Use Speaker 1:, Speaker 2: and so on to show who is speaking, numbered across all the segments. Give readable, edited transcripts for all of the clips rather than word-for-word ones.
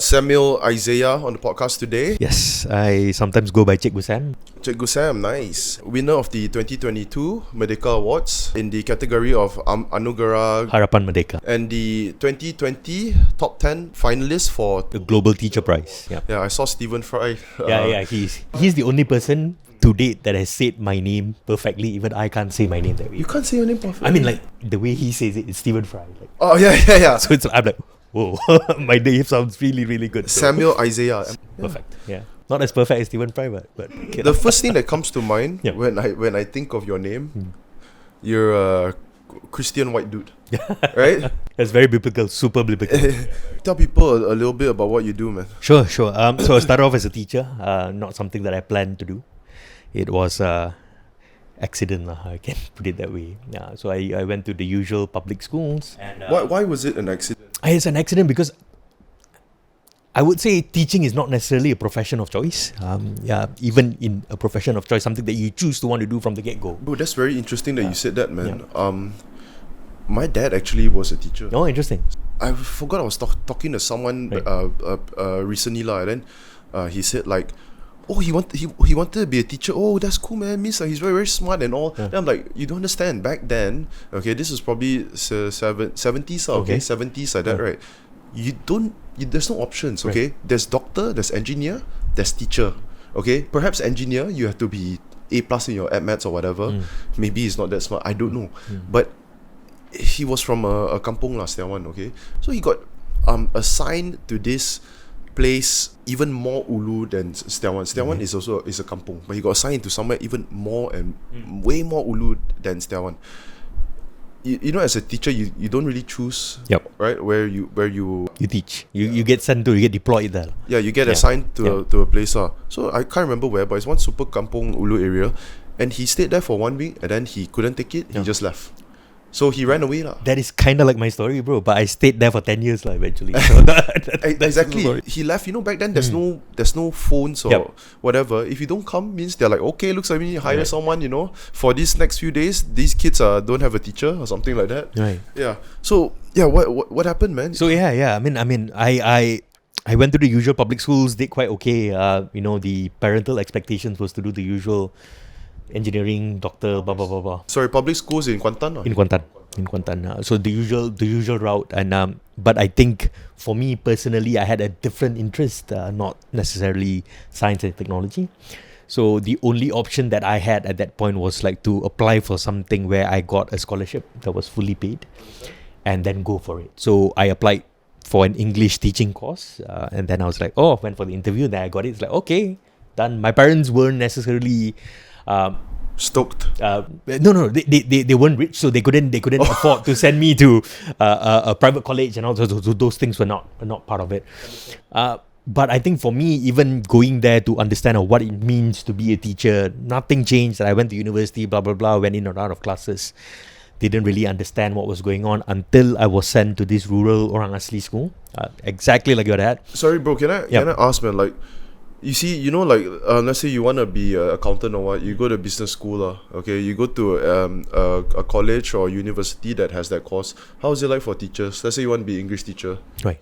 Speaker 1: Samuel Isaiah on the podcast today.
Speaker 2: Yes, I sometimes go by Cikgu Sam.
Speaker 1: Cikgu Sam, nice. Winner of the 2022 Merdeka Awards in the category of Anugerah
Speaker 2: Harapan Merdeka.
Speaker 1: And the 2020 top 10 finalist for
Speaker 2: The Global Teacher Prize.
Speaker 1: Yeah, I saw Stephen Fry.
Speaker 2: He's the only person to date that has said my name perfectly. Even I can't say my name that way.
Speaker 1: You can't say your name perfectly.
Speaker 2: I mean, like the way he says it, it's Stephen Fry. Like,
Speaker 1: oh yeah.
Speaker 2: so I'm like, whoa, my name sounds really, really good. So.
Speaker 1: Samuel Isaiah.
Speaker 2: Perfect. Yeah. Not as perfect as Stephen Fry, but okay.
Speaker 1: The first thing that comes to mind when I think of your name, you're a Christian white dude, right?
Speaker 2: That's very biblical, super biblical.
Speaker 1: Tell people a little bit about what you do, man.
Speaker 2: Sure. So I started off as a teacher, not something that I planned to do. It was accident, I can put it that way. Yeah, so I went to the usual public schools. And,
Speaker 1: why was it an accident?
Speaker 2: It's an accident because I would say teaching is not necessarily a profession of choice. Even in a profession of choice, something that you choose to want to do from the get-go.
Speaker 1: Bro, that's very interesting that you said that, man. Yeah. My dad actually was a teacher.
Speaker 2: Oh, interesting.
Speaker 1: I forgot I was talking to someone recently, and then he said like, oh, he wanted to be a teacher. Oh, that's cool, man. Means like he's very, very smart and all. Yeah. Then I'm like, you don't understand. Back then, okay, this is probably 70s, okay, 70s like that, right? There's no options, okay? Right. There's doctor, there's engineer, there's teacher, okay? Perhaps engineer, you have to be A+ in your maths or whatever. Maybe he's not that smart. I don't know. But he was from a kampong lah, Setiawan, okay? So he got assigned to this place even more ulu than Setiawan. Setiawan is a kampong, but he got assigned to somewhere even more and way more ulu than Setiawan. You know, as a teacher, you don't really choose, right? Where you
Speaker 2: teach. You get sent to, you get deployed there.
Speaker 1: Yeah, you get assigned to a place. So I can't remember where, but it's one super kampong ulu area, and he stayed there for 1 week, and then he couldn't take it. He just left. So he ran away lah.
Speaker 2: That is kind of like my story, bro. But I stayed there for 10 years lah, eventually. So
Speaker 1: exactly. He left. You know, back then there's no phones or whatever. If you don't come, means they're like, okay, looks like we need to hire someone. You know, for these next few days, these kids don't have a teacher or something like that.
Speaker 2: Right.
Speaker 1: Yeah. So yeah, what happened, man?
Speaker 2: So I mean, I went to the usual public schools. Did quite okay. The parental expectations was to do the usual engineering, doctor, blah blah blah blah.
Speaker 1: Sorry, public schools in Kuantan? Or?
Speaker 2: In Kuantan. So the usual route, and but I think for me personally, I had a different interest, not necessarily science and technology. So the only option that I had at that point was like to apply for something where I got a scholarship that was fully paid, and then go for it. So I applied for an English teaching course, and then I was like, went for the interview, then I got it. It's like, okay, done. My parents weren't necessarily
Speaker 1: stoked.
Speaker 2: No, they weren't rich, so they couldn't afford to send me to a private college and all. So those things were not part of it. But I think for me, even going there to understand what it means to be a teacher, nothing changed. I went to university, blah blah blah, went in and out of classes. Didn't really understand what was going on until I was sent to this rural Orang Asli school, exactly like your dad.
Speaker 1: Sorry, bro. Can I ask, man? Like, you see, you know, like, let's say you want to be an accountant or what, you go to business school, okay? You go to a college or university that has that course. How is it like for teachers? Let's say you want to be English teacher.
Speaker 2: Right.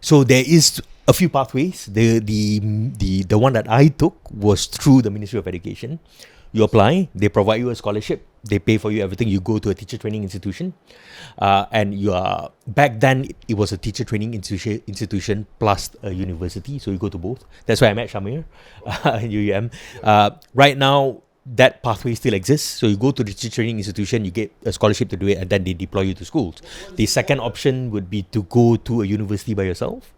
Speaker 2: So there is a few pathways. The one that I took was through the Ministry of Education. You apply, they provide you a scholarship, they pay for you everything. You go to a teacher training institution, and you are, back then it was a teacher training institution plus a university, so you go to both. That's why I met Shamir in UUM. Right now, that pathway still exists. So you go to the teacher training institution, you get a scholarship to do it, and then they deploy you to schools. The second option would be to go to a university by yourself,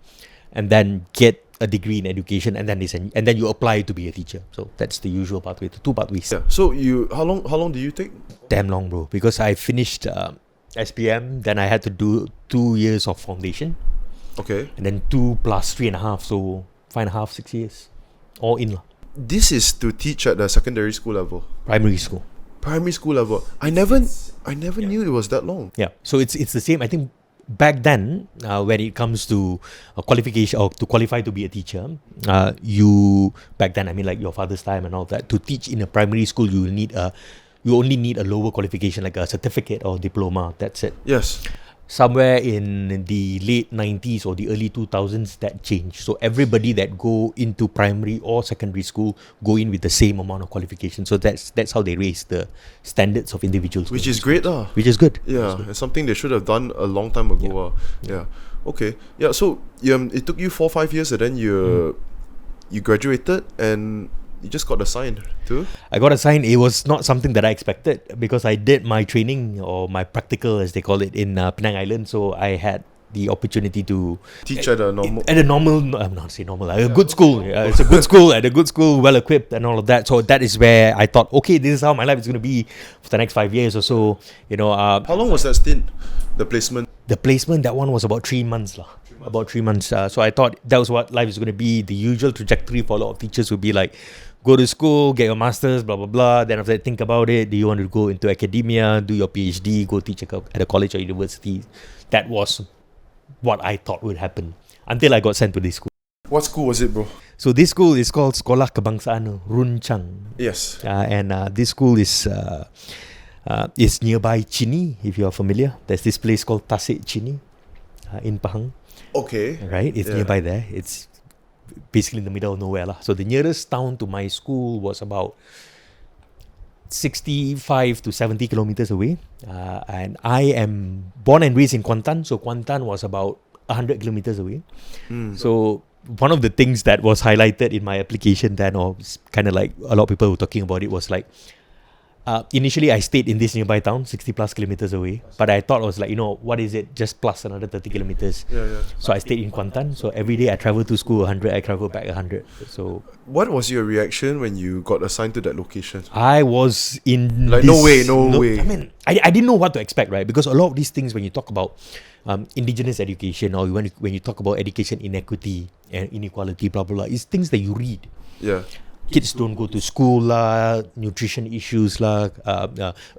Speaker 2: and then get a degree in education, and then you apply to be a teacher. So that's the usual pathway. The two pathways.
Speaker 1: Yeah. So how long do you take?
Speaker 2: Damn long, bro. Because I finished SPM, then I had to do 2 years of foundation.
Speaker 1: Okay.
Speaker 2: And then 2 plus 3.5, so 5.5, 6 years, all in.
Speaker 1: This is to teach at the secondary school level.
Speaker 2: Primary school
Speaker 1: level. I never knew it was that long.
Speaker 2: Yeah. So it's the same. I think back then, when it comes to qualification or to qualify to be a teacher, back then, I mean, like your father's time and all that, to teach in a primary school, you only need a lower qualification, like a certificate or diploma. That's it.
Speaker 1: Yes.
Speaker 2: somewhere in the late 90s or the early 2000s, that changed. So everybody that go into primary or secondary school go in with the same amount of qualifications. So that's how they raise the standards of individuals.
Speaker 1: Which is great,
Speaker 2: Which is good.
Speaker 1: Yeah, it's something they should have done a long time ago. Yeah. Okay. Yeah. So it took you 4-5 years, and then you graduated, and you just got assigned to?
Speaker 2: I got assigned. It was not something that I expected because I did my training or my practical, as they call it, in Penang Island. So I had the opportunity to
Speaker 1: teach at a normal.
Speaker 2: I'm not saying normal. A good school. It's a good school, at a good school, well equipped, and all of that. So that is where I thought, okay, this is how my life is going to be for the next 5 years or so.
Speaker 1: How long was that stint? The placement.
Speaker 2: The placement, that one was about 3 months, lah. About 3 months. So I thought that was what life is going to be. The usual trajectory for a lot of teachers would be like, go to school, get your masters, blah, blah, blah. Then after that, think about it. Do you want to go into academia, do your PhD, go teach at a college or university? That was what I thought would happen until I got sent to this school.
Speaker 1: What school was it, bro?
Speaker 2: So this school is called Sekolah Kebangsaan Runcang.
Speaker 1: Yes.
Speaker 2: And this school is nearby Chini, if you are familiar. There's this place called Tasik Chini in Pahang.
Speaker 1: Okay.
Speaker 2: Right? It's nearby there. It's basically in the middle of nowhere lah. So the nearest town to my school was about 65 to 70 kilometers away. And I am born and raised in Kuantan. So Kuantan was about 100 kilometers away. So one of the things that was highlighted in my application then, or kind of like a lot of people were talking about it, was like, initially I stayed in this nearby town, 60 plus kilometers away. But I thought I was like, what is it? Just plus another 30 kilometers.
Speaker 1: Yeah.
Speaker 2: So I stayed in Kuantan. So every day I travel to school 100, I travel back 100. So
Speaker 1: what was your reaction when you got assigned to that location?
Speaker 2: I was in
Speaker 1: like, no way.
Speaker 2: I mean, I didn't know what to expect, right? Because a lot of these things, when you talk about indigenous education, or when you talk about education inequity and inequality, blah, blah, blah, it's things that you read.
Speaker 1: Yeah.
Speaker 2: Kids don't go to school lah, nutrition issues lah,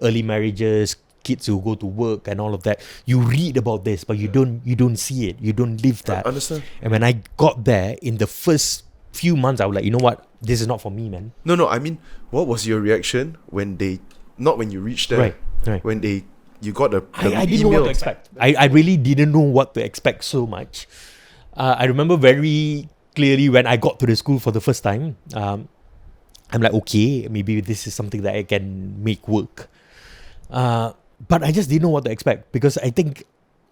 Speaker 2: early marriages, kids who go to work and all of that. You read about this, but you don't see it. You don't live that.
Speaker 1: I understand.
Speaker 2: And when I got there, in the first few months, I was like, you know what? This is not for me, man.
Speaker 1: No. I mean, what was your reaction when you reached there?
Speaker 2: Right.
Speaker 1: When you got the
Speaker 2: I didn't know what to expect. I really didn't know what to expect so much. I remember very clearly when I got to the school for the first time. I'm like, okay, maybe this is something that I can make work. But I just didn't know what to expect, because I think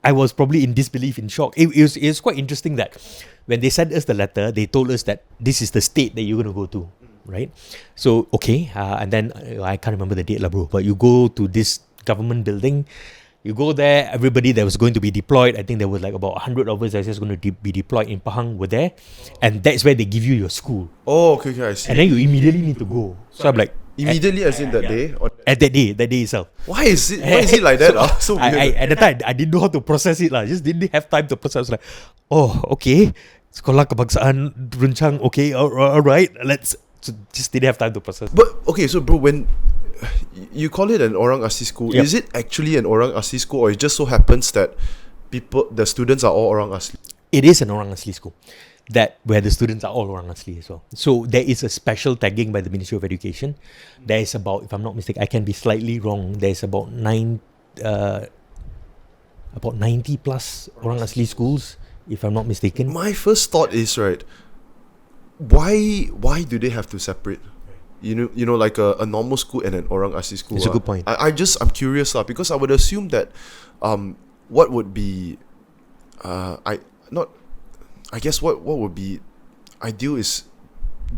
Speaker 2: I was probably in disbelief, in shock. It was quite interesting that when they sent us the letter, they told us that this is the state that you're going to go to, right? So, okay, and then I can't remember the date, bro, but you go to this government building. You go there, everybody that was going to be deployed, I think there was like about 100 of us that was just going to be deployed in Pahang were there. And that's where they give you your school.
Speaker 1: Oh, okay, I see.
Speaker 2: And then you immediately need to go. So I'm like...
Speaker 1: Immediately as in that day? Or
Speaker 2: at that day itself.
Speaker 1: Why is it like that? So weird.
Speaker 2: At the time, I didn't know how to process it. I just didn't have time to process. I was like, oh, okay. Sekolah Kebangsaan Runcang, okay, all right. Just didn't have time to process.
Speaker 1: But, okay, so bro, when... You call it an Orang Asli school.
Speaker 2: Yep.
Speaker 1: Is it actually an Orang Asli school, or it just so happens that the students are all Orang Asli?
Speaker 2: It is an Orang Asli school, where the students are all Orang Asli as well. So there is a special tagging by the Ministry of Education. There is about, if I'm not mistaken, I can be slightly wrong, there's about 90 plus Orang Asli schools, if I'm not mistaken.
Speaker 1: My first thought is, right, why do they have to separate? You know, like a normal school and an Orang Asli school.
Speaker 2: It's a good point.
Speaker 1: I'm curious because I would assume that what would be what would be ideal is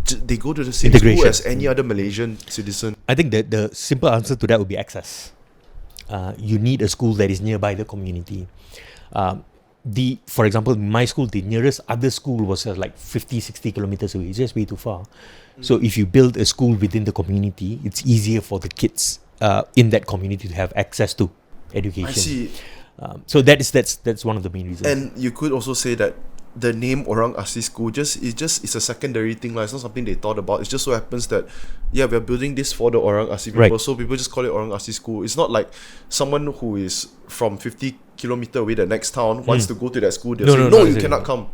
Speaker 1: they go to the same school as any other Malaysian citizen.
Speaker 2: I think that the simple answer to that would be access. You need a school that is nearby the community. For example, my school, the nearest other school was like 50-60 kilometers away. It's just way too far. So if you build a school within the community, it's easier for the kids in that community to have access to education.
Speaker 1: I see.
Speaker 2: So that's one of the main reasons.
Speaker 1: And you could also say that the name Orang Asli School it's a secondary thing. It's not something they thought about. It just so happens that we're building this for the Orang Asli people. Right. So people just call it Orang Asli School. It's not like someone who is from 50 kilometers away, the next town, wants to go to that school. They'll say, no, you cannot come.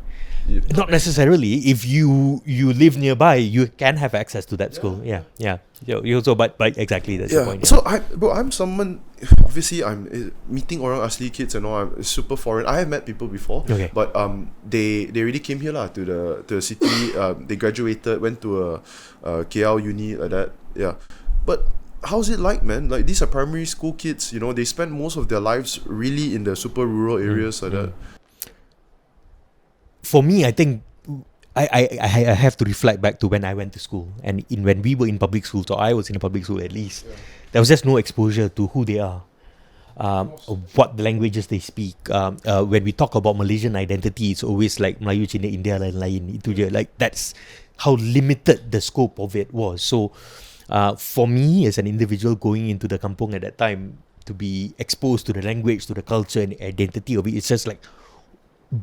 Speaker 2: Not necessarily. If you live nearby, you can have access to that school. Yeah. You also, but exactly that's the point. Yeah.
Speaker 1: So I'm someone. Obviously, I'm meeting Orang Asli kids and all. I'm super foreign. I have met people before, but they really came here lah to the city. They graduated, went to a KL uni like that. Yeah, but how's it like, man? Like, these are primary school kids. You know, they spend most of their lives really in the super rural areas like that.
Speaker 2: For me, I think I have to reflect back to when I went to school, and when we were in public school, so I was in a public school at least. There was just no exposure to who they are, what the languages they speak. When we talk about Malaysian identity, it's always like Melayu, Cina, India, lain-lain. Itu je. Like, that's how limited the scope of it was. So, for me as an individual going into the kampung at that time, to be exposed to the language, to the culture and identity of it, it's just like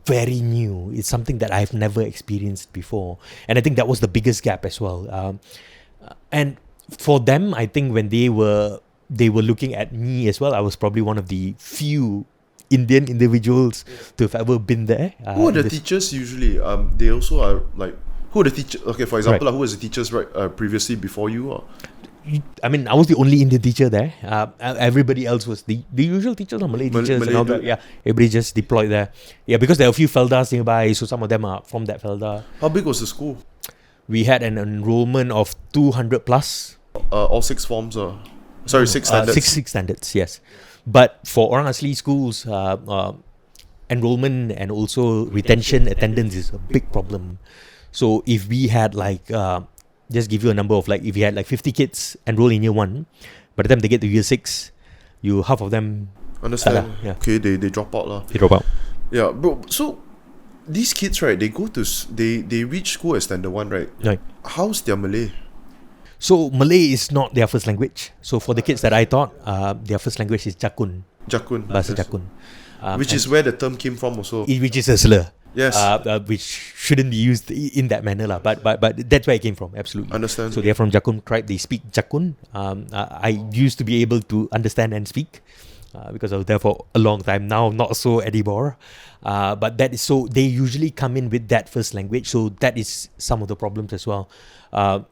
Speaker 2: very new. It's something that I've never experienced before, and I think that was the biggest gap as well. And for them, I think when they were looking at me as well, I was probably one of the few Indian individuals to have ever been there.
Speaker 1: Who are the teachers usually? They also are like, who are the teachers? Okay, for example, who was the teachers previously before you?
Speaker 2: I mean, I was the only Indian teacher there. Everybody else was the usual teachers, Malay teachers and all that. Yeah, everybody just deployed there. Yeah, because there are a few feldas nearby, so some of them are from that felda.
Speaker 1: How big was the school?
Speaker 2: We had an enrollment of 200 plus.
Speaker 1: All six forms, sorry, 6 standards.
Speaker 2: Six standards, yes. But for Orang Asli schools, enrollment and also retention attendance is a big problem. So if we had like, just give you a number of like, if you had like 50 kids enroll in year 1, by the time they get to year 6, half of them
Speaker 1: understand. Okay, they drop out lah.
Speaker 2: They drop out.
Speaker 1: Yeah, bro. So these kids, right? They go to they reach school as standard 1, right?
Speaker 2: Right.
Speaker 1: How's their Malay?
Speaker 2: So Malay is not their first language. So for the kids that I taught, their first language is Jakun. Bahasa Jakun.
Speaker 1: Which is where the term came from also.
Speaker 2: Which is a slur.
Speaker 1: Yes.
Speaker 2: Which shouldn't be used in that manner lah. But that's where it came from. Absolutely.
Speaker 1: Understand.
Speaker 2: So they're from Jakun tribe. They speak Jakun. I used to be able to understand and speak because I was there for a long time. Now not so anymore. But that is so they usually come in with that first language. So that is some of the problems as well,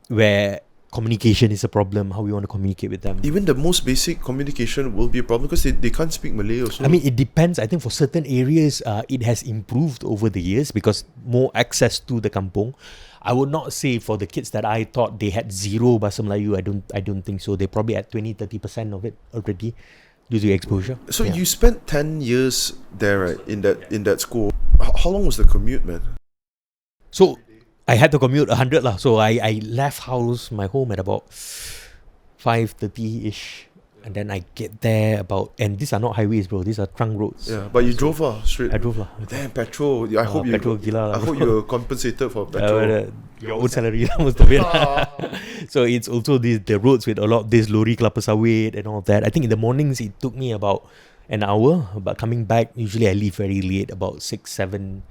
Speaker 2: where communication is a problem, how we want to communicate with them.
Speaker 1: Even the most basic communication will be a problem because they can't speak Malay also.
Speaker 2: I mean, it depends. I think for certain areas, it has improved over the years because more access to the kampung. I would not say for the kids that I taught they had zero Bahasa Melayu. I don't think so. They probably had 20-30% of it already due to exposure.
Speaker 1: So you spent 10 years there, right, in that school. How long was the commute, man?
Speaker 2: So I had to commute 100 lah. So I left my home at about 5:30-ish. And then I get there and these are not highways, bro. These are trunk roads.
Speaker 1: Yeah, but you drove straight.
Speaker 2: I drove lah.
Speaker 1: Damn, petrol. I hope you.
Speaker 2: Petrol gila lah.
Speaker 1: I hope you were compensated for petrol.
Speaker 2: Your own salary lah, most of it. So it's also the roads with a lot of this lorry kelapa sawit and all of that. I think in the mornings it took me about an hour, but coming back usually I leave very late, about 6:30.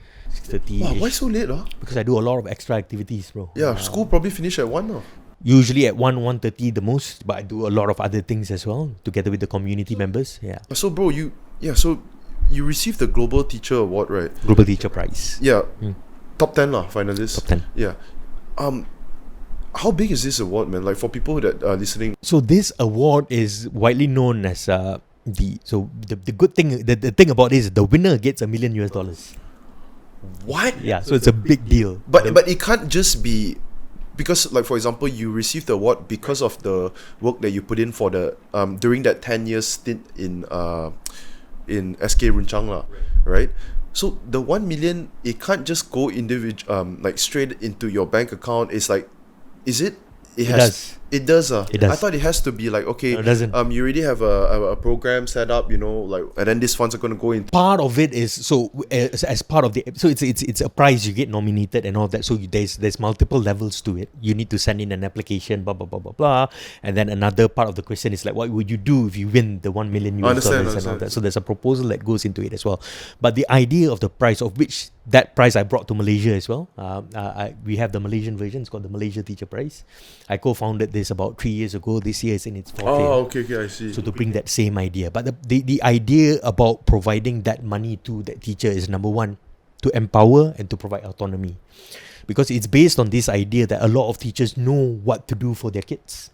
Speaker 1: Wow, why so late?
Speaker 2: Because I do a lot of extra activities, bro.
Speaker 1: Yeah, school probably finish at 1.
Speaker 2: Usually at 1:30 the most, but I do a lot of other things as well together with the community members. Yeah.
Speaker 1: So bro, you received the Global Teacher Award, right?
Speaker 2: Global Teacher Prize.
Speaker 1: Yeah. Top 10 lah, finalist.
Speaker 2: Top 10.
Speaker 1: Yeah. How big is this award, man? Like for people that are listening.
Speaker 2: So this award is widely known as the good thing. The thing about this, the winner gets $1 million.
Speaker 1: What?
Speaker 2: Yeah. So it's a big deal.
Speaker 1: But it can't just be. Because, like, for example, you received the award because of the work that you put in for the during that 10 years stint in SK Runcang lah, right? So the 1 million, it can't just go straight into your bank account. It's like, is it? It does. It does.
Speaker 2: It does.
Speaker 1: I thought it has to be like, okay,
Speaker 2: no, it doesn't.
Speaker 1: You already have a program set up, like, and then these funds are going to go in.
Speaker 2: Part of it is as part of it's a prize, you get nominated and all that. So there's multiple levels to it. You need to send in an application, blah blah blah blah blah, and then another part of the question is like, what would you do if you win the $1 million and all that? So there's a proposal that goes into it as well. But the idea of the prize, of which that prize I brought to Malaysia as well. We have the Malaysian version. It's called the Malaysia Teacher Prize. I co-founded this about 3 years ago. This year is in its 4th year.
Speaker 1: Oh, okay, I see.
Speaker 2: So to bring that same idea. But the idea about providing that money to that teacher is, number one, to empower and to provide autonomy. Because it's based on this idea that a lot of teachers know what to do for their kids.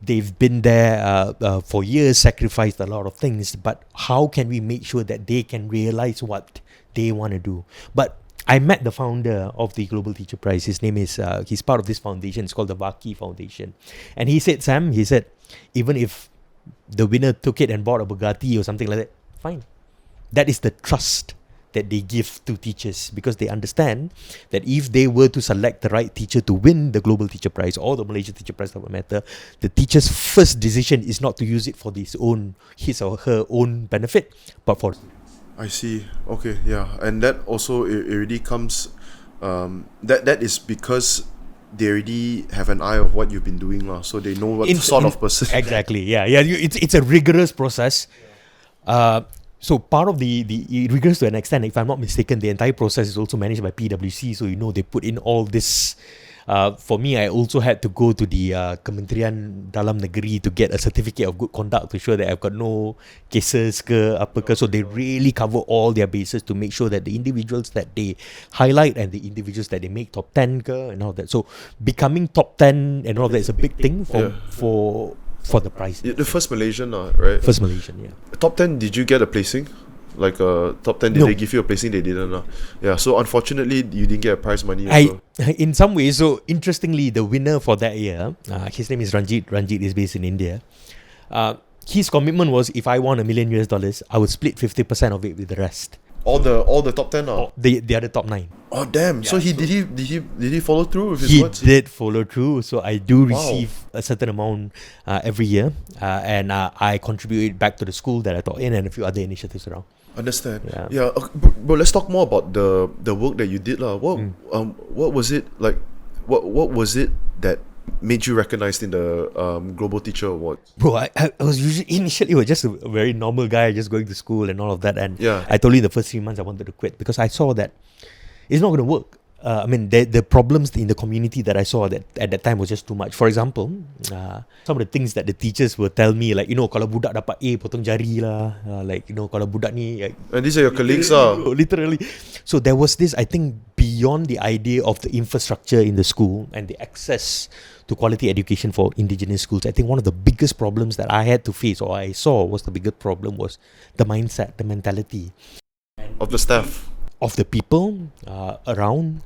Speaker 2: They've been there for years, sacrificed a lot of things, but how can we make sure that they can realize what they want to do? But I met the founder of the Global Teacher Prize. His name is, he's part of this foundation. It's called the Vaki Foundation. And he said, Sam, even if the winner took it and bought a Bugatti or something like that, fine. That is the trust that they give to teachers, because they understand that if they were to select the right teacher to win the Global Teacher Prize or the Malaysian Teacher Prize, doesn't matter, the teacher's first decision is not to use it for his or her own benefit, but for...
Speaker 1: I see. Okay, yeah. And that also, it already comes... that is because they already have an eye of what you've been doing, so they know what sort of person...
Speaker 2: Exactly, yeah. It's a rigorous process. So part of the rigorous to an extent, if I'm not mistaken, the entire process is also managed by PwC. So, they put in all this. For me, I also had to go to the Kementerian Dalam Negeri to get a certificate of good conduct to show that I've got no cases ke apa ke. So they really cover all their bases to make sure that the individuals that they highlight and the individuals that they make top 10 ke and all that. So becoming top 10 and all that is a big thing for the prize.
Speaker 1: The first Malaysian, right?
Speaker 2: First Malaysian, yeah.
Speaker 1: Top 10, did you get a placing? Like top 10, did
Speaker 2: No.
Speaker 1: they give you a placing? They didn't. Yeah, so unfortunately, you didn't get a prize money.
Speaker 2: In some ways, so interestingly, the winner for that year, his name is Ranjit. Ranjit is based in India. His commitment was, if I won $1 million, I would split 50% of it with the rest.
Speaker 1: All the top 10 now?
Speaker 2: The other top 9.
Speaker 1: Oh damn! Yeah, so did he follow through with his
Speaker 2: He
Speaker 1: words?
Speaker 2: did follow through. So I do receive a certain amount every year, and I contribute it back to the school that I taught in and a few other initiatives around.
Speaker 1: Understand?
Speaker 2: Yeah.
Speaker 1: But let's talk more about the work that you did, what was it like? What was it that made you recognized in the Global Teacher Awards?
Speaker 2: Bro, I was initially just a very normal guy, just going to school and all of that. And
Speaker 1: Yeah.
Speaker 2: I told you the first 3 months I wanted to quit because I saw that it's not going to work. The problems in the community that I saw that at that time was just too much. For example, some of the things that the teachers would tell me, like, kalau budak dapat A, potong jari lah. Kalau budak ni...
Speaker 1: And these are your colleagues,
Speaker 2: Literally. So there was this, I think, beyond the idea of the infrastructure in the school and the access to quality education for indigenous schools, I think one of the biggest problems that I had to face, or I saw was the biggest problem, was the mindset, the mentality.
Speaker 1: Of the staff.
Speaker 2: Of the people around,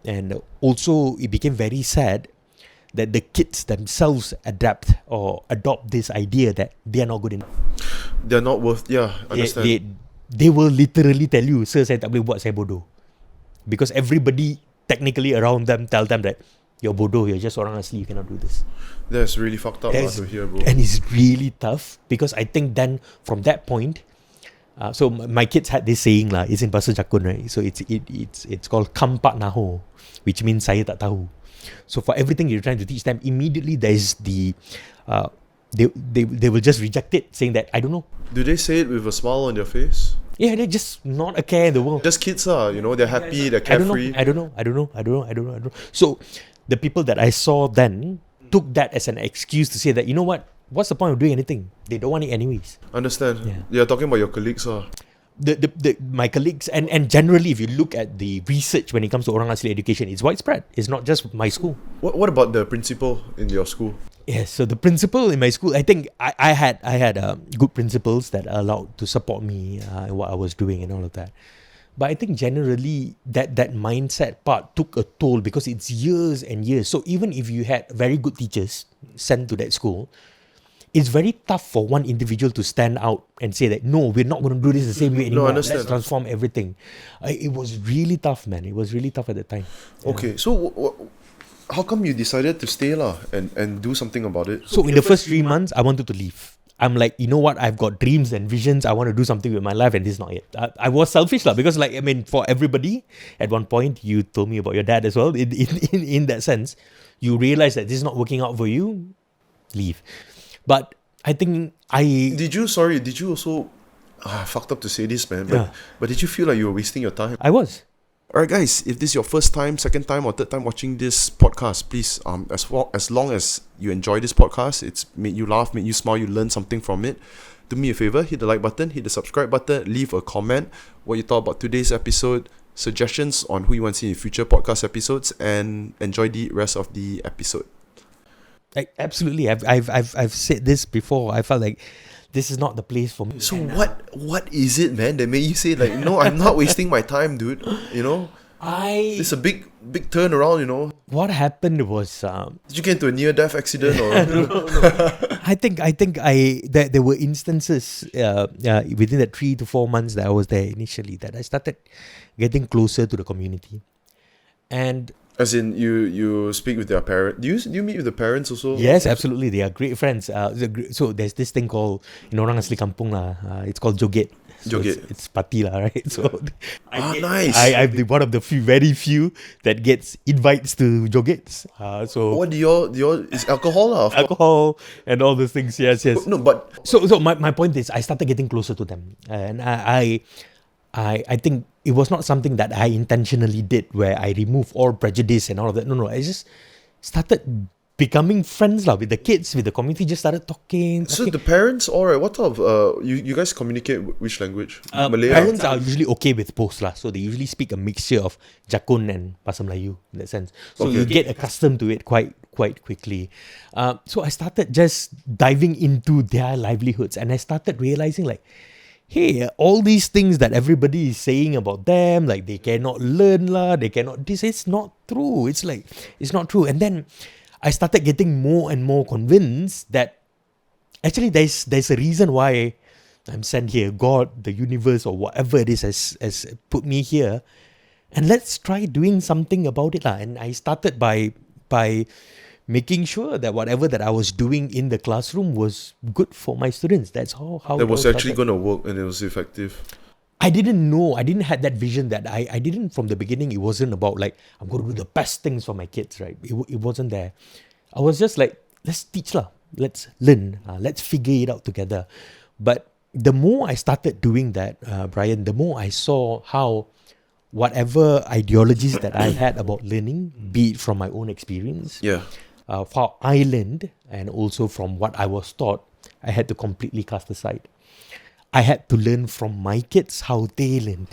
Speaker 2: and also it became very sad that the kids themselves adapt or adopt this idea that they are not good enough.
Speaker 1: They're not worth. Yeah, understand.
Speaker 2: They will literally tell you, sir, saya tak boleh buat, saya bodoh, because everybody technically around them tell them that you're bodoh, you're just Orang Asli, you cannot do this.
Speaker 1: That's really fucked up to hear, bro.
Speaker 2: And it's really tough because I think then from that point. So my kids had this saying lah. It's in Bahasa Jakun, right? So it's called Kampak Naho, which means saya tak tahu. So for everything you're trying to teach them, immediately there is the they will just reject it, saying that I don't know.
Speaker 1: Do they say it with a smile on their face?
Speaker 2: Yeah, they're just not a care in the world.
Speaker 1: Just kids, they're happy, they're carefree.
Speaker 2: I don't know. So the people that I saw then took that as an excuse to say that, you know what? What's the point of doing anything? They don't want it anyways.
Speaker 1: Understand.
Speaker 2: Yeah.
Speaker 1: You're talking about your colleagues.
Speaker 2: My colleagues, and generally, if you look at the research when it comes to Orang Asli education, it's widespread. It's not just my school.
Speaker 1: What about the principal in your school?
Speaker 2: Yes, so the principal in my school, I think I had good principals that allowed to support me in what I was doing and all of that. But I think generally that mindset part took a toll because it's years and years. So even if you had very good teachers sent to that school, it's very tough for one individual to stand out and say that, no, we're not going to do this the same way anymore. Let's transform everything. It was really tough, man. It was really tough at the time.
Speaker 1: Okay, so how come you decided to stay and do something about it?
Speaker 2: So in the first 3 months, I wanted to leave. I'm like, you know what? I've got dreams and visions. I want to do something with my life, and this is not it. I was selfish because, for everybody, at one point, you told me about your dad as well. In that sense, you realize that this is not working out for you, leave. But I think
Speaker 1: Did you also... fucked up to say this, man. But did you feel like you were wasting your time?
Speaker 2: I was.
Speaker 1: Alright, guys. If this is your first time, second time, or third time watching this podcast, please, as long as you enjoy this podcast, it's made you laugh, made you smile, you learn something from it, do me a favor, hit the like button, hit the subscribe button, leave a comment, what you thought about today's episode, suggestions on who you want to see in future podcast episodes, and enjoy the rest of the episode.
Speaker 2: Absolutely. I've said this before. I felt like this is not the place for me.
Speaker 1: So what is it, man, that made you say like, no, I'm not wasting my time, dude? You know, it's a big turnaround. You know,
Speaker 2: what happened was
Speaker 1: did you get into a near-death accident or?
Speaker 2: no. I think there were instances within the 3 to 4 months that I was there initially that I started getting closer to the community, and
Speaker 1: as in you speak with their parents. Do you meet with the parents also?
Speaker 2: Yes, absolutely. They are great friends. So there's this thing called in Orang Asli Kampung lah. It's called joget. So
Speaker 1: Joget.
Speaker 2: it's party lah, right? So
Speaker 1: nice.
Speaker 2: I'm one of the very few that gets invites to jogets. So
Speaker 1: what do your is alcohol lah?
Speaker 2: Alcohol and all those things. Yes.
Speaker 1: No, but
Speaker 2: So my point is, I started getting closer to them, and I think it was not something that I intentionally did, where I removed all prejudice and all of that. No, I just started becoming friends with the kids, with the community. Just started talking.
Speaker 1: So the parents, alright. What type of you guys communicate which language? Malay.
Speaker 2: Parents are usually okay with both lah, so they usually speak a mixture of Jakun and Bahasa Melayu in that sense. So you get accustomed to it quite quickly. So I started just diving into their livelihoods, and I started realizing like, hey, all these things that everybody is saying about them, like they cannot learn lah, they cannot this, it's not true. It's like, it's not true. And then I started getting more and more convinced that actually there's a reason why I'm sent here. God, the universe, or whatever it is has put me here. And let's try doing something about it lah. And I started by making sure that whatever that I was doing in the classroom was good for my students. That's how
Speaker 1: it was actually going to work and it was effective.
Speaker 2: I didn't know. I didn't have that vision that I didn't from the beginning. It wasn't about like, I'm going to do the best things for my kids, right? It wasn't there. I was just like, let's teach lah. Let's learn. Let's figure it out together. But the more I started doing that, Brian, the more I saw how whatever ideologies that I had about learning, be it from my own experience, how I learned, and also from what I was taught, I had to completely cast aside. I had to learn from my kids how they learned.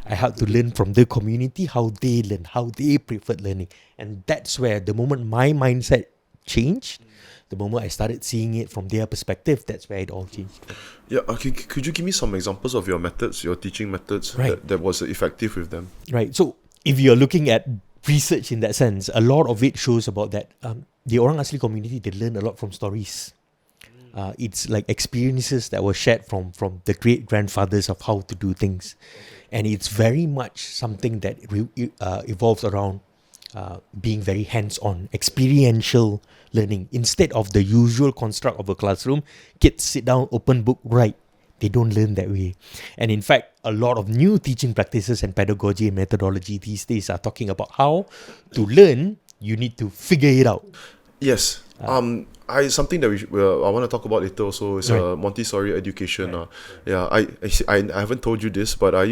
Speaker 2: I had to learn from the community how they learned, how they preferred learning. And that's where the moment my mindset changed, the moment I started seeing it from their perspective, that's where it all changed.
Speaker 1: Yeah, okay. Could you give me some examples of your methods, your teaching methods that was effective with them?
Speaker 2: Right. So if you're looking at research in that sense, a lot of it shows about that. The Orang Asli community, they learn a lot from stories. It's like experiences that were shared from the great-grandfathers of how to do things. And it's very much something that evolves around being very hands-on, experiential learning. Instead of the usual construct of a classroom, kids sit down, open book, write. They don't learn that way. And in fact, a lot of new teaching practices and pedagogy and methodology these days are talking about how to learn, you need to figure it out.
Speaker 1: Yes. Something that I want to talk about later also is Montessori education. I haven't told you this, but I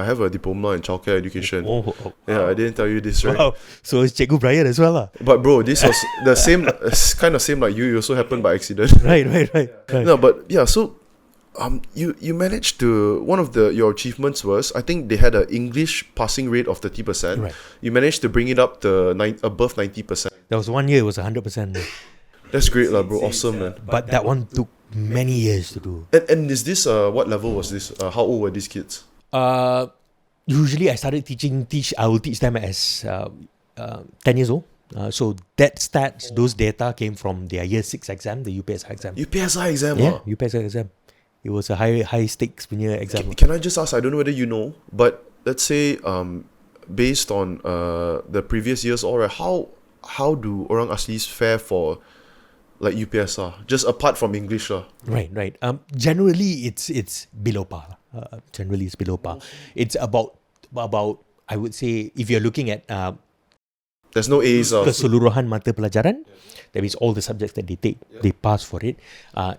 Speaker 1: have a diploma in childcare education. I didn't tell you this, right?
Speaker 2: Wow. So it's Cikgu Brian as well.
Speaker 1: But bro, this was the same, kind of same like you. It also happened by accident.
Speaker 2: Right.
Speaker 1: No, but yeah, so you managed to, one of your achievements was, I think they had an English passing rate of 30%.
Speaker 2: Right.
Speaker 1: You managed to bring it up to above 90%.
Speaker 2: There was 1 year, it was 100%.
Speaker 1: That's great lah, bro. Awesome, man.
Speaker 2: But that one took many years to do.
Speaker 1: And is this, what level was this? How old were these kids?
Speaker 2: Usually I started I will teach them as 10 years old. So that stats, those data came from their year 6 exam, the UPSR exam.
Speaker 1: UPSR exam?
Speaker 2: Yeah, UPSR exam. It was a high stakes exam.
Speaker 1: Can I just ask, I don't know whether you know, but let's say based on the previous years, alright, how do Orang Aslis fare for like UPSR, just apart from English lah?
Speaker 2: Right. Generally, it's below par. Generally, it's below par. It's about I would say, if you're looking at
Speaker 1: there's no A's.
Speaker 2: Keseluruhan mata pelajaran, that means all the subjects that they take, they pass for it.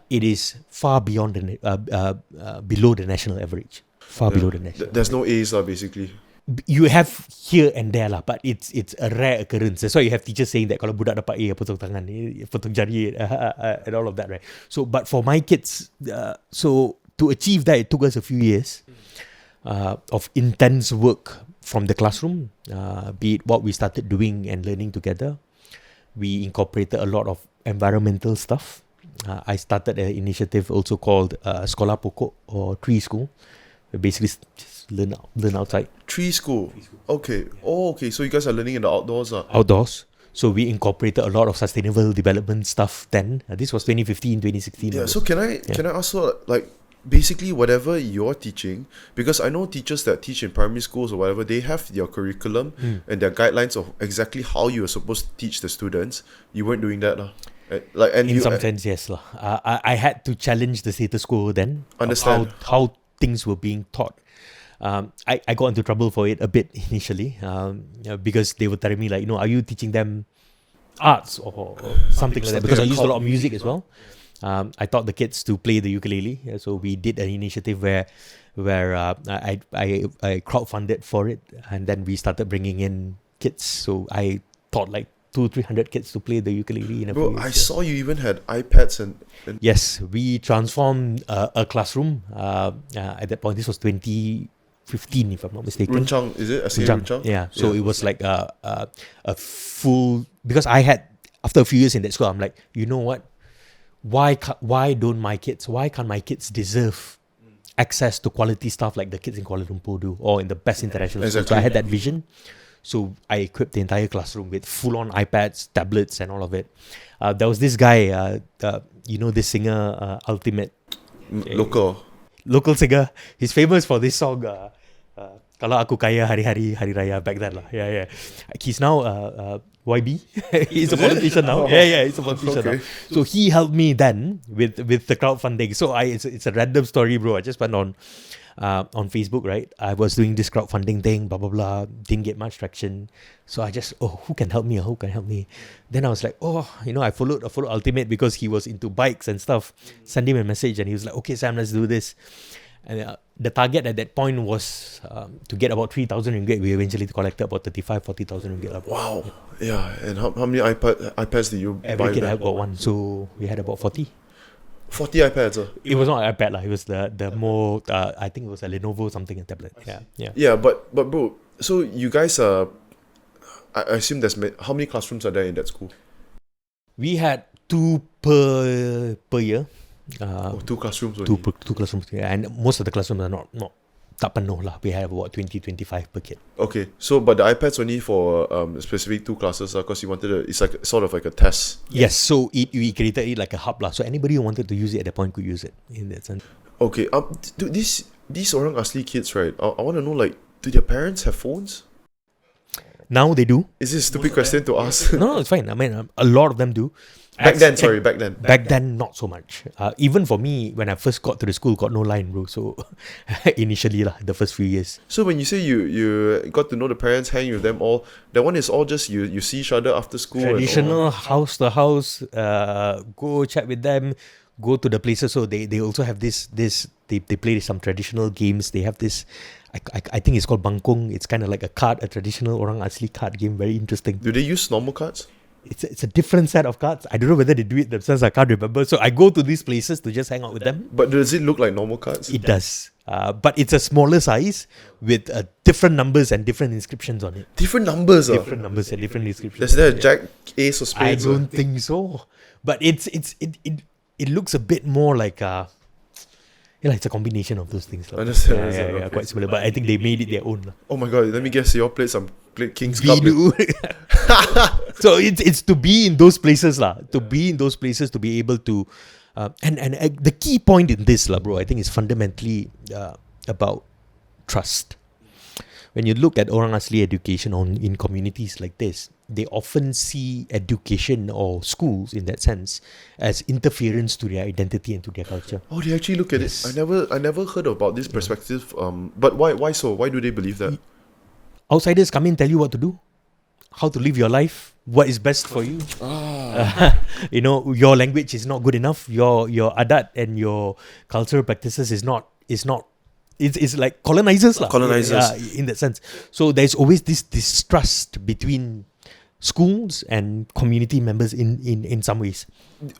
Speaker 2: It is far beyond below the national average. Below the national.
Speaker 1: There's no A's basically.
Speaker 2: You have here and there lah, but it's a rare occurrence. That's why you have teachers saying that kalau budak dapat A, potong tangan, potong jari, and all of that, right? So, but for my kids, so to achieve that, it took us a few years of intense work from the classroom, be it what we started doing and learning together. We incorporated a lot of environmental stuff. I started an initiative also called Sekolah Pokok or Tree School. Basically, just learn outside.
Speaker 1: Tree school. Okay. Oh, okay. So you guys are learning in the outdoors.
Speaker 2: Outdoors. So we incorporated a lot of sustainable development stuff then. This was 2015, 2016.
Speaker 1: Yeah. So can I also like basically whatever you're teaching, because I know teachers that teach in primary schools or whatever, they have their curriculum and their guidelines of exactly how you are supposed to teach the students. You weren't doing that, like, and
Speaker 2: in some sense, yes, lah. I had to challenge the status quo then.
Speaker 1: Understand
Speaker 2: how things were being taught. I got into trouble for it a bit initially, because they were telling me like, are you teaching them arts or something like that? Because I used a lot of music as well. I taught the kids to play the ukulele, so we did an initiative where I crowdfunded for it, and then we started bringing in kids. So I taught like 200-300 kids to play the ukulele in a few years.
Speaker 1: I saw you even had iPads and
Speaker 2: yes, we transformed a classroom. At that point, this was 2015, if I'm not mistaken.
Speaker 1: Runchang, is it? I say Runchang?
Speaker 2: Yeah. So it was like a full, because I had, after a few years in that school, I'm like, you know what? Why can't my kids deserve access to quality stuff like the kids in Kuala Lumpur do, or in the best international schools? So I had that vision. So I equipped the entire classroom with full-on iPads, tablets, and all of it. There was this guy, this singer, Ultimate. Local singer. He's famous for this song, Kalau Aku Kaya Hari-Hari Hari Raya, back then. Yeah. He's now YB. He's a politician now. Yeah, he's a politician now. So he helped me then with the crowdfunding. So it's a random story, bro. I just went on Facebook, right? I was doing this crowdfunding thing, blah, blah, blah. Didn't get much traction. So I just, who can help me? Then I was like, I followed Ultimate because he was into bikes and stuff. Send him a message and he was like, okay, Sam, let's do this. And the target at that point was to get about 3,000 ringgit. We eventually collected about 40,000 ringgit.
Speaker 1: Wow. Yeah. And how many iPads did you buy?
Speaker 2: Every kid I got one. So we had about 40.
Speaker 1: 40 iPads?
Speaker 2: It was not an iPad. It was the more, I think it was a Lenovo something, a tablet. Yeah.
Speaker 1: Yeah, but bro, so you guys I assume how many classrooms are there in that school?
Speaker 2: We had 2 per year.
Speaker 1: 2 classrooms only.
Speaker 2: Two classrooms, yeah. And most of the classrooms are not tak penuh lah. We have about 20-25 per kid.
Speaker 1: Okay, so but the iPad's only for specific 2 classes because you wanted it's like sort of like a test.
Speaker 2: Yes, so we created it like a hub lah. So anybody who wanted to use it at that point could use it in that sense.
Speaker 1: Okay, these Orang Asli kids, right? I want to know, like, do their parents have phones?
Speaker 2: Now they do.
Speaker 1: Is this a stupid question to ask?
Speaker 2: No, it's fine. I mean, a lot of them do.
Speaker 1: Back then.
Speaker 2: Back then, not so much. Even for me, when I first got to the school, got no line, bro. So initially, the first few years.
Speaker 1: So when you say you got to know the parents, hang with them all, that one is all just you see each other after school.
Speaker 2: Traditional house to house. Go chat with them. Go to the places. So they also have this. They play some traditional games. They have this. I think it's called Bangkong. It's kind of like a traditional Orang Asli card game. Very interesting.
Speaker 1: Do they use normal cards?
Speaker 2: It's a different set of cards. I don't know whether they do it themselves. I can't remember. So I go to these places to just hang out with them.
Speaker 1: But does it look like normal cards?
Speaker 2: It does. But it's a smaller size with different numbers and different inscriptions on it.
Speaker 1: Different numbers?
Speaker 2: Different numbers and different inscriptions.
Speaker 1: Is there a Jack, Ace or Spades?
Speaker 2: I don't think so. But it looks a bit more like it's a combination of those things.
Speaker 1: I understand.
Speaker 2: Yeah, quite similar. But I think they made it their own.
Speaker 1: Oh my god, let me guess. You all played King's Cup.
Speaker 2: So it's to be in those places lah. To be in those places, to be able to and the key point in this lah, bro, I think is fundamentally about trust. When you look at Orang Asli education in communities like this, they often see education or schools in that sense as interference to their identity and to their culture.
Speaker 1: Oh, they actually look at it. I never heard about this perspective. But why so? Why do they believe that?
Speaker 2: Outsiders come in, tell you what to do, how to live your life, what is best for you. Your language is not good enough. Your adat and your cultural practices is not. It's like colonizers lah. In that sense. So there's always this distrust between schools and community members in some ways.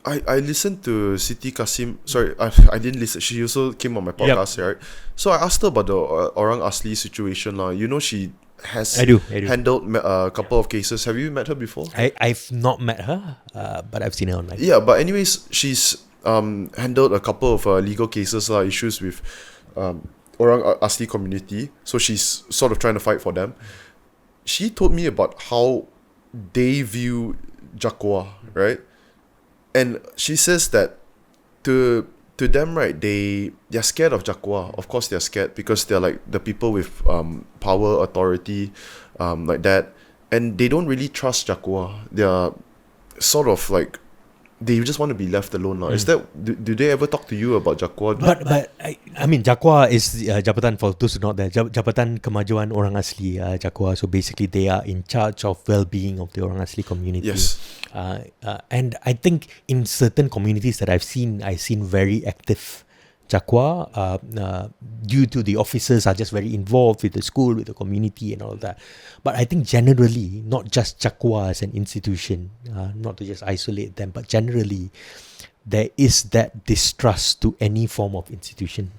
Speaker 1: I listened to Siti Kasim. Sorry, I didn't listen. She also came on my podcast, right? So I asked her about the Orang Asli situation. She has
Speaker 2: I do.
Speaker 1: handled a couple of cases. Have you met her before?
Speaker 2: I've not met her, but I've seen her online.
Speaker 1: Yeah, but anyways, she's handled a couple of legal cases, issues with Orang Asli community. So she's sort of trying to fight for them. She told me about how they view Jakwa, right? And she says that to them, right, they're scared of Jakwa. Of course they're scared because they're like the people with power, authority, like that. And they don't really trust Jakwa. They're sort of like, they just want to be left alone. Is that, do they ever talk to you about Jakwa?
Speaker 2: But I mean, Jakwa is Jabatan, for those who are not there, Jabatan Kemajuan Orang Asli, Jakwa. So basically they are in charge of well-being of the Orang Asli community.
Speaker 1: Yes.
Speaker 2: And I think in certain communities that I've seen very active Jakwa, due to the officers are just very involved with the school, with the community and all that. But I think generally, not just Jakwa as an institution, not to just isolate them, but generally, there is that distrust to any form of institution.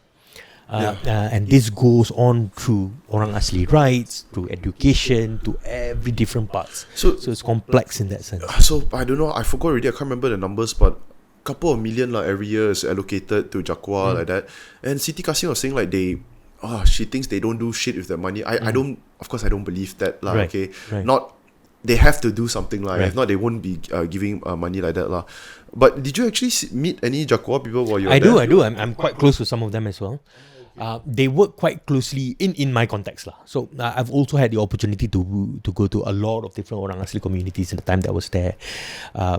Speaker 2: And this goes on through Orang Asli rights, through education, to every different parts. So it's complex in that sense.
Speaker 1: So I don't know, I forgot already, I can't remember the numbers, but couple of million every year is allocated to Jakwa, like that. And Siti Kasim was saying like she thinks they don't do shit with their money. I don't, of course I don't believe that
Speaker 2: Right.
Speaker 1: Okay,
Speaker 2: Right.
Speaker 1: Not, they have to do something
Speaker 2: Right.
Speaker 1: If not they won't be giving money like that But did you actually meet any Jakwa people while you were
Speaker 2: I
Speaker 1: there?
Speaker 2: do. I'm quite close with some of them as well. They work quite closely in my context. So I've also had the opportunity to go to a lot of different Orang Asli communities in the time that I was there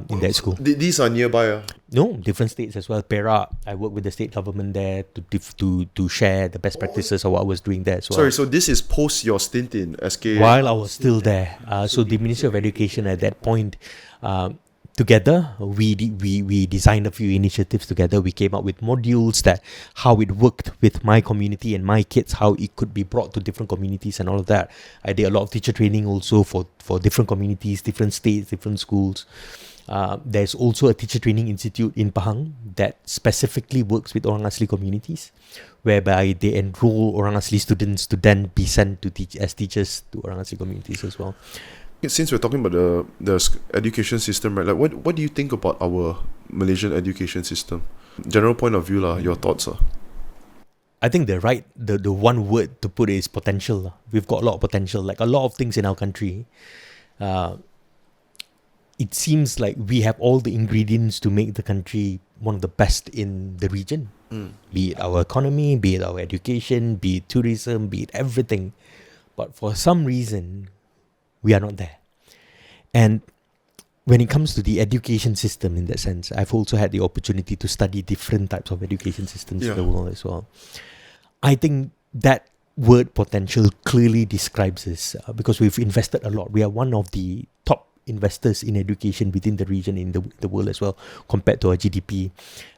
Speaker 2: in that school.
Speaker 1: These are nearby.
Speaker 2: No, different states as well. Perak, I work with the state government there to share the best practices of what I was doing there as well.
Speaker 1: Sorry, so this is post your stint in SK?
Speaker 2: While I was still there. So the Ministry of Education at that point, together, we designed a few initiatives together. We came up with modules that how it worked with my community and my kids, how it could be brought to different communities and all of that. I did a lot of teacher training also for different communities, different states, different schools. There's also a teacher training institute in Pahang that specifically works with Orang Asli communities, whereby they enroll Orang Asli students to then be sent to teach as teachers to Orang Asli communities as well.
Speaker 1: Since we're talking about the education system, right? Like, what do you think about our Malaysian education system? General point of view, your thoughts.
Speaker 2: I think the one word to put is potential. We've got a lot of potential. Like a lot of things in our country, it seems like we have all the ingredients to make the country one of the best in the region. Be it our economy, be it our education, be it tourism, be it everything. But for some reason, we are not there. And when it comes to the education system in that sense, I've also had the opportunity to study different types of education systems in the world as well. I think that word potential clearly describes this because we've invested a lot. We are one of the top investors in education within the region, in the world as well, compared to our GDP.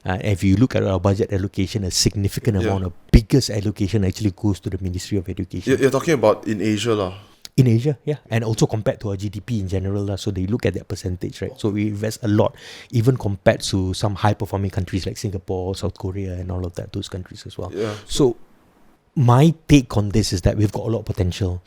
Speaker 2: If you look at our budget allocation, a significant amount of biggest allocation actually goes to the Ministry of Education.
Speaker 1: You're talking about in Asia,
Speaker 2: In Asia, yeah. And also compared to our GDP in general. So they look at that percentage, right? So we invest a lot, even compared to some high-performing countries like Singapore, South Korea, and all of that, those countries as well.
Speaker 1: Yeah.
Speaker 2: So my take on this is that we've got a lot of potential.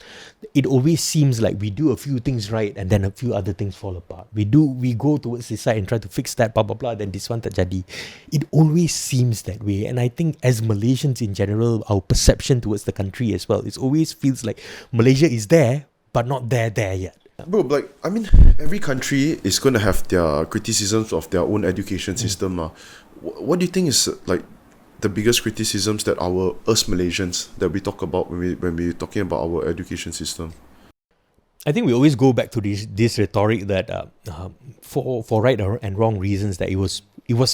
Speaker 2: It always seems like we do a few things right and then a few other things fall apart. We go towards this side and try to fix that, blah, blah, blah, then this one tak jadi. It always seems that way. And I think as Malaysians in general, our perception towards the country as well, it always feels like Malaysia is there, but not there yet.
Speaker 1: Bro, like, I mean, every country is going to have their criticisms of their own education system. What do you think is, like, the biggest criticisms that us Malaysians that we talk about when we're talking about our education system?
Speaker 2: I think we always go back to this rhetoric that for right and wrong reasons that it was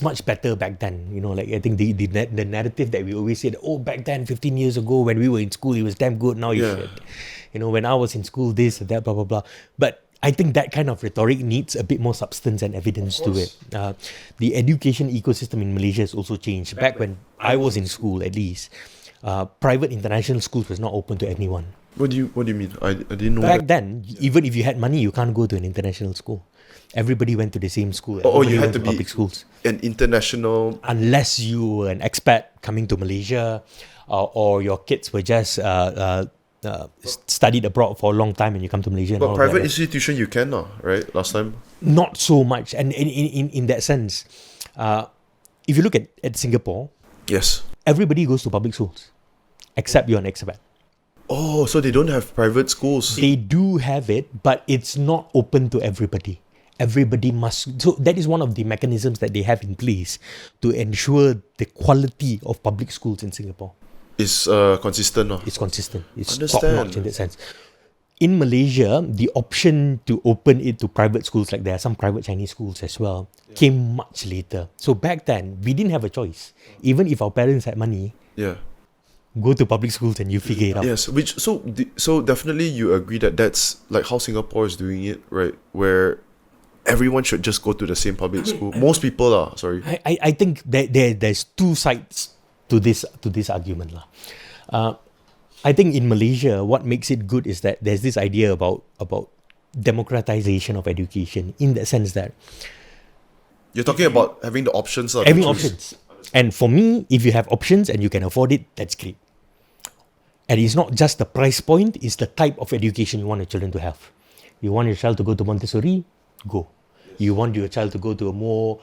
Speaker 2: much better back then. You know, like I think the narrative that we always said, back then 15 years ago when we were in school it was damn good. Now it's shit. You know, when I was in school this that blah blah blah. But I think that kind of rhetoric needs a bit more substance and evidence to it. The education ecosystem in Malaysia has also changed. Back when I was in school, at least, private international schools was not open to anyone.
Speaker 1: What do you mean? I didn't know.
Speaker 2: Back then, even if you had money, you can't go to an international school. Everybody went to the same school.
Speaker 1: You had to be
Speaker 2: public schools.
Speaker 1: An international.
Speaker 2: Unless you were an expat coming to Malaysia, or your kids were just studied abroad for a long time and you come to Malaysia. And
Speaker 1: But
Speaker 2: all
Speaker 1: private
Speaker 2: that, right?
Speaker 1: institution you can, right? Last time.
Speaker 2: Not so much. And in that sense, if you look at Singapore,
Speaker 1: Yes.
Speaker 2: everybody goes to public schools except you're an expat.
Speaker 1: Oh, so they don't have private schools.
Speaker 2: They do have it, but it's not open to everybody. Everybody must. So that is one of the mechanisms that they have in place to ensure the quality of public schools in Singapore.
Speaker 1: It's consistent.
Speaker 2: It's consistent. It's
Speaker 1: Understand.
Speaker 2: top notch in that sense. In Malaysia, the option to open it to private schools, like there are some private Chinese schools as well, came much later. So back then, we didn't have a choice. Even if our parents had money,
Speaker 1: Yeah.
Speaker 2: go to public schools and you figure it out.
Speaker 1: Yes, so definitely you agree that that's like how Singapore is doing it, right? Where everyone should just go to the same public school. Most people are, sorry.
Speaker 2: I think there's two sides to this argument lah. I think in Malaysia, what makes it good is that there's this idea about democratization of education, in the sense that
Speaker 1: You're talking about having the options. To
Speaker 2: having
Speaker 1: choose.
Speaker 2: options. And for me, if you have options and you can afford it, that's great. And it's not just the price point, it's the type of education you want your children to have. You want your child to go to Montessori? Go. You want your child to go to a more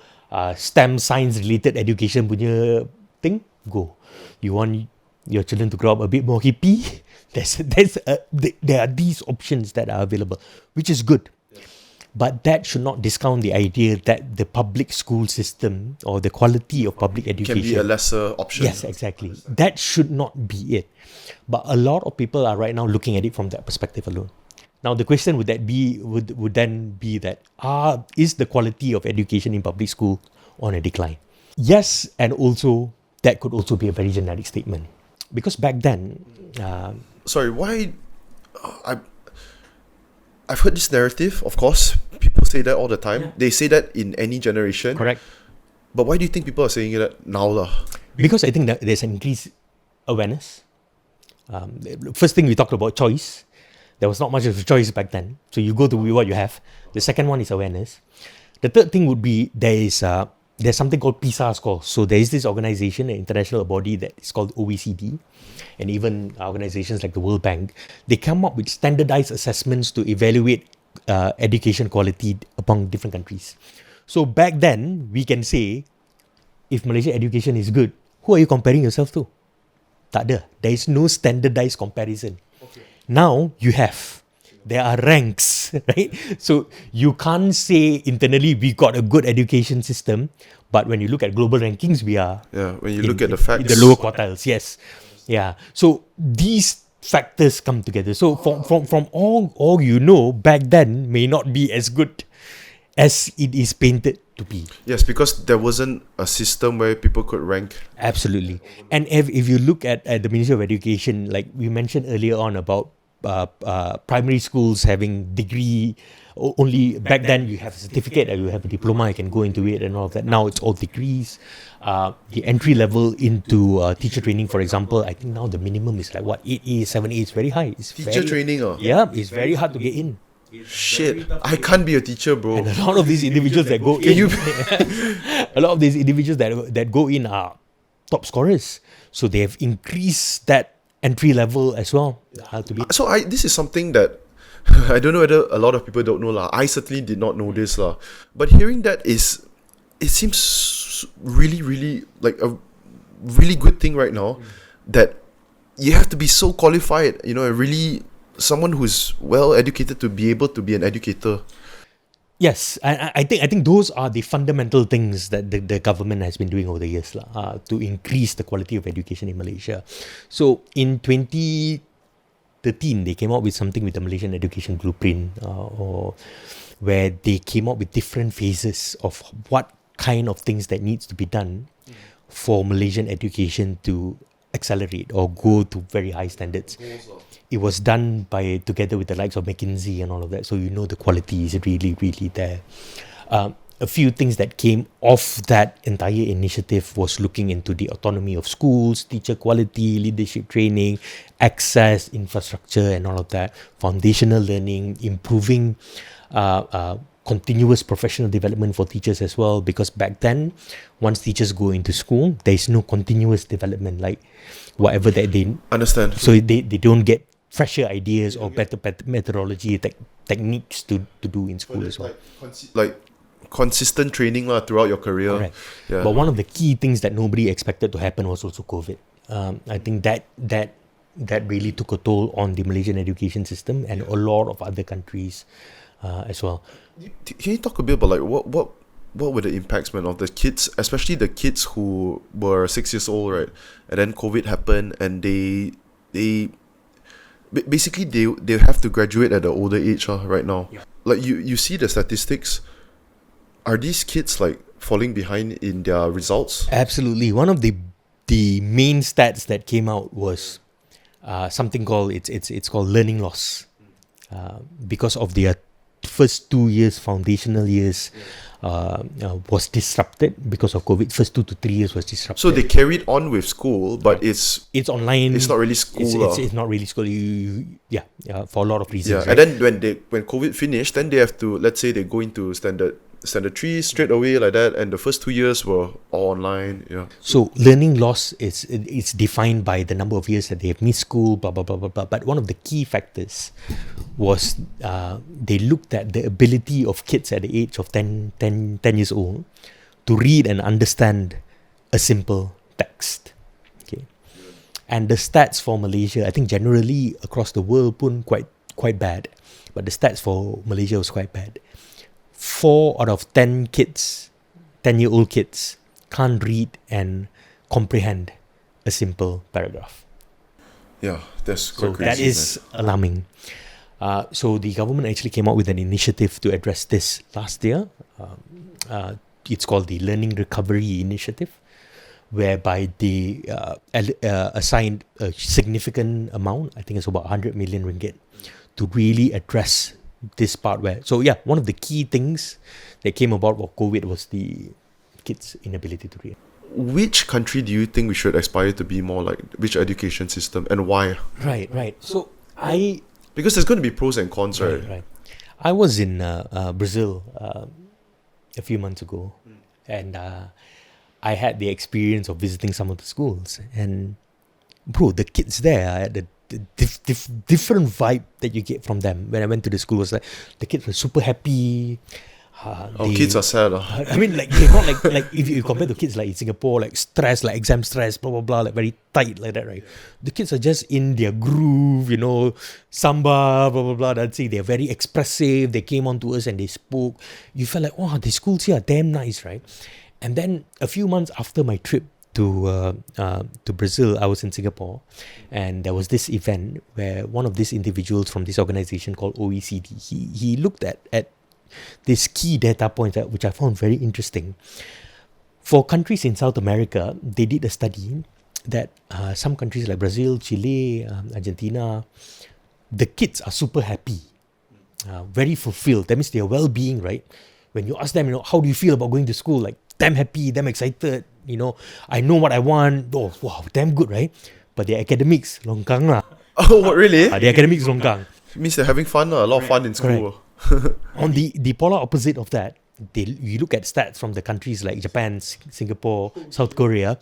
Speaker 2: STEM science related education punya thing? Go. You want your children to grow up a bit more hippie? There are these options that are available, which is good. But that should not discount the idea that the public school system or the quality of public education
Speaker 1: Can be a lesser option.
Speaker 2: Yes, exactly. That should not be it. But a lot of people are right now looking at it from that perspective alone. Now the question would then be that is the quality of education in public school on a decline? Yes, and also that could also be a very generic statement, because back then.
Speaker 1: Sorry, why? I've heard this narrative. Of course, people say that all the time. Yeah. They say that in any generation.
Speaker 2: Correct.
Speaker 1: But why do you think people are saying that now, lah?
Speaker 2: Because I think that there's an increased awareness. First thing we talked about choice. There was not much of a choice back then. So you go to what you have. The second one is awareness. The third thing would be there's something called PISA scores. So there is this organization, an international body that is called OECD, and even organizations like the World Bank. They come up with standardized assessments to evaluate education quality among different countries. So back then, we can say, if Malaysia education is good, who are you comparing yourself to? Tak ada. There is no standardized comparison. Okay. Now, there are ranks, right? So you can't say internally we got a good education system, but when you look at global rankings, we are
Speaker 1: when you look at the facts,
Speaker 2: the lower quartiles. Yes, yeah. So these factors come together. So from all you know, back then may not be as good as it is painted to be.
Speaker 1: Yes, because there wasn't a system where people could rank.
Speaker 2: Absolutely. And if you look at the Ministry of Education, like we mentioned earlier on about primary schools having degree only. Back then you have a certificate, you have a diploma, you can go into it and all of that. Now it's all degrees. The entry level into teacher training, for example, I think now the minimum is like 8A, 7A. It's very high. It's
Speaker 1: teacher training.
Speaker 2: Yeah, it's very hard to get in.
Speaker 1: Shit, I can't be a teacher, bro.
Speaker 2: And a lot of these individuals that go in, a lot of these individuals that go in are top scorers. So they have increased that entry level as well.
Speaker 1: So this is something that I don't know whether a lot of people don't know lah. I certainly did not know this lah. But hearing that it seems really, really like a really good thing right now, that you have to be so qualified, and really someone who's well educated to be able to be an educator.
Speaker 2: Yes, I think those are the fundamental things that the government has been doing over the years to increase the quality of education in Malaysia. So in 2013, they came up with something with the Malaysian Education Blueprint, where they came up with different phases of what kind of things that needs to be done for Malaysian education to accelerate or go to very high standards. It was done together with the likes of McKinsey and all of that, so the quality is really, really there. A few things that came off that entire initiative was looking into the autonomy of schools, teacher quality, leadership training, access, infrastructure and all of that, foundational learning, improving continuous professional development for teachers as well, because back then, once teachers go into school, there is no continuous development, like whatever that they
Speaker 1: understand.
Speaker 2: So they don't get fresher ideas or better methodology techniques to do in school as well.
Speaker 1: Like consistent training throughout your career.
Speaker 2: Correct.
Speaker 1: Yeah.
Speaker 2: But one of the key things that nobody expected to happen was also COVID. I think that really took a toll on the Malaysian education system and a lot of other countries as well.
Speaker 1: Can you talk a bit about like what were the impacts, man, of the kids, especially the kids who were 6 years old, right? And then COVID happened, and they basically they have to graduate at an older age right now.
Speaker 2: Yeah.
Speaker 1: Like you see the statistics. Are these kids like falling behind in their results?
Speaker 2: Absolutely. One of the main stats that came out was something called it's called learning loss, because of their first 2 years, foundational years, was disrupted because of COVID. First 2 to 3 years was disrupted.
Speaker 1: So they carried on with school, but it's
Speaker 2: online.
Speaker 1: It's not really school.
Speaker 2: It's not really school. For a lot of reasons.
Speaker 1: Yeah,
Speaker 2: right?
Speaker 1: and then when COVID finished, then they have to, let's say they go into standard 3 straight away like that, and the first 2 years were all online. Yeah.
Speaker 2: So learning loss it's defined by the number of years that they have missed school, blah blah blah blah blah. But one of the key factors was they looked at the ability of kids at the age of 10 years old to read and understand a simple text. Okay, and the stats for Malaysia, I think generally across the world, pun quite bad, but the stats for Malaysia was quite bad. 4 out of 10 kids, 10-year-old kids, can't read and comprehend a simple paragraph.
Speaker 1: Yeah, that's quite crazy.
Speaker 2: That is alarming. So the government actually came out with an initiative to address this last year. It's called the Learning Recovery Initiative, whereby they assigned a significant amount, I think it's about 100 million ringgit, to really address this part where, one of the key things that came about with COVID was the kids' inability to read.
Speaker 1: Which country do you think we should aspire to be more like? Which education system, and why?
Speaker 2: Right. So
Speaker 1: because there's going to be pros and cons, right?
Speaker 2: Right. I was in Brazil a few months ago, and I had the experience of visiting some of the schools, and bro, the kids there had the different vibe that you get from them. When I went to the school, was like the kids were super happy.
Speaker 1: Kids are sad.
Speaker 2: I mean, like they're not like if you compare to kids like in Singapore, like stress, like exam stress, blah blah blah, like very tight like that, right? The kids are just in their groove, samba, blah blah blah, dancing. They're very expressive. They came on to us and they spoke. You felt like, wow, the schools here are damn nice, right? And then a few months after my trip to Brazil, I was in Singapore, and there was this event where one of these individuals from this organization called OECD, he looked at this key data points which I found very interesting. For countries in South America, they did a study that some countries like Brazil, Chile, Argentina, the kids are super happy, very fulfilled. That means their well-being, right? When you ask them, how do you feel about going to school? Like, damn happy, damn excited, I know what I want. Oh, wow, damn good, right? But their academics, longkang lah.
Speaker 1: Oh, what, really?
Speaker 2: Their academics, longkang.
Speaker 1: It means they're having fun, a lot of fun in school.
Speaker 2: On the polar opposite of that, you look at stats from the countries like Japan, Singapore, South Korea,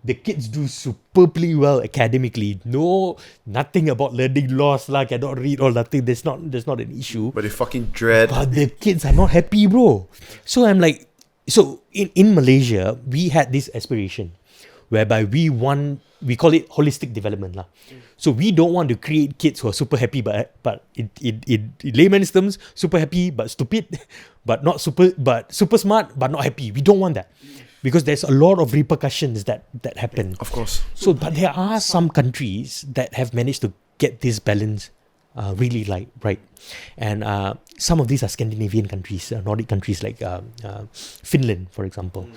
Speaker 2: the kids do superbly well academically. No, nothing about learning loss, cannot read or nothing. There's not an issue.
Speaker 1: But they fucking dread.
Speaker 2: But the kids are not happy, bro. So I'm like, in Malaysia, we had this aspiration whereby we call it holistic development lah. So we don't want to create kids who are super happy, but in layman's terms, super happy but stupid, but not super smart but not happy. We don't want that, because there's a lot of repercussions that happen.
Speaker 1: Of course.
Speaker 2: So, but there are some countries that have managed to get this balance really right, and some of these are Scandinavian countries, Nordic countries like Finland, for example.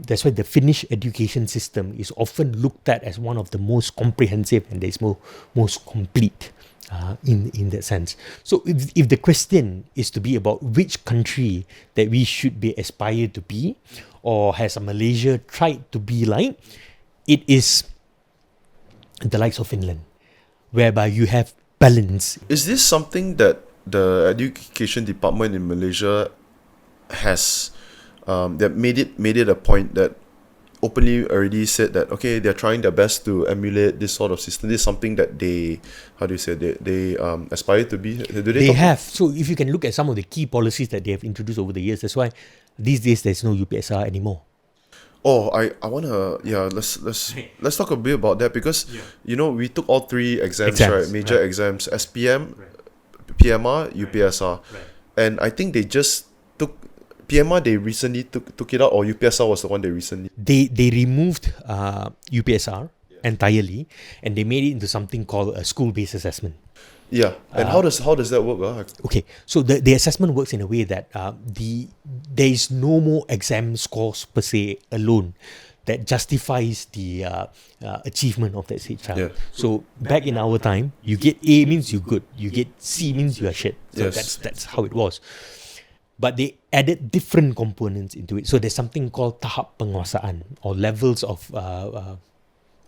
Speaker 2: That's why the Finnish education system is often looked at as one of the most comprehensive and is most complete in that sense. So if the question is to be about which country that we should be aspired to be, or has Malaysia tried to be like, it is the likes of Finland, whereby you have balance.
Speaker 1: Is this something that the education department in Malaysia has that made it a point that openly already said that okay, they're trying their best to emulate this sort of system. This is something that they, how do you say, they aspire to be. Do
Speaker 2: They have. So if you can look at some of the key policies that they have introduced over the years, that's why these days there's no UPSR anymore.
Speaker 1: Oh, I wanna let's talk a bit about that because you know we took all three exams, right? Major exams, SPM, PMR, UPSR, and I think they just took PMR. They recently took it out, or UPSR was the one they recently.
Speaker 2: They removed UPSR entirely, and they made it into something called a school-based assessment.
Speaker 1: Yeah, and how does that work?
Speaker 2: Okay, so the assessment works in a way that there is no more exam scores per se alone that justifies the achievement of that child.
Speaker 1: Yeah.
Speaker 2: So back in our time, you get A means you good, you get C means you are shit. So
Speaker 1: Yes.
Speaker 2: that's how it was. But they added different components into it. So there's something called tahap penguasaan, or levels of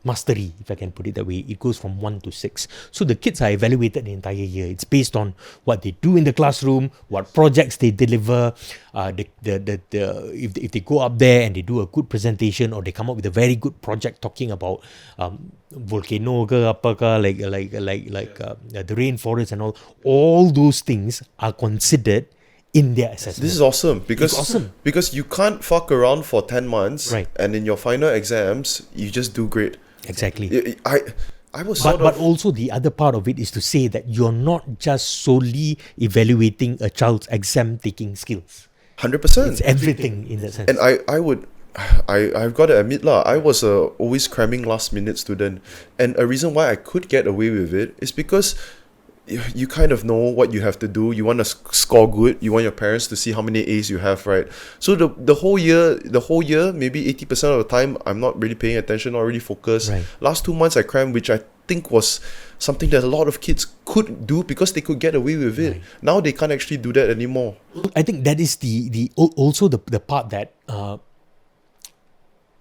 Speaker 2: mastery, if I can put it that way. It goes from 1 to 6. So the kids are evaluated the entire year. It's based on what they do in the classroom, what projects they deliver, if they go up there and they do a good presentation, or they come up with a very good project talking about volcano ke apa ke, like the rainforest and all those things are considered in their assessment.
Speaker 1: This is awesome because
Speaker 2: It's awesome.
Speaker 1: because you can't fuck around for 10 months,
Speaker 2: Right.
Speaker 1: and in your final exams you just do great.
Speaker 2: Exactly.
Speaker 1: I was
Speaker 2: But also the other part of it is to say that you're not just solely evaluating a child's exam taking skills.
Speaker 1: 100%.
Speaker 2: It's everything in that sense.
Speaker 1: And I've got to admit I was a always cramming last minute student, and a reason why I could get away with it is because you kind of know what you have to do. You want to score good. You want your parents to see how many A's you have, right? So the whole year, maybe 80% of the time, I'm not really paying attention, not really focused.
Speaker 2: Right.
Speaker 1: Last 2 months I crammed, which I think was something that a lot of kids could do because they could get away with it.
Speaker 2: Right.
Speaker 1: Now they can't actually do that anymore.
Speaker 2: I think that is also the part that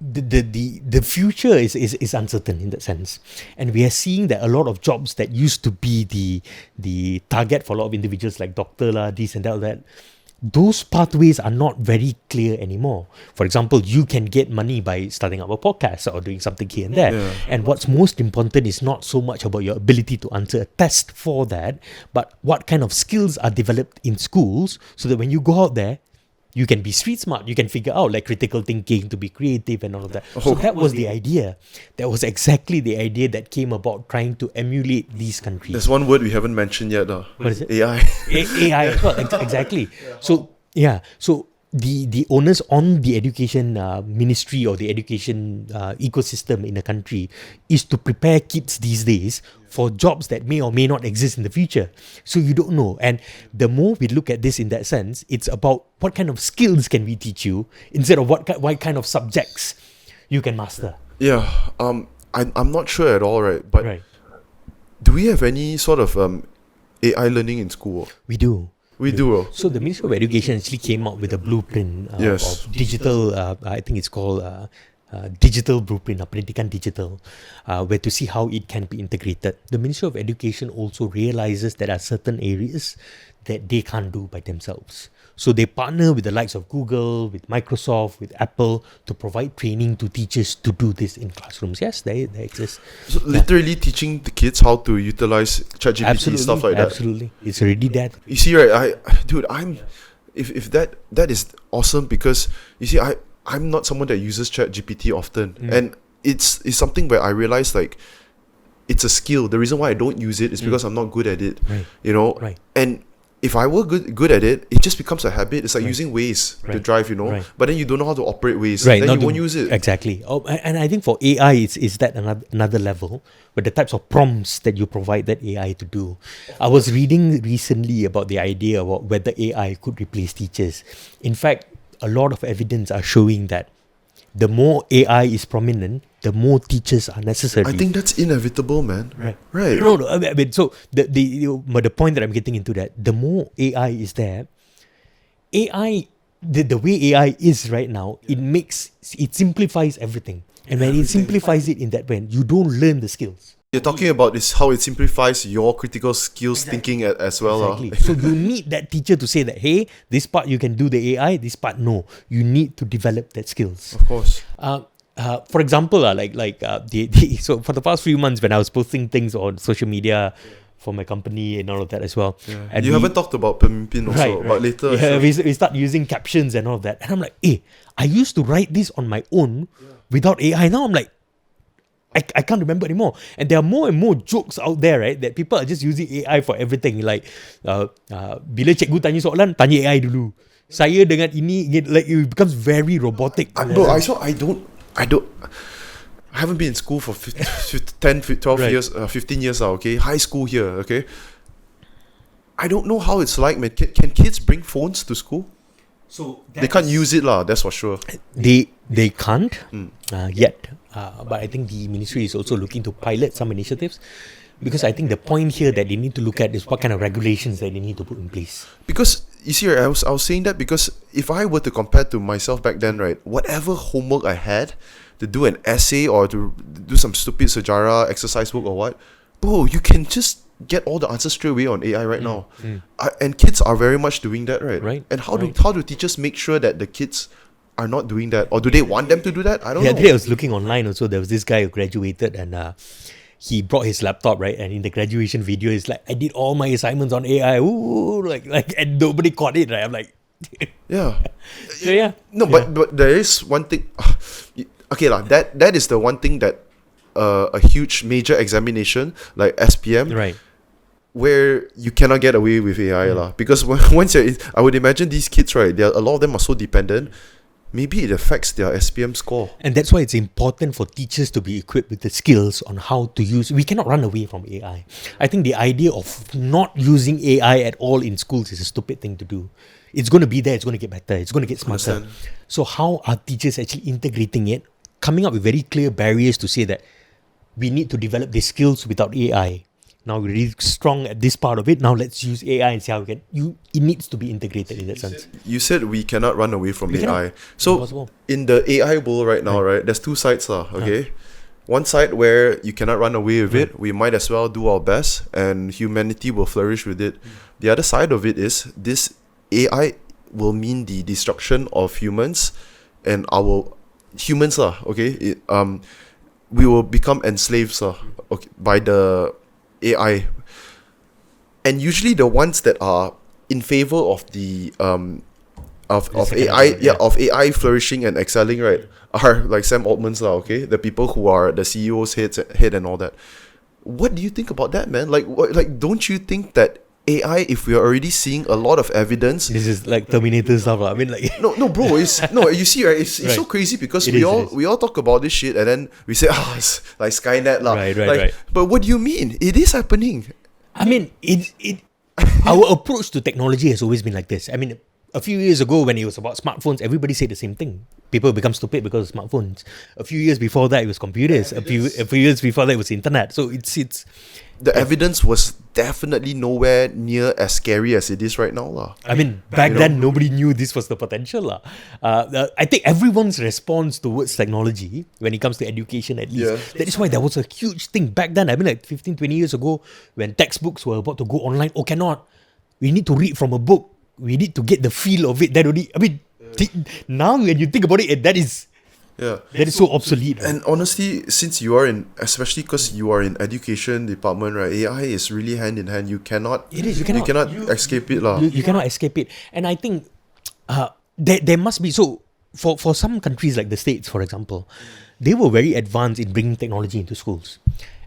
Speaker 2: the future is uncertain in that sense, and we are seeing that a lot of jobs that used to be the target for a lot of individuals, like doctor lah, this and that, those pathways are not very clear anymore. For example, you can get money by starting up a podcast or doing something here and there.
Speaker 1: Yeah.
Speaker 2: And what's most important is not so much about your ability to answer a test for that, but what kind of skills are developed in schools so that when you go out there, you can be street smart, you can figure out like critical thinking, to be creative and all of that. So that was the idea. That was exactly the idea that came about trying to emulate these countries.
Speaker 1: There's one word we haven't mentioned yet.
Speaker 2: What is it?
Speaker 1: AI.
Speaker 2: AI as well, exactly. So the onus on the education ministry or the education ecosystem in a country is to prepare kids these days for jobs that may or may not exist in the future. So you don't know. And the more we look at this in that sense, it's about what kind of skills can we teach you instead of what kind of subjects you can master.
Speaker 1: Yeah. I'm not sure at all, right? But
Speaker 2: Right.
Speaker 1: do we have any sort of AI learning in school?
Speaker 2: We do.
Speaker 1: We do.
Speaker 2: So the Ministry of Education actually came up with a blueprint
Speaker 1: Yes.
Speaker 2: of digital, I think it's called digital blueprint, Pendidikan Digital, where to see how it can be integrated. The Ministry of Education also realizes there are certain areas that they can't do by themselves. So they partner with the likes of Google, with Microsoft, with Apple to provide training to teachers to do this in classrooms. Yes, they exist.
Speaker 1: So literally teaching the kids how to utilize ChatGPT, stuff like that.
Speaker 2: Absolutely. It's already that.
Speaker 1: You see, right? If that is awesome, because you see, I'm not someone that uses ChatGPT often, and it's something where I realize like it's a skill. The reason why I don't use it is because I'm not good at it.
Speaker 2: Right.
Speaker 1: You know,
Speaker 2: Right.
Speaker 1: and if I were good at it, it just becomes a habit. It's like using Waze to
Speaker 2: Right.
Speaker 1: drive, you know.
Speaker 2: Right.
Speaker 1: But then you don't know how to operate Waze.
Speaker 2: Right,
Speaker 1: Then
Speaker 2: not
Speaker 1: you
Speaker 2: to-
Speaker 1: won't use it.
Speaker 2: Exactly. Oh, and I think for AI, it's that another level, but the types of prompts that you provide that AI to do. I was reading recently about the idea about whether AI could replace teachers. In fact, a lot of evidence are showing that the more AI is prominent, the more teachers are necessary.
Speaker 1: I think that's inevitable, man. Right.
Speaker 2: No. I mean, so the point that I'm getting into that, the more AI is there, AI, the way AI is right now, it simplifies everything. And when it simplifies it in that way, you don't learn the skills.
Speaker 1: You're talking about this how it simplifies your critical skills thinking as well.
Speaker 2: Exactly. So you need that teacher to say that, hey, this part you can do the AI, this part no. You need to develop that skills.
Speaker 1: Of course.
Speaker 2: for example, so for the past few months when I was posting things on social media for my company and all of that as well.
Speaker 1: Yeah.
Speaker 2: And
Speaker 1: you haven't talked about PEMIMPIN also, but later.
Speaker 2: Yeah, we start using captions and all of that. And I'm like, I used to write this on my own without AI. Now I'm like, I can't remember anymore. And there are more and more jokes out there, right? That people are just using AI for everything. Like, bila cikgu tanya soalan, tanya AI dulu. Saya dengan ini, like it becomes very robotic.
Speaker 1: Bro, I haven't been in school for 10, 12 years, 15 years now, okay? High school here, okay? I don't know how it's like, man. Can kids bring phones to school?
Speaker 2: So
Speaker 1: they can't use it, that's for sure.
Speaker 2: They can't yet. But I think the ministry is also looking to pilot some initiatives. Because I think the point here that they need to look at is what kind of regulations that they need to put in place.
Speaker 1: Because, you see, I was saying that because if I were to compare to myself back then, right, whatever homework I had to do an essay or to do some stupid sejarah exercise book or what, bro, you can just get all the answers straight away on AI right now. And kids are very much doing that, right? And how do teachers make sure that the kids are not doing that? Or do they want them to do that? I don't know.
Speaker 2: Today I was looking online also, there was this guy who graduated and he brought his laptop, right? And in the graduation video, it's like, I did all my assignments on AI. Ooh, like, and nobody caught it, right? I'm like,
Speaker 1: yeah.
Speaker 2: So, yeah.
Speaker 1: No, but there is one thing. Okay, that is the one thing that a huge major examination like SPM,
Speaker 2: right,
Speaker 1: where you cannot get away with AI, because once you're I would imagine these kids, right? A lot of them are so dependent. Maybe it affects their SPM score.
Speaker 2: And that's why it's important for teachers to be equipped with the skills on how to use. We cannot run away from AI. I think the idea of not using AI at all in schools is a stupid thing to do. It's going to be there. It's going to get better. It's going to get smarter.
Speaker 1: Understand.
Speaker 2: So how are teachers actually integrating it? Coming up with very clear barriers to say that we need to develop these skills without AI. Now we're really strong at this part of it. Now let's use AI and see how we can. It needs to be integrated in that sense.
Speaker 1: You said we cannot run away from AI.
Speaker 2: Cannot.
Speaker 1: So
Speaker 2: Impossible.
Speaker 1: In the AI world right now, right, there's two sides, okay? One side where you cannot run away with it. We might as well do our best and humanity will flourish with it. The other side of it is this AI will mean the destruction of humans and our humans, okay? We will become enslaved by the AI, and usually the ones that are in favor of the of AI, of AI flourishing and excelling, right, are like Sam Altman's okay, the people who are the CEO's head and all that. What do you think about that, man? Like, don't you think that AI, if we are already seeing a lot of evidence,
Speaker 2: this is like Terminator stuff, I mean, like
Speaker 1: no, bro, you see, right? It's
Speaker 2: right.
Speaker 1: So crazy because
Speaker 2: It
Speaker 1: we all talk about this shit and then we say, it's like Skynet,
Speaker 2: Right.
Speaker 1: But what do you mean? It is happening.
Speaker 2: I mean, our approach to technology has always been like this. I mean, a few years ago when it was about smartphones, everybody said the same thing. People become stupid because of smartphones. A few years before that, it was computers. A few years before that, it was internet. So it's
Speaker 1: the evidence was definitely nowhere near as scary as it is right now,
Speaker 2: I mean, back then nobody knew this was the potential, I think everyone's response towards technology, when it comes to education at least, that is why there was a huge thing back then. I mean, like 15, 20 years ago, when textbooks were about to go online. Oh, cannot. We need to read from a book. We need to get the feel of it. That only. I mean, now when you think about it, that is so obsolete.
Speaker 1: And honestly, since you are especially because you are in education department, right, AI is really hand in hand. You cannot.
Speaker 2: It is.
Speaker 1: You cannot escape it,
Speaker 2: You cannot escape it. And I think there must be. So for some countries like the States, for example, they were very advanced in bringing technology into schools,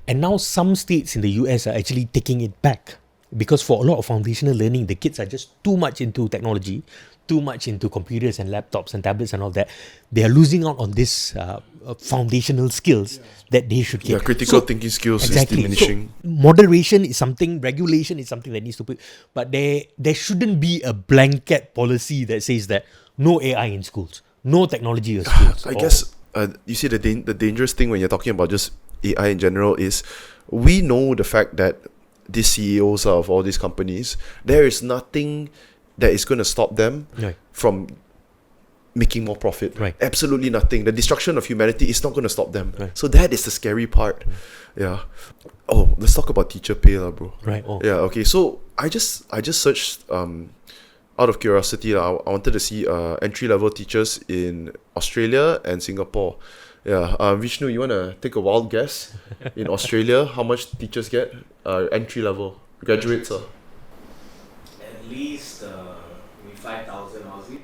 Speaker 2: and now some states in the US are actually taking it back. Because for a lot of foundational learning, the kids are just too much into technology, too much into computers and laptops and tablets and all that. They are losing out on this foundational skills that they should get.
Speaker 1: Critical thinking skills is diminishing.
Speaker 2: So moderation is something, regulation is something that needs to put. But there shouldn't be a blanket policy that says that no AI in schools, no technology in schools.
Speaker 1: I guess you see the dangerous thing when you're talking about just AI in general is we know the fact that these CEOs of all these companies, there is nothing that is going to stop them from making more profit.
Speaker 2: Right.
Speaker 1: Absolutely nothing. The destruction of humanity is not going to stop them. Right. So that is the scary part. Yeah. Oh, let's talk about teacher pay, bro.
Speaker 2: Right. Oh.
Speaker 1: Yeah. Okay. So I just searched out of curiosity. I wanted to see entry level teachers in Australia and Singapore. Yeah. Vishnu, you wanna take a wild guess? In Australia, how much teachers get? Entry level graduates.
Speaker 3: At least maybe 5,000 Aussie.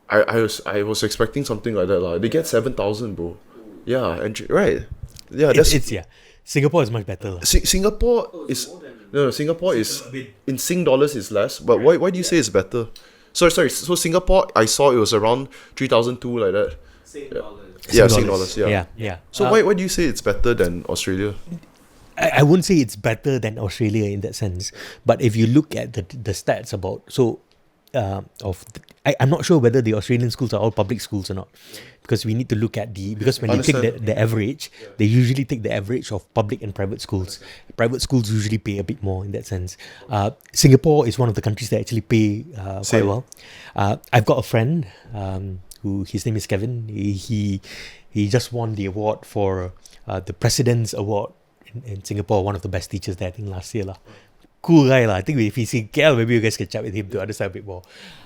Speaker 1: I was expecting something like that lah. They get 7,000, bro. Yeah, entry right. Yeah, that's
Speaker 2: It's Singapore is much better.
Speaker 1: Singapore is Singapore is in Sing dollars is less. But why do you say it's better? Sorry. So Singapore, I saw it was around 3,200 like that.
Speaker 3: Sing dollars.
Speaker 1: Yeah, Sing dollars. Yeah.
Speaker 2: Yeah.
Speaker 1: So why do you say it's better than Australia?
Speaker 2: I wouldn't say it's better than Australia in that sense, but if you look at the stats about I'm not sure whether the Australian schools are all public schools or not, because we need to look at because when you take the average, they usually take the average of public and private schools. Private schools usually pay a bit more in that sense. Singapore is one of the countries that actually pay quite well. I've got a friend who his name is Kevin. He just won the award for the President's Award in Singapore, one of the best teachers there, I think last year lah. Cool guy lah. I think if he's in KL, maybe you guys can chat with him to understand a bit more.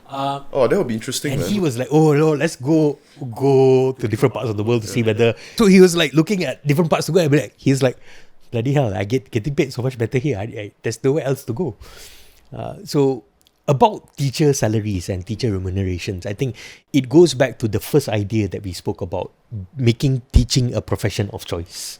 Speaker 1: That would be interesting.
Speaker 2: And
Speaker 1: man.
Speaker 2: he was like, "Oh no, let's go to different parts of the world to see whether." So he was like looking at different parts to go. And be like, he's like, "Bloody hell! Getting paid so much better here. There's nowhere else to go." So about teacher salaries and teacher remunerations, I think it goes back to the first idea that we spoke about, making teaching a profession of choice.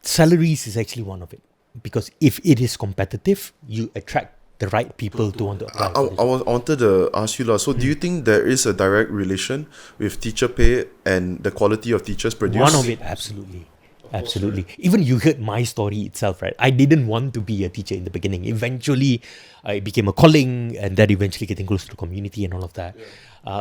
Speaker 2: Salaries is actually one of it, because if it is competitive, you attract the right people to want to apply.
Speaker 1: I wanted to ask you, so do you think there is a direct relation with teacher pay and the quality of teachers produced?
Speaker 2: One of it, absolutely. Absolutely. Even you heard my story itself, right? I didn't want to be a teacher in the beginning. Eventually, it became a calling, and that eventually getting close to the community and all of that.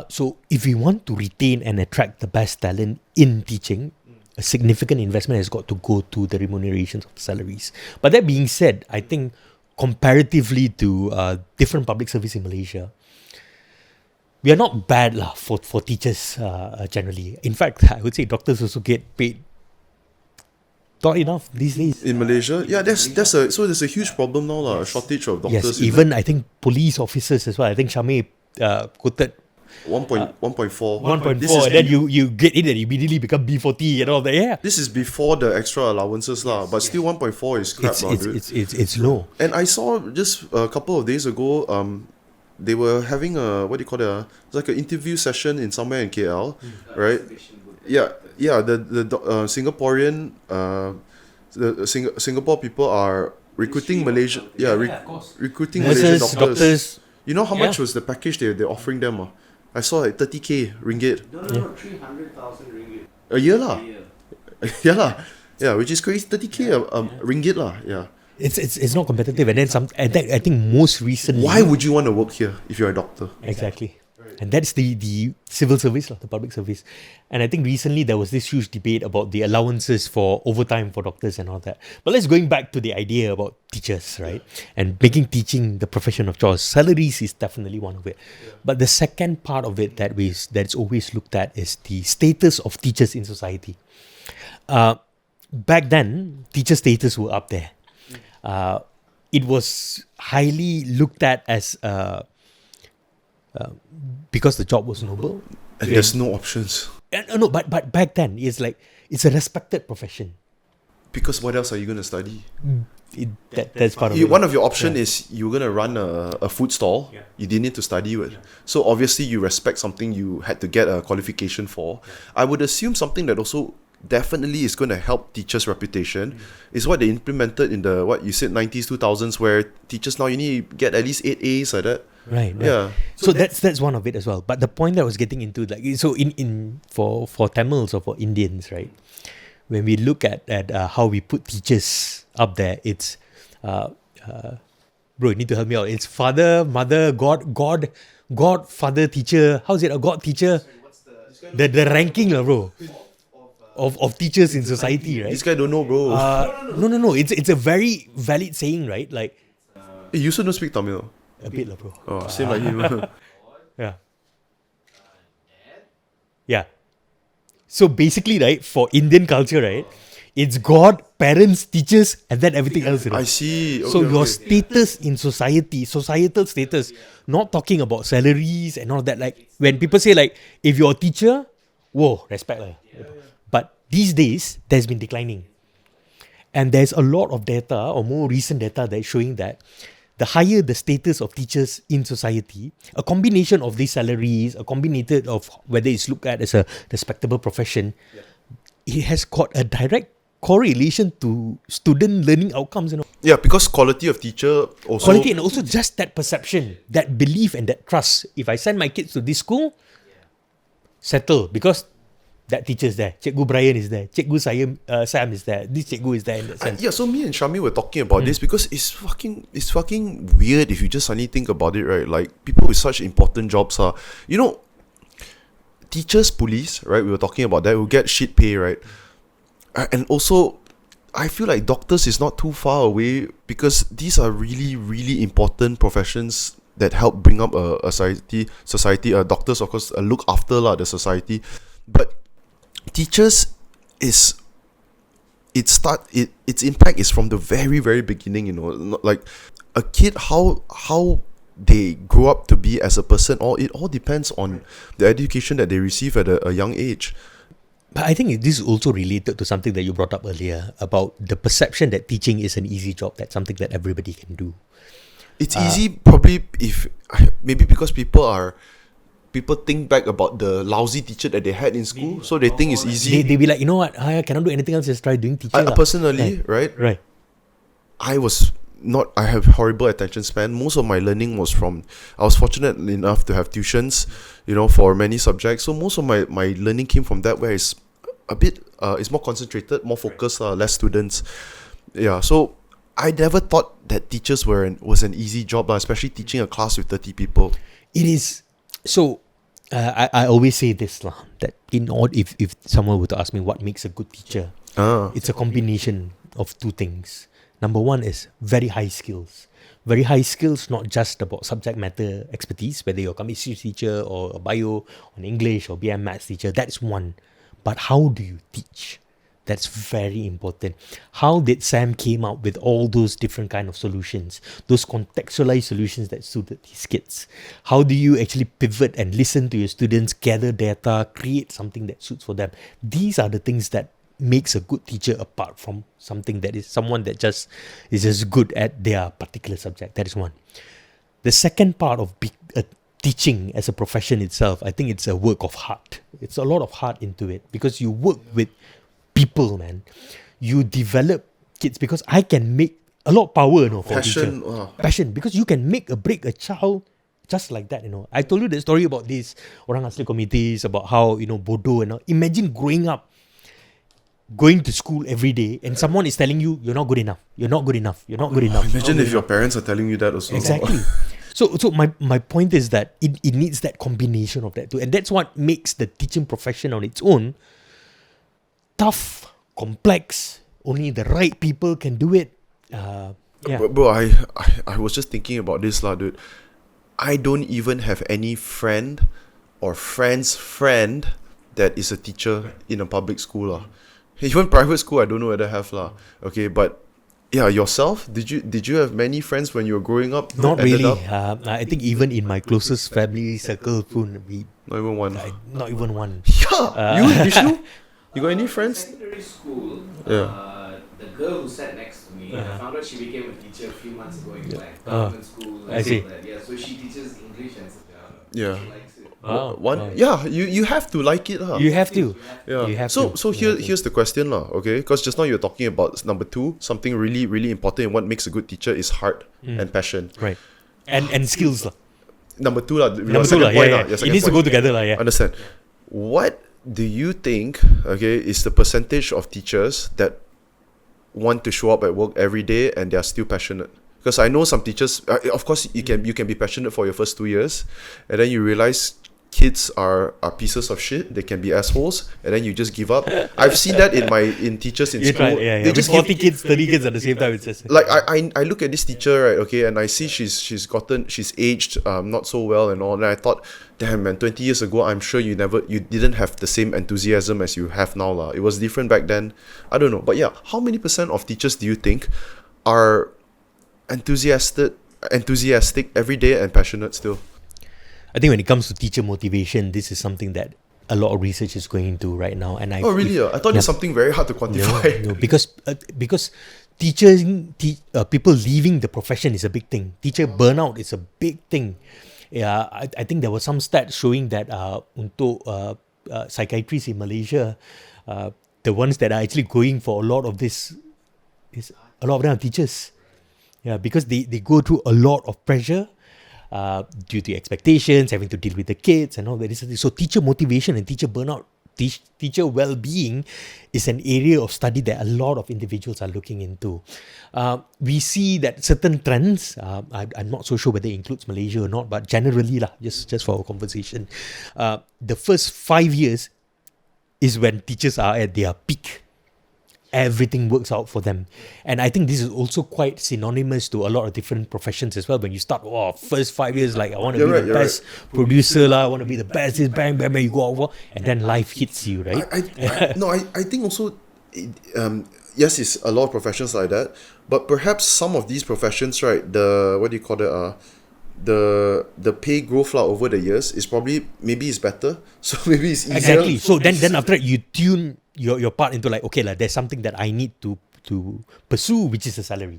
Speaker 2: So if we want to retain and attract the best talent in teaching, a significant investment has got to go to the remunerations of the salaries. But that being said, I think comparatively to different public service in Malaysia, we are not bad for teachers generally. In fact, I would say doctors also get paid not enough these days.
Speaker 1: In Malaysia? Yeah, there's a huge problem now, a shortage of doctors.
Speaker 2: Yes, even I think police officers as well. I think Shami quoted
Speaker 1: 1.4.
Speaker 2: 1.4, and then you get in and immediately become B40 and all that. Yeah,
Speaker 1: this is before the extra allowances but still 1.4 is crap.
Speaker 2: It's low.
Speaker 1: And I saw just a couple of days ago, they were having it's like an interview session in somewhere in KL, right? Yeah, the Singaporean Singapore people are recruiting Malaysian recruiting Malaysian doctors. You know how much was the package they're offering them? I saw like 30k ringgit.
Speaker 3: No, 300,000 ringgit.
Speaker 1: A year lah. Yeah lah. Yeah, which is crazy. 30k ringgit lah. Yeah.
Speaker 2: It's not competitive, and then I think most recently.
Speaker 1: Why would you want to work here if you're a doctor?
Speaker 2: Exactly. And that's the civil service, the public service. And I think recently there was this huge debate about the allowances for overtime for doctors and all that. But let's going back to the idea about teachers, right? And making teaching the profession of choice. Salaries is definitely one of it. Yeah. But the second part of it that's always looked at is the status of teachers in society. Back then, teacher status were up there. It was highly looked at as because the job was noble.
Speaker 1: And there's no options.
Speaker 2: No, but back then, it's a respected profession.
Speaker 1: Because what else are you going to study?
Speaker 2: That's part of it.
Speaker 1: One of your options is you're going to run a food stall. Yeah. You didn't need to study it. Yeah. So obviously you respect something you had to get a qualification for. Yeah. I would assume something that also definitely is going to help teachers' reputation is what they implemented in the, what you said, 90s, 2000s, where teachers now, you need to get at least 8 A's like that.
Speaker 2: Right.
Speaker 1: Yeah.
Speaker 2: So that's one of it as well. But the point that I was getting into, so in for Tamils or for Indians, right? When we look at how we put teachers up there, it's bro, you need to help me out. It's father, mother, God, father, teacher. How's it? A God teacher? Sorry, the ranking, bro. Of teachers in society, right?
Speaker 1: This guy don't know, bro.
Speaker 2: No. It's a very valid saying, right? Like,
Speaker 1: you also don't speak Tamil.
Speaker 2: A bit, bro.
Speaker 1: Oh, same like him.
Speaker 2: Yeah. Yeah. So basically, right, for Indian culture, right, it's God, parents, teachers, and then everything else. Right?
Speaker 1: I see. Okay,
Speaker 2: so your status in society, societal status, not talking about salaries and all that. Like when people say like, if you're a teacher, whoa, respect. But these days, there's been declining. And there's a lot of data, or more recent data, that's showing that the higher the status of teachers in society, a combination of these salaries, a combination of whether it's looked at as a respectable profession, it has got a direct correlation to student learning outcomes.
Speaker 1: Yeah, because quality of teacher also.
Speaker 2: Quality, and also just that perception, that belief and that trust. If I send my kids to this school, settle, because that teacher is there. Cikgu Brian is there. Cikgu Sam is there. This cikgu is there in that sense.
Speaker 1: Yeah, so me and Shami were talking about this because it's fucking weird if you just suddenly think about it, right? Like, people with such important jobs are, teachers, police, right? We were talking about that. Will get shit pay, right? And also, I feel like doctors is not too far away because these are really, really important professions that help bring up a society. Doctors, of course, look after the society, but teachers its impact is from the very, very beginning. Like a kid, how they grow up to be as a person, it all depends on the education that they receive at a young age.
Speaker 2: But I think this is also related to something that you brought up earlier about the perception that teaching is an easy job. That's something that everybody can do.
Speaker 1: It's easy, probably, maybe because people think back about the lousy teacher that they had in school, so they think it's easy.
Speaker 2: They be like, you know what, I cannot do anything else, just try doing teaching.
Speaker 1: Personally, right? I have horrible attention span. Most of my learning was I was fortunate enough to have tuitions, for many subjects. So most of my learning came from that, where it's a bit, it's more concentrated, more focused, less students. Yeah, so I never thought that teachers was an easy job, especially teaching a class with 30 people.
Speaker 2: It is. So, I always say this, that if someone were to ask me what makes a good teacher, it's a combination of two things. Number one is very high skills. Very high skills, not just about subject matter expertise, whether you're a chemistry teacher or a bio, or an English or BM maths teacher, that's one. But how do you teach? That's very important. How did Sam came out with all those different kind of solutions, those contextualized solutions that suited his kids? How do you actually pivot and listen to your students, gather data, create something that suits for them? These are the things that makes a good teacher apart from something that is someone that just is just good at their particular subject. That is one. The second part of teaching as a profession itself, I think it's a work of heart. It's a lot of heart into it because you work with people, man. You develop kids, because I can make a lot of power, for
Speaker 1: Passion,
Speaker 2: a teacher. Passion, because you can make or break a child just like that, I told you the story about these Orang Asli committees, about how, bodoh and all. Imagine growing up, going to school every day, and someone is telling you, you're not good enough, you're not good enough, you're not good enough.
Speaker 1: Imagine if your parents are telling you that also.
Speaker 2: Exactly. So my point is that it needs that combination of that too. And that's what makes the teaching profession on its own tough, complex. Only the right people can do it. Yeah.
Speaker 1: Bro, I was just thinking about this, dude. I don't even have any friend or friend's friend that is a teacher in a public school. Even private school, I don't know whether I have. Okay, but yeah, yourself, did you have many friends when you were growing up?
Speaker 2: Not really. I think even in my closest family circle,
Speaker 1: not even one.
Speaker 2: Not even one.
Speaker 1: Yeah, you got any friends?
Speaker 3: Secondary school,
Speaker 1: Yeah.
Speaker 3: the girl who sat next to me, I found out she became a teacher a few months ago in government school.
Speaker 2: I see.
Speaker 3: Yeah, so she teaches English and
Speaker 1: Yeah.
Speaker 3: she likes it.
Speaker 1: One, yeah, you have to like it,
Speaker 2: You have to.
Speaker 1: Yeah.
Speaker 2: You have
Speaker 1: so
Speaker 2: to.
Speaker 1: so here's the question, okay? Because just now you were talking about number 2, something really, really important in what makes a good teacher is heart and passion.
Speaker 2: Right. And skills.
Speaker 1: Number 2,
Speaker 2: Number 2, it needs to go together.
Speaker 1: Understand. What do you think, okay, is the percentage of teachers that want to show up at work every day and they are still passionate? Because I know some teachers, of course, you can be passionate for your first 2 years, and then you realize kids are pieces of shit. They can be assholes, and then you just give up. I've seen that in teachers in school.
Speaker 2: They just 40 kids, 30 kids at the same time. It's just
Speaker 1: like I look at this teacher, right? Okay, and I see she's aged not so well and all, and I thought, damn man, 20 years ago, I'm sure you didn't have the same enthusiasm as you have now, lah. It was different back then. I don't know, but yeah, how many % of teachers do you think are enthusiastic every day and passionate still?
Speaker 2: I think when it comes to teacher motivation, this is something that a lot of research is going into right now. And
Speaker 1: Oh, really? I thought it's something very hard to quantify.
Speaker 2: No, because people leaving the profession is a big thing. Teacher burnout is a big thing. Yeah, I think there were some stats showing that untuk psychiatrists in Malaysia, the ones that are actually going for a lot of this, is a lot of them are teachers. Yeah, because they go through a lot of pressure due to expectations, having to deal with the kids and all that. So teacher motivation and teacher burnout, teacher well-being is an area of study that a lot of individuals are looking into. We see that certain trends, I'm not so sure whether it includes Malaysia or not, but generally, just for our conversation, the first 5 years is when teachers are at their peak. Everything works out for them. And I think this is also quite synonymous to a lot of different professions as well. When you start, first 5 years, like I want to be the best producer, I want to be the best, this bang, bang, bang, you go over, and then life hits you, right?
Speaker 1: I think also, yes, it's a lot of professions like that, but perhaps some of these professions, right, the pay growth over the years is maybe it's better, so maybe it's easier.
Speaker 2: Exactly. So then after that, you tune your part into like, okay, there's something that I need to pursue, which is a salary.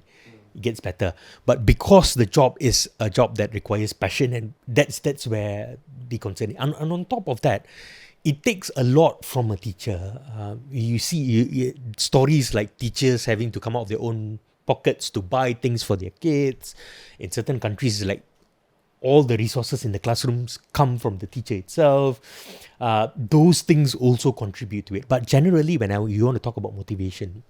Speaker 2: It gets better. But because the job is a job that requires passion, and that's where the concern is. And on top of that, it takes a lot from a teacher. You see stories like teachers having to come out of their own pockets to buy things for their kids. In certain countries, like all the resources in the classrooms come from the teacher itself. Those things also contribute to it. But generally, when you want to talk about motivation,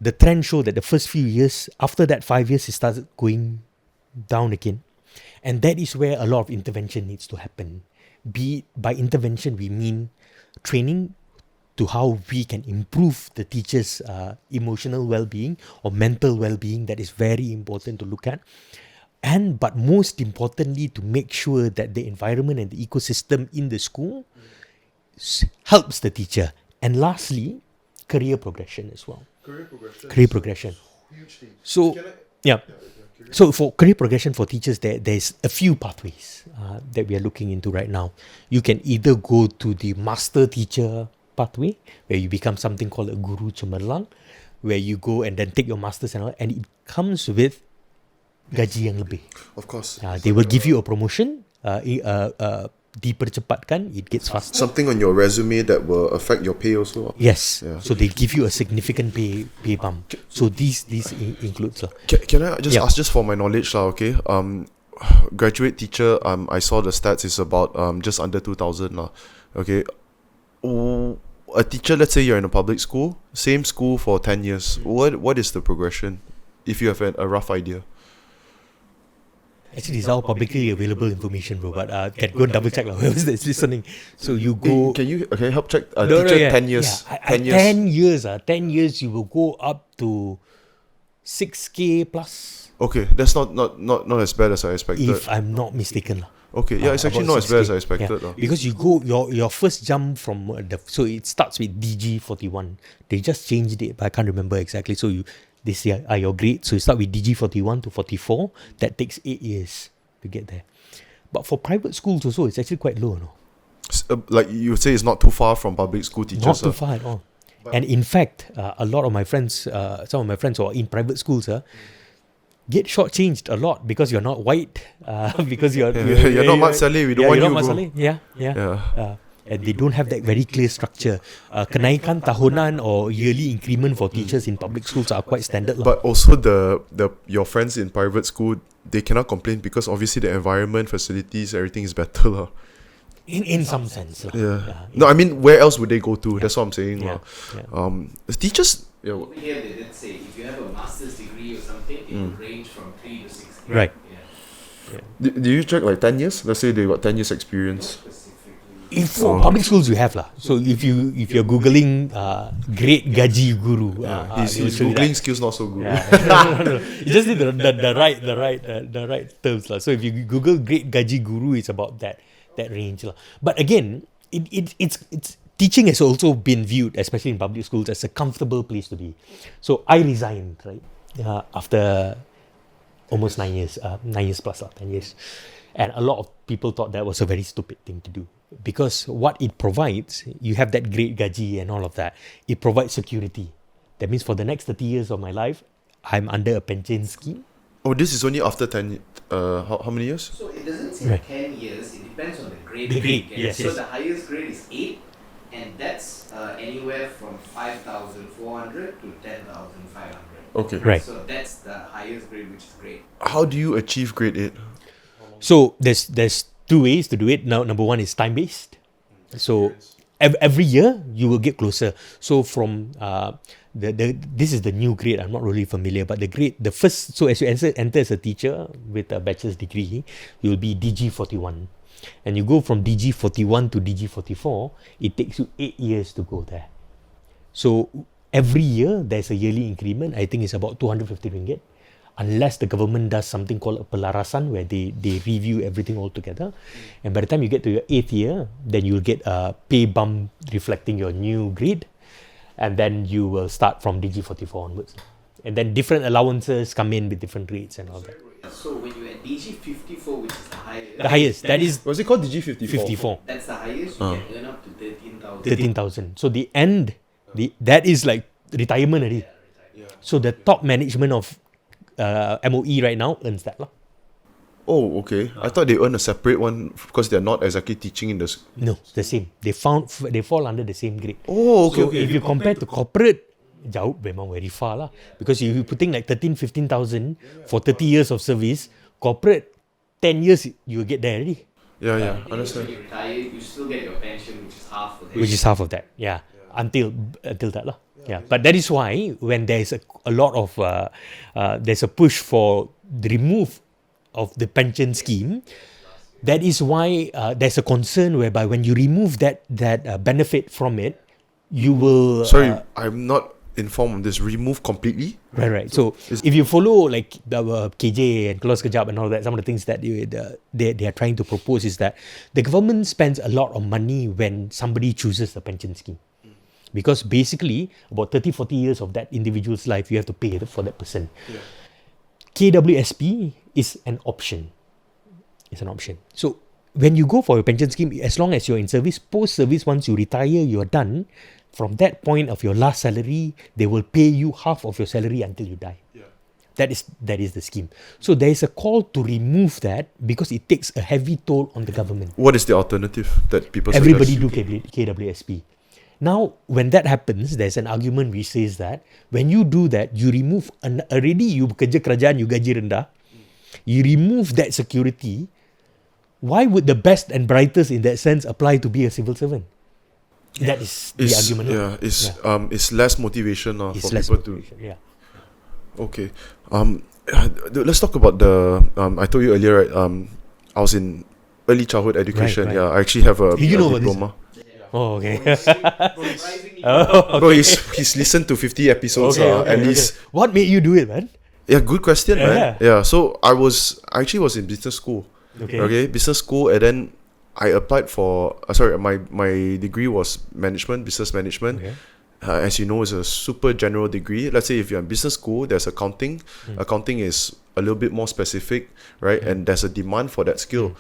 Speaker 2: the trend show that the first few years, after that 5 years, it started going down again. And that is where a lot of intervention needs to happen. By intervention, we mean training to how we can improve the teacher's emotional well-being or mental well-being. That is very important to look at. But most importantly, to make sure that the environment and the ecosystem in the school helps the teacher. And lastly, career progression as well. Career progression.
Speaker 1: Huge thing.
Speaker 2: So, So for career progression for teachers, there's a few pathways that we are looking into right now. You can either go to the master teacher pathway, where you become something called a guru cemerlang, where you go and then take your masters and it comes with gaji yang lebih.
Speaker 1: Of course.
Speaker 2: They will give you a promotion, dipercepatkan, it gets faster.
Speaker 1: Something on your resume that will affect your pay also.
Speaker 2: Yes. Yeah. So they give you a significant pay bump. So these includes.
Speaker 1: Can I just ask, just for my knowledge, okay? Graduate teacher, I saw the stats is about just under 2,000 okay. A teacher, let's say you're in a public school, same school for 10 years. What is the progression, if you have a rough idea?
Speaker 2: Actually, it's all publicly available information, bro. But can go and double check whoever's listening. So you go.
Speaker 1: Can you help check? Teacher 10 years.
Speaker 2: 10 years. 10 years, you will go up to 6K plus.
Speaker 1: Okay, that's not as bad as I expected.
Speaker 2: If I'm not mistaken.
Speaker 1: Okay, yeah, it's actually not as bad as I expected.
Speaker 2: Yeah. Because you go your first jump from so it starts with DG41. They just changed it, but I can't remember exactly. So this are your grades. So you start with DG41 to 44. That takes 8 years to get there. But for private schools also, it's actually quite low, no?
Speaker 1: Like you say, it's not too far from public school teachers.
Speaker 2: Not too far at all. And in fact, a lot of my friends, some of my friends who are in private schools, get shortchanged a lot because you're not white, because you're
Speaker 1: not Mat Saleh. We don't want you to go.
Speaker 2: Yeah. And they don't have that very clear structure. Kenaikan tahunan or yearly increment for teachers in public schools are quite standard.
Speaker 1: But also your friends in private school, they cannot complain because obviously the environment, facilities, everything is better.
Speaker 2: In some sense.
Speaker 1: No, I mean, where else would they go to? That's what I'm saying. The teachers...
Speaker 3: Over here they did say, if you have a master's degree or something, it will range from 3 to 6 years.
Speaker 2: Right.
Speaker 1: Do you check like 10 years? Let's say they got 10 years experience.
Speaker 2: If for public schools you have So if you're googling great gaji guru,
Speaker 1: his googling skills not so good.
Speaker 2: No. You just need the right terms So if you Google great gaji guru, it's about that range But again, it's teaching has also been viewed, especially in public schools, as a comfortable place to be. So I resigned after almost 9 years, 9 years plus 10 years, and a lot of people thought that was a very stupid thing to do because what it provides, you have that great gaji and all of that. It provides security. That means for the next 30 years of my life, I'm under a pension scheme.
Speaker 1: Oh, this is only after 10. How many years?
Speaker 3: So it doesn't say
Speaker 2: Right.
Speaker 3: 10 years, it depends on the grade.
Speaker 2: The
Speaker 3: that
Speaker 2: grade,
Speaker 3: you get.
Speaker 2: yes,
Speaker 3: So
Speaker 2: yes.
Speaker 3: the highest grade is 8, and that's anywhere from 5,400 to 10,500.
Speaker 1: Okay.
Speaker 2: Right.
Speaker 3: So that's the highest grade, which is great.
Speaker 1: How do you achieve grade 8?
Speaker 2: So there's two ways to do it. Now, number one is time based. So every year you will get closer. So from this is the new grade. I'm not really familiar, but the first. So as you enter as a teacher with a bachelor's degree, you will be DG 41, and you go from DG 41 to DG 44. It takes you 8 years to go there. So every year there's a yearly increment. I think it's about 250 ringgit. Unless the government does something called a pelarasan, where they review everything all together. And by the time you get to your 8th year, then you'll get a pay bump reflecting your new grade. And then you will start from DG44 onwards. And then different allowances come in with different rates and all that.
Speaker 3: So when you're at DG 54, which is the highest,
Speaker 2: The highest, that is
Speaker 1: Was it called DG54?
Speaker 2: 54,
Speaker 3: that's the highest, you can earn up to 13,000.
Speaker 2: 13,000. So the end, that is like retirement already. So the top management of MOE right now earns that lah.
Speaker 1: Oh, okay. I thought they earn a separate one because they're not exactly teaching in the...
Speaker 2: No, the same. They fall under the same grade.
Speaker 1: Oh, okay,
Speaker 2: So
Speaker 1: okay.
Speaker 2: if you compare to corporate, jauh memang very far lah. Because if you're putting like 15,000 for 30 years of service, corporate 10 years you will get there already.
Speaker 1: Yeah, yeah,
Speaker 3: When
Speaker 1: understand.
Speaker 3: you retire, you still get your pension, which is half of it.
Speaker 2: Which is half of that. Yeah. Until that lah. Yeah. But that is why when there is a lot of there's a push for the remove of the pension scheme, that is why there's a concern whereby when you remove that benefit from it, you will
Speaker 1: Sorry, I'm not informed on this. Remove completely?
Speaker 2: Right. So if you follow like the KJ and Keluar Sekejap and all that, some of the things that they are trying to propose is that the government spends a lot of money when somebody chooses a pension scheme. Because basically, about 30-40 years of that individual's life, you have to pay for that person.
Speaker 1: Yeah.
Speaker 2: KWSP is an option. It's an option. So when you go for a pension scheme, as long as you're in service, post-service, once you retire, you're done. From that point of your last salary, they will pay you half of your salary until you die.
Speaker 1: Yeah.
Speaker 2: That is the scheme. So there is a call to remove that because it takes a heavy toll on the government.
Speaker 1: What is the alternative that people
Speaker 2: Everybody
Speaker 1: suggest?
Speaker 2: do KWSP. Now, when that happens, there's an argument which says that when you do that, you remove already you kerja kerajaan, you gaji rendah, you remove that security. Why would the best and brightest in that sense apply to be a civil servant? That is the argument.
Speaker 1: Yeah, it's less motivation for
Speaker 2: It's less
Speaker 1: people
Speaker 2: motivation. Yeah.
Speaker 1: Okay. Let's talk about the. I told you earlier, right? I was in early childhood education.
Speaker 2: Right.
Speaker 1: Yeah, I actually have a
Speaker 2: You know about this?
Speaker 1: diploma.
Speaker 2: Oh, okay.
Speaker 3: Surprisingly,
Speaker 1: Bro, he's listened to 50 episodes at least.
Speaker 2: What made you do it, man?
Speaker 1: Yeah, good question,
Speaker 2: Yeah.
Speaker 1: man. Yeah, so I actually was in business school.
Speaker 2: Okay.
Speaker 1: Business school, and then I applied for. My degree was business management.
Speaker 2: Okay.
Speaker 1: As you know, it's a super general degree. Let's say if you're in business school, there's accounting. Accounting is a little bit more specific, right? And there's a demand for that skill.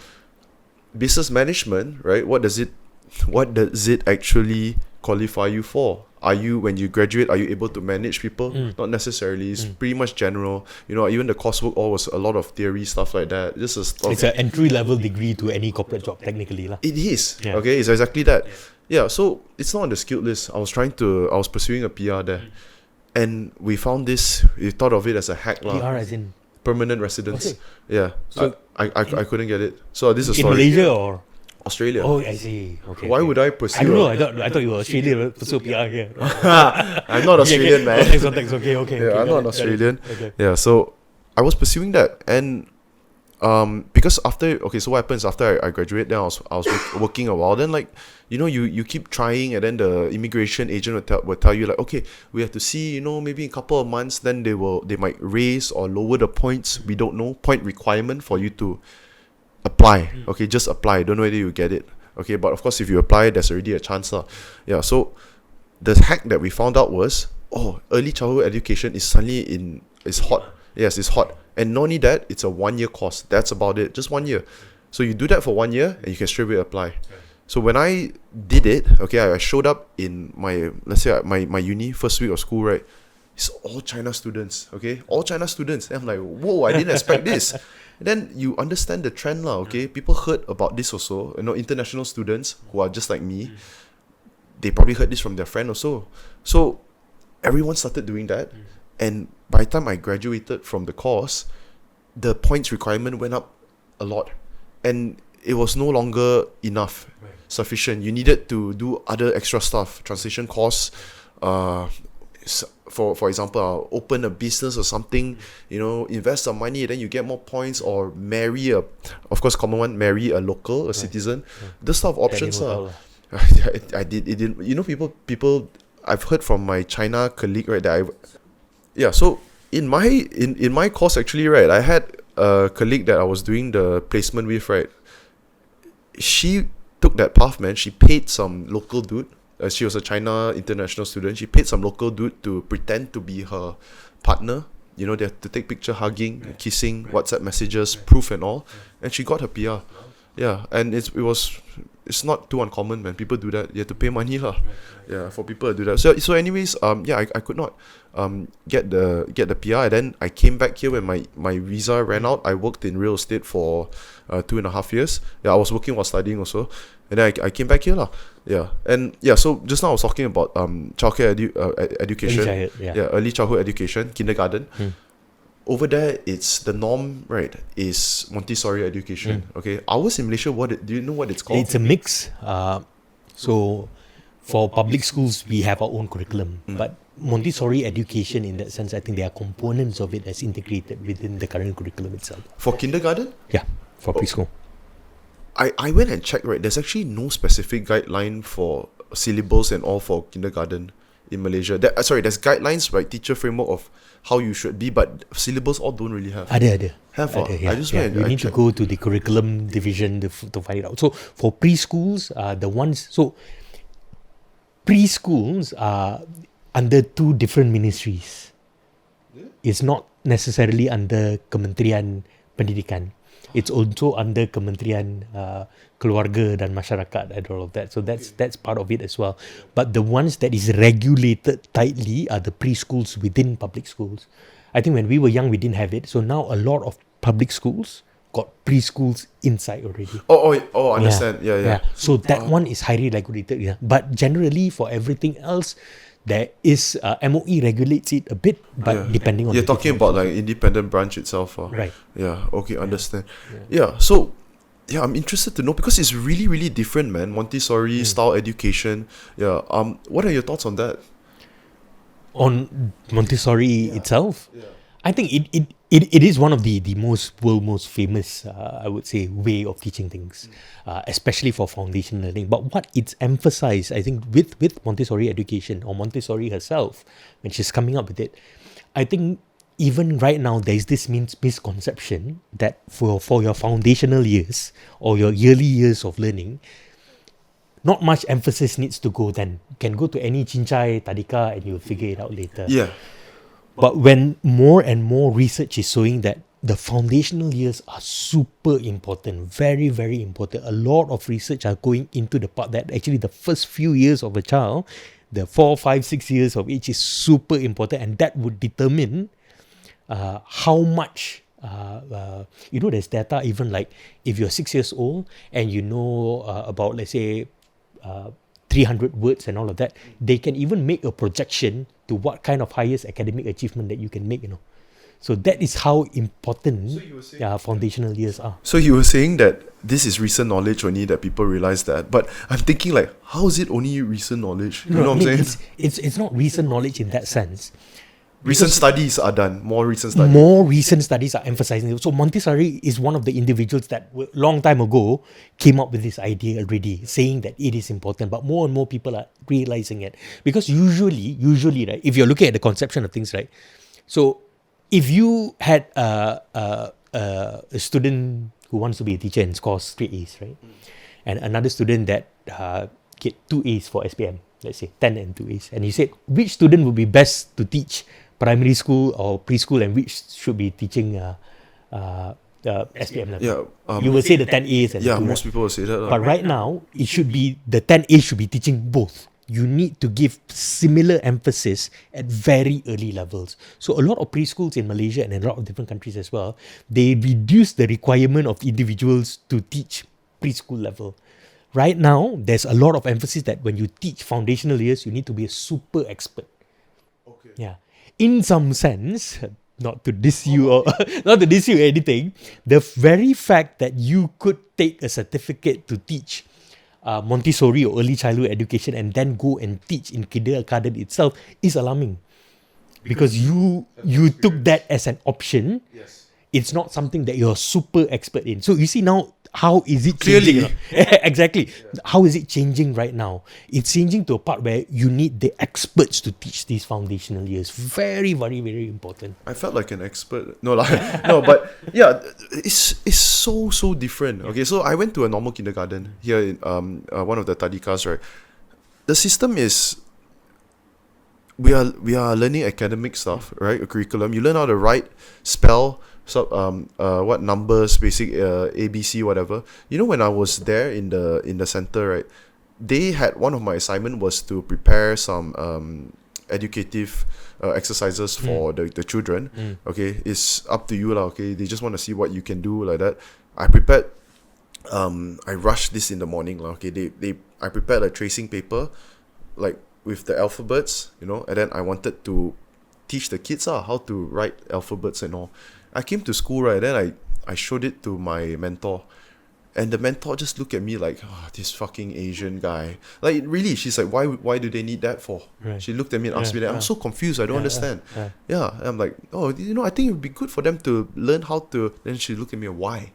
Speaker 1: Business management, right? What does it actually qualify you for? When you graduate, are you able to manage people? Not necessarily. It's pretty much general. Even the coursework all was a lot of theory, stuff like that. Just a stuff.
Speaker 2: It's an entry-level degree to any corporate job, technically lah.
Speaker 1: It is.
Speaker 2: Yeah.
Speaker 1: Okay, it's exactly that. Yeah, so it's not on the skilled list. I was pursuing a PR there. And we found this, we thought of it as a hack lah.
Speaker 2: PR as in
Speaker 1: Permanent residence.
Speaker 2: Okay.
Speaker 1: Yeah.
Speaker 2: So
Speaker 1: I couldn't get it. So this is a
Speaker 2: in
Speaker 1: story.
Speaker 2: Malaysia or?
Speaker 1: Australia.
Speaker 2: Oh, I see. Okay.
Speaker 1: Why
Speaker 2: okay.
Speaker 1: would I pursue?
Speaker 2: I don't know. I thought you were Australian, pursue PR here.
Speaker 1: I'm not Australian, man.
Speaker 2: Context. Okay.
Speaker 1: Yeah, I'm not an Australian.
Speaker 2: Okay.
Speaker 1: Yeah, so I was pursuing that, and because so what happens after I graduate? Then I was working a while. Then you keep trying, and then the immigration agent will tell you like, okay, we have to see, maybe in a couple of months, then they might raise or lower the points. We don't know point requirement for you to apply. Okay, just apply. Don't know whether you get it. Okay, but of course, if you apply, there's already a chance. Yeah, so the hack that we found out was, early childhood education is suddenly is hot. Yes, it's hot. And not only that, it's a 1-year course. That's about it. Just 1 year. So you do that for 1 year and you can straight away apply. So when I did it, okay, I showed up in my, let's say my uni first week of school, right? It's all China students, okay? All China students. And I'm like, whoa, I didn't expect this. And then you understand the trend lah, okay? People heard about this also. International students who are just like me, they probably heard this from their friend also. So everyone started doing that. And by the time I graduated from the course, the points requirement went up a lot. And it was no longer enough, sufficient. You needed to do other extra stuff, translation course, for example, open a business or something, invest some money, then you get more points, or marry of course, common one, marry a local, a citizen. Those sort of options. I didn't, people, I've heard from my China colleague, right, so in my course actually, right, I had a colleague that I was doing the placement with, right. She took that path, man. She paid some local dude. She was a China international student. She paid some local dude to pretend to be her partner. They have to take picture, hugging, kissing, WhatsApp messages, proof and all. And she got her PR. Yeah, and it's not too uncommon, man. People do that. You have to pay money lah. Yeah, for people to do that. So anyways, I could not get the PR. And then I came back here when my visa ran out. I worked in real estate for 2.5 years. Yeah, I was working while studying also. And then I came back here lah. Yeah, and yeah. So just now I was talking about childcare education. Early childhood education, kindergarten. Over there, it's the norm, right? Is Montessori education. Okay, ours in Malaysia, do you know what it's called?
Speaker 2: It's a mix. So for public schools, we have our own curriculum, but Montessori education, in that sense, I think there are components of it that's integrated within the current curriculum itself.
Speaker 1: For kindergarten?
Speaker 2: Yeah, for preschool.
Speaker 1: I went and checked, right? There's actually no specific guideline for syllables and all for kindergarten in Malaysia. There's guidelines, right? Teacher framework of how you should be, but syllables all don't really have.
Speaker 2: Ada.
Speaker 1: Yeah. I just went.
Speaker 2: You need to go to the curriculum division to find it out. So for preschools, preschools are under two different ministries. It's not necessarily under Kementerian Pendidikan. It's also under Kementerian Keluarga dan Masyarakat and all of that. So that's part of it as well. But the ones that is regulated tightly are the preschools within public schools. I think when we were young, we didn't have it. So now a lot of public schools got preschools inside already.
Speaker 1: Understand. Yeah.
Speaker 2: So that one is highly regulated. Yeah. But generally for everything else, there is MOE regulates it a bit, but depending on.
Speaker 1: You're talking about like independent branch itself,
Speaker 2: right?
Speaker 1: Yeah. Okay. Understand. Yeah. So, I'm interested to know because it's really, really different, man. Montessori style education. Yeah. What are your thoughts on that?
Speaker 2: On Montessori itself, I think it is one of the most famous, I would say, way of teaching things, especially for foundation learning. But what it's emphasized, I think, with Montessori education or Montessori herself, when she's coming up with it, I think even right now there's this misconception that for your foundational years or your yearly years of learning, not much emphasis needs to go then. You can go to any Cincai, Tadika and you'll figure it out later.
Speaker 1: Yeah.
Speaker 2: But when more and more research is showing that the foundational years are super important, very, very important. A lot of research are going into the part that actually the first few years of a child, the 4, 5, 6 years of age is super important, and that would determine how much, there's data even like if you're 6 years old and you know about, let's say, 300 words and all of that, they can even make a projection to what kind of highest academic achievement that you can make, So that is how important foundational years are.
Speaker 1: So you were saying that this is recent knowledge only that people realize that, but I'm thinking like, how is it only recent knowledge? You know what I'm saying?
Speaker 2: It's not recent knowledge in that sense.
Speaker 1: Recent studies are done. More recent studies.
Speaker 2: More recent studies are emphasizing it. So Montessori is one of the individuals that long time ago came up with this idea already, saying that it is important. But more and more people are realizing it. Because usually, right, if you're looking at the conception of things, right, so if you had a student who wants to be a teacher and scores straight A's, right, and another student that get 2 A's for SPM, let's say 10 and 2 A's, and you said which student would be best to teach primary school or preschool and which should be teaching SPM level.
Speaker 1: Yeah.
Speaker 2: You will say the 10As and
Speaker 1: Yeah,
Speaker 2: the 2,
Speaker 1: most
Speaker 2: right?
Speaker 1: people will say that.
Speaker 2: But right now, it should be the 10A should be teaching both. You need to give similar emphasis at very early levels. So a lot of preschools in Malaysia and in a lot of different countries as well, they reduce the requirement of individuals to teach preschool level. Right now, there's a lot of emphasis that when you teach foundational years, you need to be a super expert.
Speaker 1: Okay.
Speaker 2: Yeah. In some sense, not to diss you or not to diss you or anything, the very fact that you could take a certificate to teach Montessori or early childhood education and then go and teach in kindergarten itself is alarming. Because you took that as an option.
Speaker 1: Yes.
Speaker 2: It's not something that you're super expert in. So you see now, how is it
Speaker 1: Clearly.
Speaker 2: changing? Exactly. Yeah. How is it changing right now? It's changing to a part where you need the experts to teach these foundational years. Very, very, very important.
Speaker 1: I felt like an expert. No, no, but yeah, it's so different. Okay, so I went to a normal kindergarten here in one of the tadikas, right? The system is we are learning academic stuff, right? A curriculum. You learn how to write, spell, what numbers, basic ABC, whatever. You know, when I was there in the center, right? They had one of my assignment was to prepare some educative exercises for the children. Okay, it's up to you lah. Okay, they just want to see what you can do like that. I prepared. I rushed this in the morning lah. Okay, I prepared a tracing paper, like with the alphabets, you know, and then I wanted to teach the kids how to write alphabets and all. I came to school, right, then I showed it to my mentor, and the mentor just looked at me like, this fucking Asian guy. Like, really, she's like, why do they need that for?
Speaker 2: Right.
Speaker 1: She looked at me and asked me that. I'm so confused, I don't understand. Yeah, and I'm like, I think it would be good for them to learn how to. Then she looked at me, why?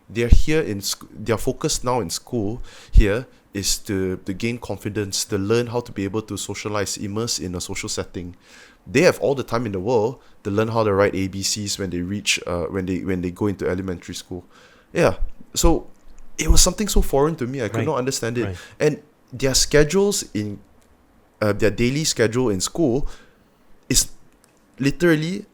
Speaker 1: They're here in their focus now in school here is to gain confidence, to learn how to be able to socialize, immerse in a social setting. They have all the time in the world to learn how to write ABCs when they reach when they go into elementary school. Yeah. So it was something so foreign to me. I could not understand it. Right. And their schedules in their daily schedule in school is literally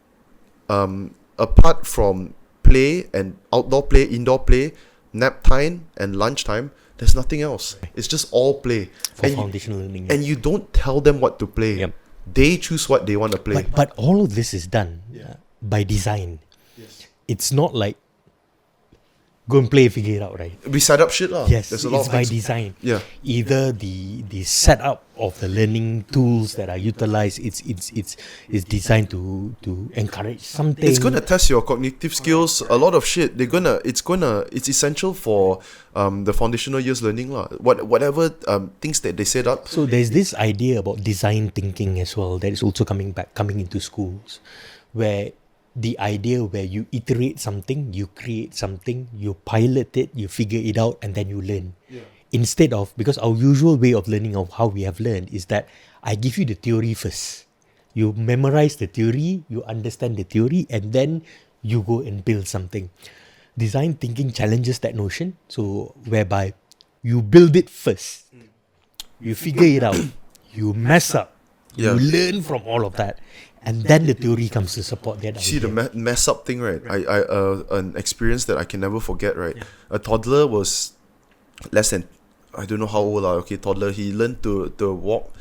Speaker 1: apart from play and outdoor play, indoor play, nap time and lunchtime, there's nothing else. Right. It's just all play.
Speaker 2: For foundational learning.
Speaker 1: And you don't tell them what to play.
Speaker 2: Yep.
Speaker 1: They choose what they want to play.
Speaker 2: But all of this is done by design.
Speaker 1: Yes.
Speaker 2: It's not like go and play, figure it out, right?
Speaker 1: We set up shit lah.
Speaker 2: Yes,
Speaker 1: there's a lot
Speaker 2: it's
Speaker 1: of
Speaker 2: by design.
Speaker 1: Yeah.
Speaker 2: Either the setup of the learning tools that are utilized, it's designed to encourage something.
Speaker 1: It's gonna test your cognitive skills. A lot of shit. It's essential for the foundational years learning lah. Whatever things that they set up.
Speaker 2: So there's this idea about design thinking as well that is also coming into schools, where the idea where you iterate something, you create something, you pilot it, you figure it out, and then you learn. Yeah. Instead of, because our usual way of learning of how we have learned is that I give you the theory first. You memorize the theory, you understand the theory, and then you go and build something. Design thinking challenges that notion, so whereby you build it first, you figure it out, you mess up, you learn from all of that. And then the theory comes to support that.
Speaker 1: See the mess up thing, right? I an experience that I can never forget, right? Yeah. A toddler was less than, I don't know how old toddler. He learned to walk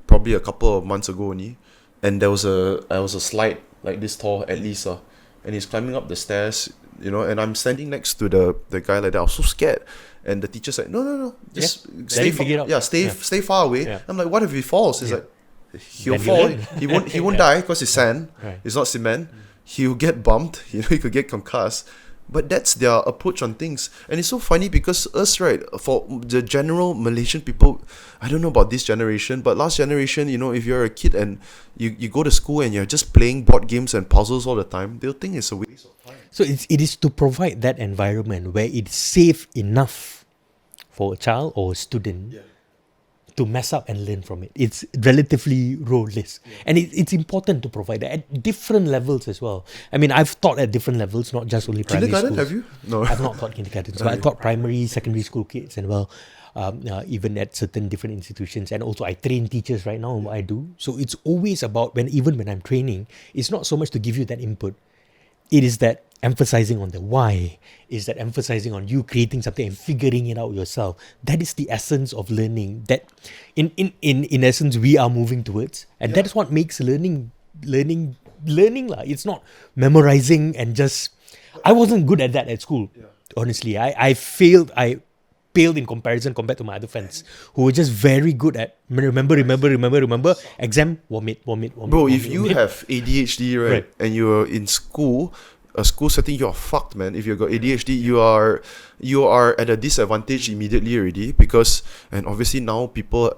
Speaker 1: probably a couple of months ago only, and there was a slide like this tall at least, and he's climbing up the stairs, you know, and I'm standing next to the guy like that. I was so scared, and the teacher said, no, just stay far away. Yeah. I'm like, what if he falls? He's like, he'll fall. He won't die because it's sand. Right. It's not cement. He'll get bumped. You know, he could get concussed. But that's their approach on things, and it's so funny because us, right, for the general Malaysian people, I don't know about this generation, but last generation, you know, if you're a kid and you go to school and you're just playing board games and puzzles all the time, they'll think it's a waste of time.
Speaker 2: So it is to provide that environment where it's safe enough for a child or a student to mess up and learn from it. It's relatively role-less. Yeah. And it's important to provide that at different levels as well. I mean, I've taught at different levels, not just only primary schools.
Speaker 1: Kindergarten, have you? No.
Speaker 2: I've not taught kindergarten. So I taught primary, secondary school kids and even at certain different institutions. And also I train teachers right now in what I do. So it's always about, even when I'm training, it's not so much to give you that input. it is that emphasizing on the why, is that emphasizing on you creating something and figuring it out yourself. That is the essence of learning that in essence we are moving towards, and that is what makes learning lah. It's not memorizing and just. I wasn't good at that at school. Honestly, I failed in comparison compared to my other friends who were just very good at remember exam vomit.
Speaker 1: Bro, if you have ADHD, right, and you're in school, a school setting, you're fucked, man. If you've got ADHD, you are at a disadvantage immediately already, because, and obviously now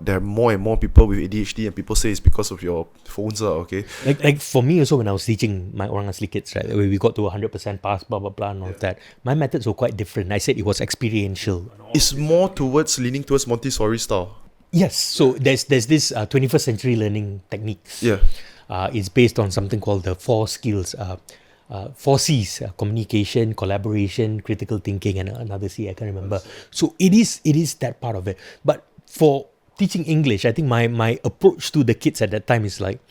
Speaker 1: there are more and more people with ADHD, and people say it's because of your phones, okay?
Speaker 2: Like for me also, when I was teaching my Orang Asli kids, right, where we got to 100% pass, blah blah blah, and all of that, my methods were quite different. I said it was experiential.
Speaker 1: It's more leaning towards Montessori style.
Speaker 2: Yes, so there's this 21st century learning techniques.
Speaker 1: Yeah.
Speaker 2: It's based on something called the 4 skills. 4 C's: communication, collaboration, critical thinking, and another C I can't remember. So it is that part of it. But for teaching English, I think my approach to the kids at that time is like,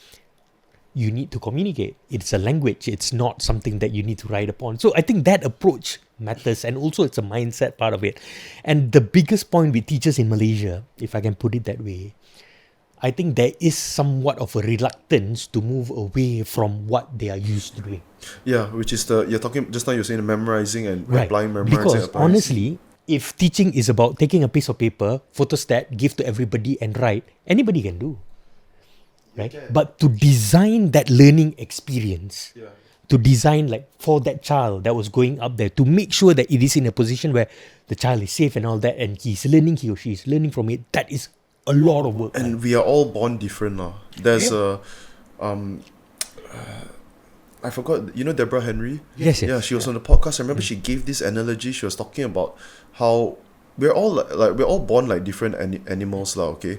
Speaker 2: you need to communicate. It's a language. It's not something that you need to write upon. So I think that approach matters, and also it's a mindset part of it. And the biggest point with teachers in Malaysia, if I can put it that way, I think there is somewhat of a reluctance to move away from what they are used to doing.
Speaker 1: Yeah, which is you're talking just now. You're saying memorizing and
Speaker 2: Right.
Speaker 1: applying memorizing.
Speaker 2: Because honestly, if teaching is about taking a piece of paper, photostat, give to everybody and write, anybody can do. Right? But to design that learning experience, to design like for that child that was going up there, to make sure that it is in a position where the child is safe and all that, and he or she is learning from it, that is a lot of work.
Speaker 1: And we are all born different now. There's I forgot, Deborah Henry?
Speaker 2: Yes.
Speaker 1: Yeah, she was on the podcast. I remember she gave this analogy. She was talking about how we're all born like different animals, okay?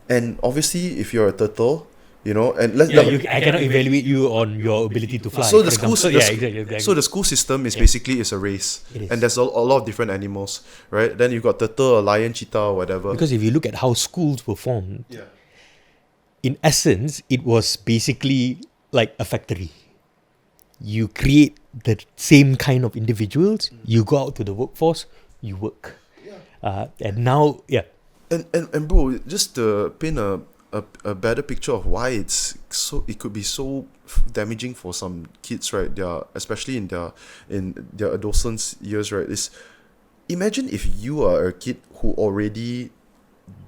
Speaker 1: And obviously, if you're a turtle, and
Speaker 2: I cannot evaluate you on your ability to fly.
Speaker 1: So the school,
Speaker 2: exactly.
Speaker 1: So the school system is basically a race, and there's a lot of different animals, right? Then you've got turtle, a lion, cheetah, or whatever.
Speaker 2: Because if you look at how schools were formed, in essence, it was basically like a factory. You create the same kind of individuals. You go out to the workforce, you work. And now,
Speaker 1: And bro, just to paint a better picture of why it could be so damaging for some kids, right? Especially in their adolescence years, right? Is imagine if you are a kid who already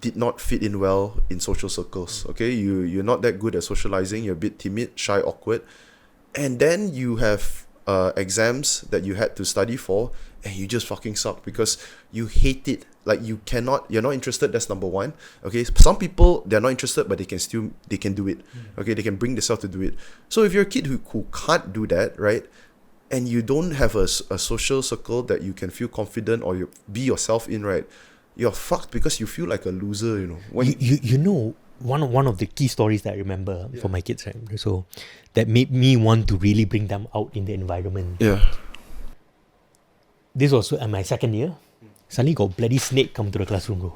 Speaker 1: did not fit in well in social circles. Okay, you're not that good at socializing. You're a bit timid, shy, awkward, and then you have exams that you had to study for, and you just fucking suck because you hate it. Like you're not interested. That's number one. Okay, some people, they're not interested, but they can do it. Okay, they can bring themselves to do it. So if you're a kid who can't do that, right, and you don't have a social circle that you can feel confident or you be yourself in, right, you're fucked because you feel like a loser.
Speaker 2: One of the key stories that I remember for my kids, right? So that made me want to really bring them out in the environment.
Speaker 1: Yeah.
Speaker 2: This was my second year. Suddenly got bloody snake come to the classroom, bro.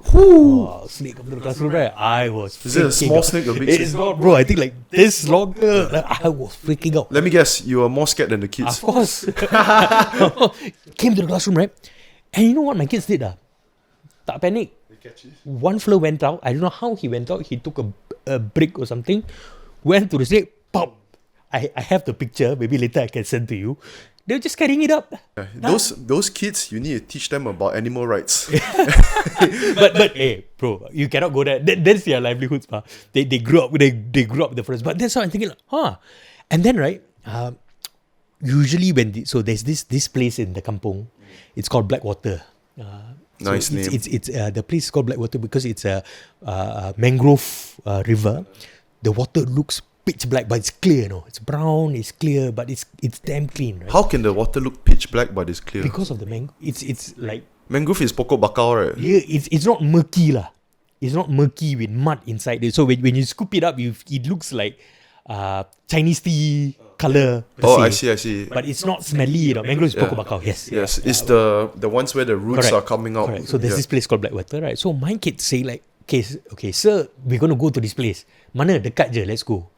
Speaker 2: Snake come to the classroom, right? I was freaking
Speaker 1: Is it a small snake or big snake?
Speaker 2: It's not, bro. I think like this long. I was freaking out.
Speaker 1: Let me guess, you were more scared than the kids.
Speaker 2: Of course. Came to the classroom, right? And you know what my kids did? Tak panic. One floor went out. I don't know how he went out. He took a brick or something, went to the snake, pop. I have the picture. Maybe later I can send to you. They're just carrying it up.
Speaker 1: Those kids, you need to teach them about animal rights.
Speaker 2: but hey, bro, you cannot go there. That's their livelihoods, pa. They grew up. They grew up the first. But that's how I'm thinking. And then right, usually so there's this place in the kampung. It's called Blackwater.
Speaker 1: Nice name.
Speaker 2: It's the place is called Blackwater because it's a mangrove river. The water looks pitch black, but it's clear. It's brown, it's clear, but it's damn clean. Right?
Speaker 1: How can the water look pitch black but it's clear?
Speaker 2: Because of the mangrove. It's like
Speaker 1: mangrove is pokok bakau, right?
Speaker 2: Yeah, it's not murky lah. It's not murky with mud inside it. So when you scoop it up, it looks like Chinese tea color.
Speaker 1: I see.
Speaker 2: But it's not smelly. Mangrove is pokok bakau. Yes.
Speaker 1: It's the ones where the roots are coming out.
Speaker 2: Correct. So there's this place called Blackwater, right? So my kids say like, okay, sir, we're gonna go to this place. Mana dekat je, let's go.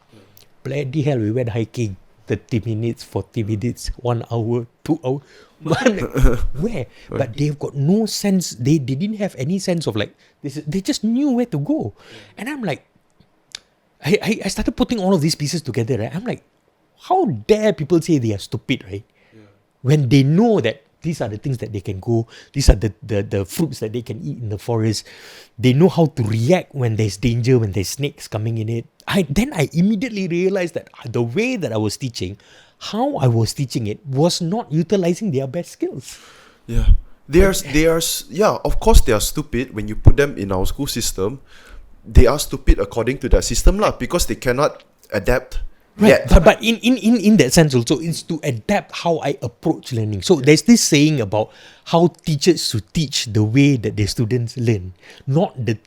Speaker 2: Bloody hell, we went hiking. 30 minutes, 40 minutes, 1 hour, 2 hours. Where? But they've got no sense. They didn't have any sense of like this. They just knew where to go. And I'm like, I started putting all of these pieces together, right? I'm like, how dare people say they are stupid, right? When they know that these are the things that they can go, these are the fruits that they can eat in the forest. They know how to react when there's danger, when there's snakes coming in it. Then I immediately realized that the way that I was teaching, how I was teaching it, was not utilizing their best skills.
Speaker 1: Yeah. Of course they are stupid when you put them in our school system. They are stupid according to that system lah, because they cannot adapt.
Speaker 2: Right,
Speaker 1: yet.
Speaker 2: but in that sense also, it's to adapt how I approach learning. So there's this saying about how teachers should teach the way that their students learn, not the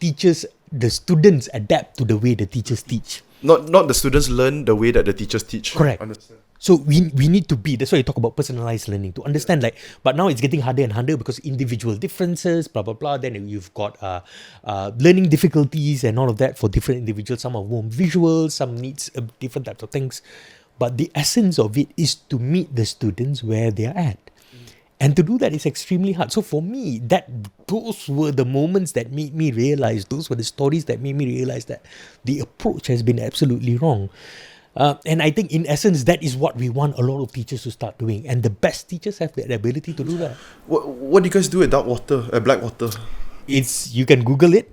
Speaker 2: students adapt to the way the teachers teach.
Speaker 1: Not the students learn the way that the teachers teach.
Speaker 2: Correct.
Speaker 1: Understand.
Speaker 2: So we need to be, that's why you talk about personalized learning, to understand like, but now it's getting harder and harder because individual differences, blah, blah, blah. Then you've got learning difficulties and all of that for different individuals. Some are more visual, some needs different types of things. But the essence of it is to meet the students where they are at. And to do that is extremely hard. So for me, those were the moments that made me realize, those were the stories that made me realize that the approach has been absolutely wrong. And I think in essence, that is what we want a lot of teachers to start doing. And the best teachers have the ability to do that.
Speaker 1: What do you guys do at black water?
Speaker 2: You can Google it.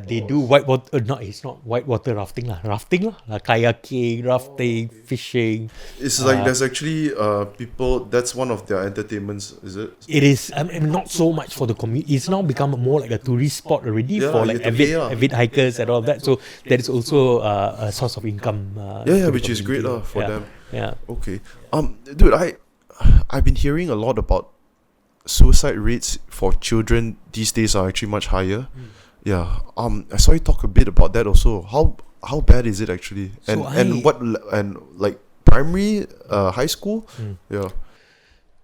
Speaker 2: They do whitewater. No, it's not whitewater rafting lah. Kayaking, rafting, fishing.
Speaker 1: It's like there's actually people. That's one of their entertainments. Is it?
Speaker 2: It is. Not so much for the community. It's now become more like a tourist spot already for like avid hikers and all of that. So that is also a source of income.
Speaker 1: Which is great for them.
Speaker 2: Yeah.
Speaker 1: Okay. Dude, I've been hearing a lot about suicide rates for children these days are actually much higher. Yeah. I saw you talk a bit about that also. How bad is it actually? And like primary, high school? Yeah.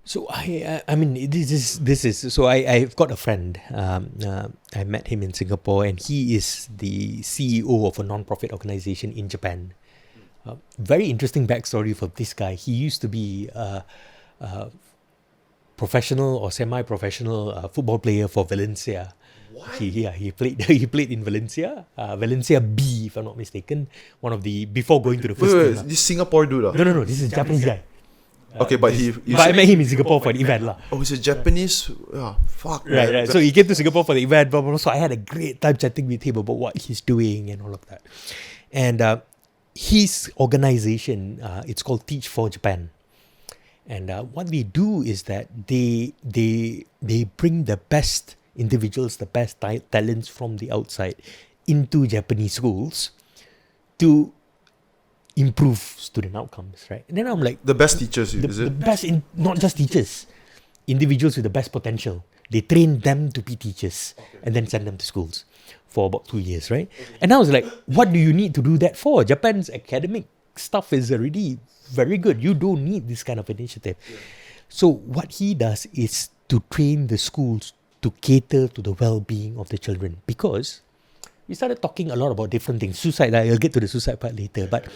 Speaker 2: So I mean this is so I've got a friend. I met him in Singapore, and he is the CEO of a non-profit organization in Japan. Very interesting backstory for this guy. He used to be a professional or semi-professional football player for Valencia. What? He played in Valencia, Valencia B, if I'm not mistaken. One of the before going to the first team.
Speaker 1: This Singapore dude?
Speaker 2: No, this is a Japanese guy.
Speaker 1: Okay, but
Speaker 2: I met him in Singapore for an event lah.
Speaker 1: Oh, he's a Japanese. Fuck.
Speaker 2: Right. So he came to Singapore for the event. Blah, blah, blah. So I had a great time chatting with him about what he's doing and all of that. And his organization, it's called Teach for Japan. And what they do is that they bring the best individuals, the best talents from the outside into Japanese schools to improve student outcomes, right? And then I'm like,
Speaker 1: the best teachers, is
Speaker 2: the
Speaker 1: it?
Speaker 2: Best, not just teachers, individuals with the best potential. They train them to be teachers and then send them to schools for about 2 years, right? And I was like, what do you need to do that for? Japan's academic stuff is already very good. You don't need this kind of initiative. So what he does is to train the schools to cater to the well-being of the children, because we started talking a lot about different things. Suicide, I'll get to the suicide part later, but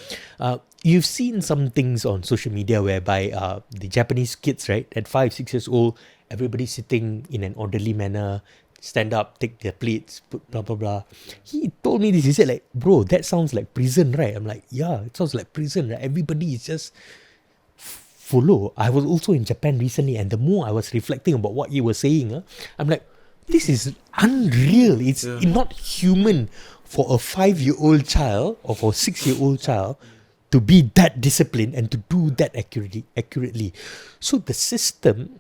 Speaker 2: you've seen some things on social media whereby the Japanese kids, right, at 5-6 years old, everybody's sitting in an orderly manner, stand up, take their plates, put blah blah blah. He told me this. He said like, bro, that sounds like prison, right? I'm like, yeah, it sounds like prison, right? Everybody is just follow. I was also in Japan recently, and the more I was reflecting about what he was saying, I'm like, this is unreal. It's not human for a 5-year-old child or for a 6-year-old child to be that disciplined and to do that accurately. So the system,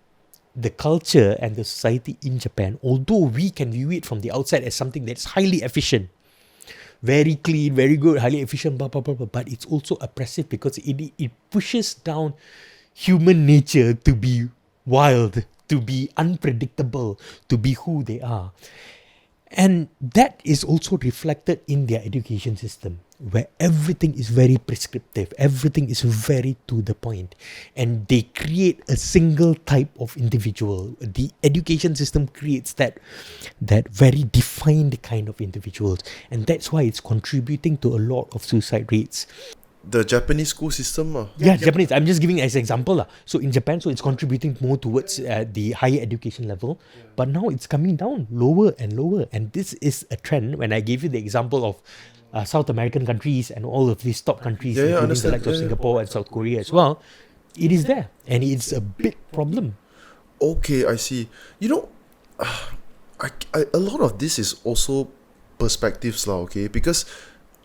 Speaker 2: the culture and the society in Japan, although we can view it from the outside as something that's highly efficient, very clean, very good, highly efficient, blah, blah, blah, blah, but it's also oppressive because it pushes down human nature to be wild, to be unpredictable, to be who they are. And that is also reflected in their education system, where everything is very prescriptive, everything is very to the point, and they create a single type of individual. The education system creates that very defined kind of individuals, and that's why it's contributing to a lot of suicide rates.
Speaker 1: the Japanese school system.
Speaker 2: Yeah, Japanese. I'm just giving as an example. So in Japan, so it's contributing more towards the higher education level. But now it's coming down lower and lower. And this is a trend. When I gave you the example of South American countries and all of these top countries, including the likes of Singapore and South Korea as well, it is there. And it's a big problem.
Speaker 1: Okay, I see. You know, a lot of this is also perspectives, okay? Because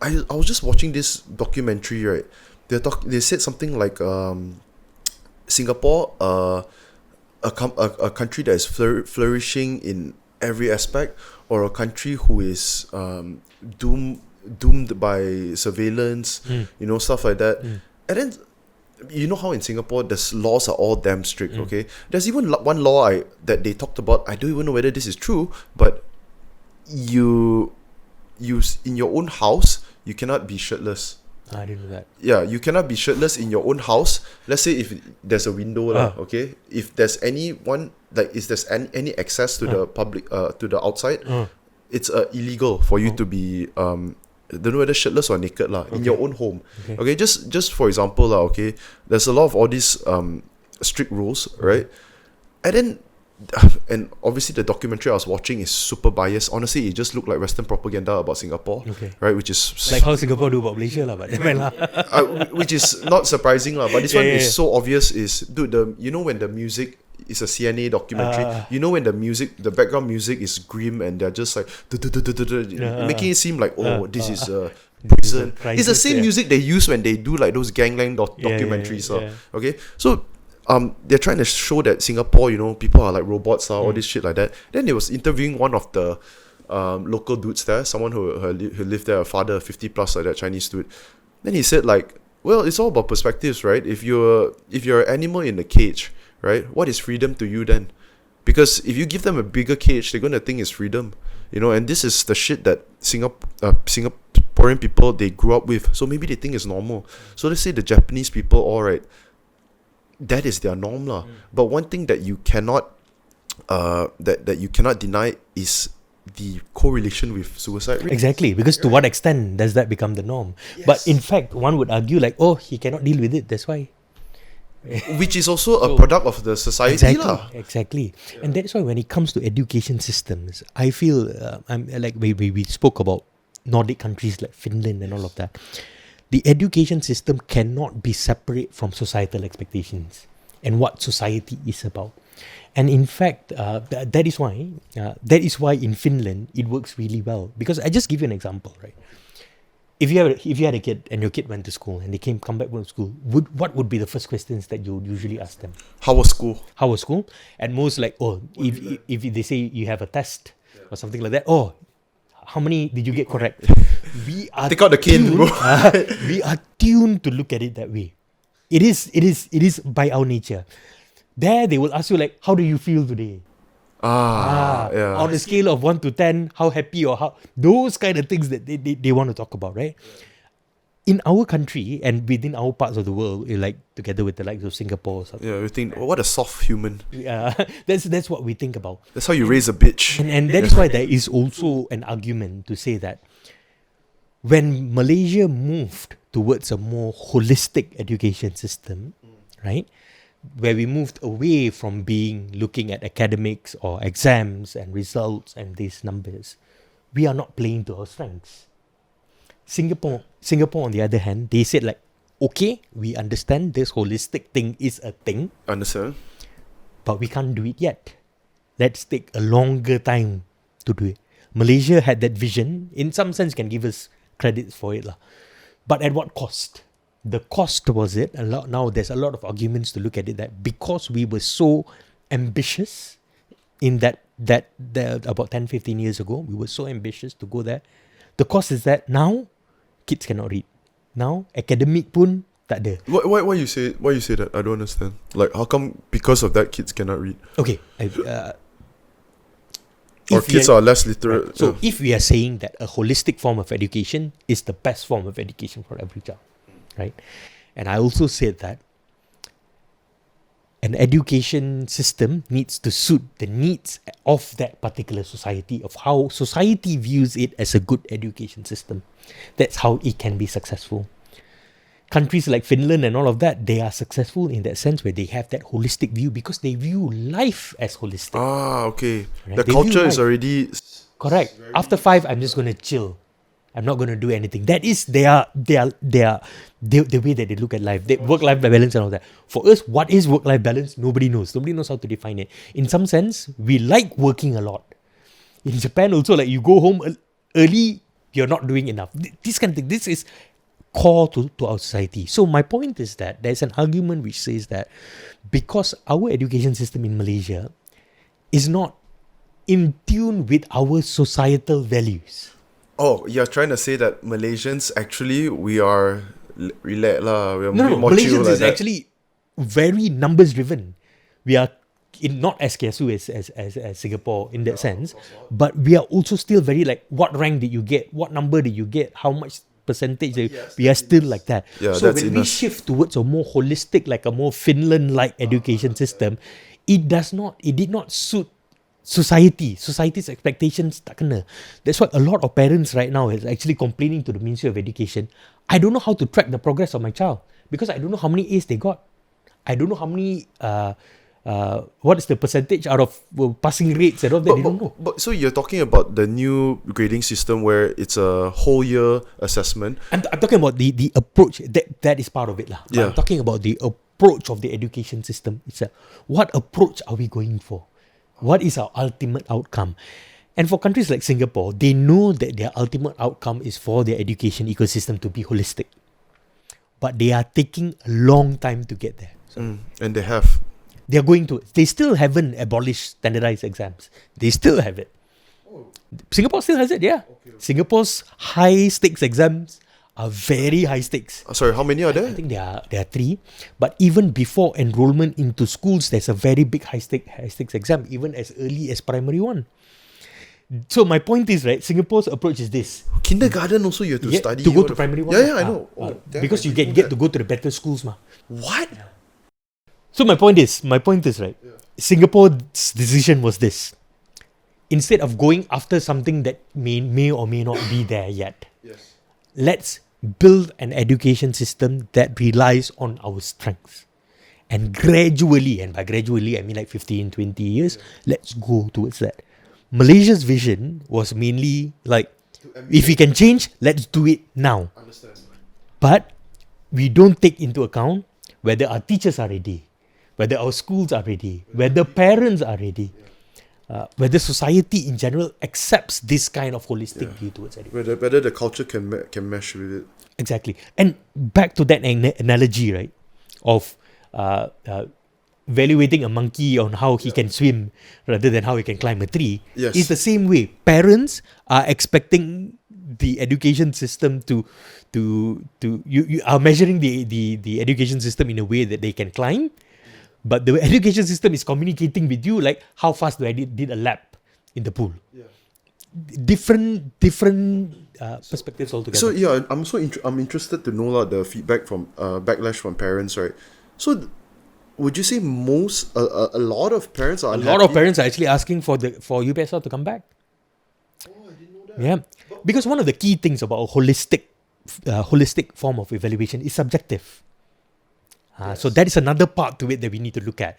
Speaker 1: I was just watching this documentary, right? They said something like Singapore, a country that is flourishing in every aspect, or a country who is doomed by surveillance, stuff like that. And then, you know how in Singapore the laws are all damn strict, okay? There's even one law that they talked about. I don't even know whether this is true, but you in your own house, you cannot be shirtless.
Speaker 2: I didn't know that.
Speaker 1: Yeah, you cannot be shirtless in your own house. Let's say if there's a window, okay? If there's anyone, like, if there's any access to the public, to the outside, it's illegal for you to be don't know whether shirtless or naked in your own home. Okay, just for example okay, there's a lot of all these strict rules, right? And then and obviously the documentary I was watching is super biased. Honestly, it just looked like Western propaganda about Singapore, right? Which is
Speaker 2: like how Singapore do about Malaysia but
Speaker 1: which is not surprising but this one is so obvious. Is dude, when the music is a CNA documentary, when the background music is grim and they're just like making it seem like this is prison. It's the same music they use when they do like those gangland documentaries. Okay, so they're trying to show that Singapore, people are like robots, all this shit like that. Then they was interviewing one of the local dudes there, someone who lived there, a father, 50 plus, like that Chinese dude. Then he said like, well, it's all about perspectives, right? If you're an animal in a cage, right, what is freedom to you then? Because if you give them a bigger cage, they're gonna think it's freedom, and this is the shit that Singaporean people, they grew up with, so maybe they think it's normal. So let's say the Japanese people, all right, that is their norm but one thing that you cannot that you cannot deny is the correlation with suicide rates.
Speaker 2: Exactly, because to what extent does that become the norm? But in fact, one would argue like, he cannot deal with it, that's why.
Speaker 1: Which is also a product of the society.
Speaker 2: Exactly. And that's why when it comes to education systems, I feel I'm like we spoke about Nordic countries like Finland and all of that. The education system cannot be separate from societal expectations and what society is about. And in fact, that is why in Finland it works really well. Because I just give you an example, right? If you had a kid and your kid went to school and they come back from school, what would be the first questions that you would usually ask them?
Speaker 1: How was school?
Speaker 2: At most, like, if they say you have a test or something like that, how many did you get correct? We are
Speaker 1: take out the cane, bro.
Speaker 2: We are tuned to look at it that way. It is by our nature. There they will ask you like, how do you feel today?
Speaker 1: Yeah.
Speaker 2: On a scale of 1 to 10, how happy or how, those kind of things that they want to talk about, right? In our country and within our parts of the world, like together with the likes of Singapore or something.
Speaker 1: Yeah, we think, what a soft human.
Speaker 2: Yeah, that's what we think about.
Speaker 1: That's how you raise a bitch.
Speaker 2: And that is why there is also an argument to say that when Malaysia moved towards a more holistic education system, right? Where we moved away from looking at academics or exams and results and these numbers, we are not playing to our strengths. Singapore, on the other hand, they said like, okay, we understand this holistic thing is a thing.
Speaker 1: Understand.
Speaker 2: But we can't do it yet. Let's take a longer time to do it. Malaysia had that vision. In some sense, can give us credits for it. But at what cost? The cost was it. Now there's a lot of arguments to look at it that because we were so ambitious in that about 10, 15 years ago, we were so ambitious to go there. The cost is that now kids cannot read. Now academic pun tak ada.
Speaker 1: Why you say that? I don't understand. Like, how come because of that kids cannot read?
Speaker 2: Okay.
Speaker 1: Or kids are less literate.
Speaker 2: Right. So if we are saying that a holistic form of education is the best form of education for every child, right? And I also said that an education system needs to suit the needs of that particular society, of how society views it as a good education system. That's how it can be successful. countries like Finland and all of that, they are successful in that sense where they have that holistic view because they view life as holistic.
Speaker 1: Okay.
Speaker 2: Right?
Speaker 1: The
Speaker 2: They
Speaker 1: culture
Speaker 2: view
Speaker 1: is
Speaker 2: life.
Speaker 1: already
Speaker 2: Correct. After 5, I'm just going to chill. I'm not going to do anything. That is the way that they look at life. Work-life balance and all that. For us, what is work-life balance? Nobody knows. Nobody knows how to define it. In some sense, we like working a lot. In Japan also, like you go home early, you're not doing enough. This kind of thing. This is core to our society. So my point is that there's an argument which says that because our education system in Malaysia is not in tune with our societal values.
Speaker 1: Oh, you're trying to say that Malaysians actually we are relaxed lah. We are
Speaker 2: No,
Speaker 1: more chill
Speaker 2: Malaysians
Speaker 1: like
Speaker 2: is
Speaker 1: that.
Speaker 2: actually very numbers driven. We are not as kiasu as Singapore in that sense, but we are also still very like, what rank did you get? What number did you get? How much percentage? We are still like that.
Speaker 1: Yeah,
Speaker 2: so
Speaker 1: that's
Speaker 2: when
Speaker 1: in
Speaker 2: we
Speaker 1: us.
Speaker 2: shift towards a more holistic, like a more Finland-like education system, it did not suit society's expectations tak kena. That's why a lot of parents right now is actually complaining to the Ministry of Education. I don't know how to track the progress of my child because I don't know how many A's they got. I don't know how many what is the percentage out of passing rates and all that. They don't know.
Speaker 1: But so you're talking about the new grading system where it's a whole year assessment.
Speaker 2: I'm talking about the approach. That is part of it lah. But
Speaker 1: Yeah.
Speaker 2: I'm talking about the approach of the education system itself. What approach are we going for? What is our ultimate outcome? And for countries like Singapore, they know that their ultimate outcome is for their education ecosystem to be holistic. But they are taking a long time to get there. So
Speaker 1: And they have.
Speaker 2: they are going to. They still haven't abolished standardized exams. They still have it. Singapore still has it, yeah. Singapore's high stakes exams are very high stakes.
Speaker 1: Sorry, how many are there?
Speaker 2: I think there are 3. But even before enrollment into schools, there's a very big high stakes exam, even as early as primary 1. So my point is, right, Singapore's approach is this.
Speaker 1: Kindergarten also you have to
Speaker 2: Yeah,
Speaker 1: study.
Speaker 2: to go
Speaker 1: all
Speaker 2: to
Speaker 1: the-
Speaker 2: primary 1.
Speaker 1: Yeah, I know. Damn,
Speaker 2: because
Speaker 1: I
Speaker 2: you
Speaker 1: didn't
Speaker 2: get
Speaker 1: know
Speaker 2: to go to the better schools.
Speaker 1: What?
Speaker 2: So my point is, right, Singapore's decision was this. Instead of going after something that may or may not be there yet,
Speaker 1: Yes.
Speaker 2: let's build an education system that relies on our strengths. And gradually, and by gradually I mean like 15, 20 years, let's go towards that. Malaysia's vision was mainly like, if we can change, let's do it now.
Speaker 1: Understand.
Speaker 2: But we don't take into account whether our teachers are ready, whether our schools are ready, whether parents are ready, whether society in general accepts this kind of holistic view towards education.
Speaker 1: Whether the culture can mesh with it.
Speaker 2: Exactly. And back to that analogy, right, of evaluating a monkey on how he can swim rather than how he can climb a tree.
Speaker 1: Yes.
Speaker 2: It's the same way. Parents are expecting the education system to you are measuring the education system in a way that they can climb, but the education system is communicating with you like, how fast do I did a lap in the pool.
Speaker 1: Yeah.
Speaker 2: Different perspectives altogether.
Speaker 1: So yeah, I'm interested to know the feedback from backlash from parents, right? So would you say a lot of parents are
Speaker 2: A
Speaker 1: unhappy?
Speaker 2: lot of parents are actually asking for UPSR to come back.
Speaker 1: Oh, I didn't know that.
Speaker 2: Yeah, because one of the key things about a holistic form of evaluation is subjective. So that is another part to it that we need to look at.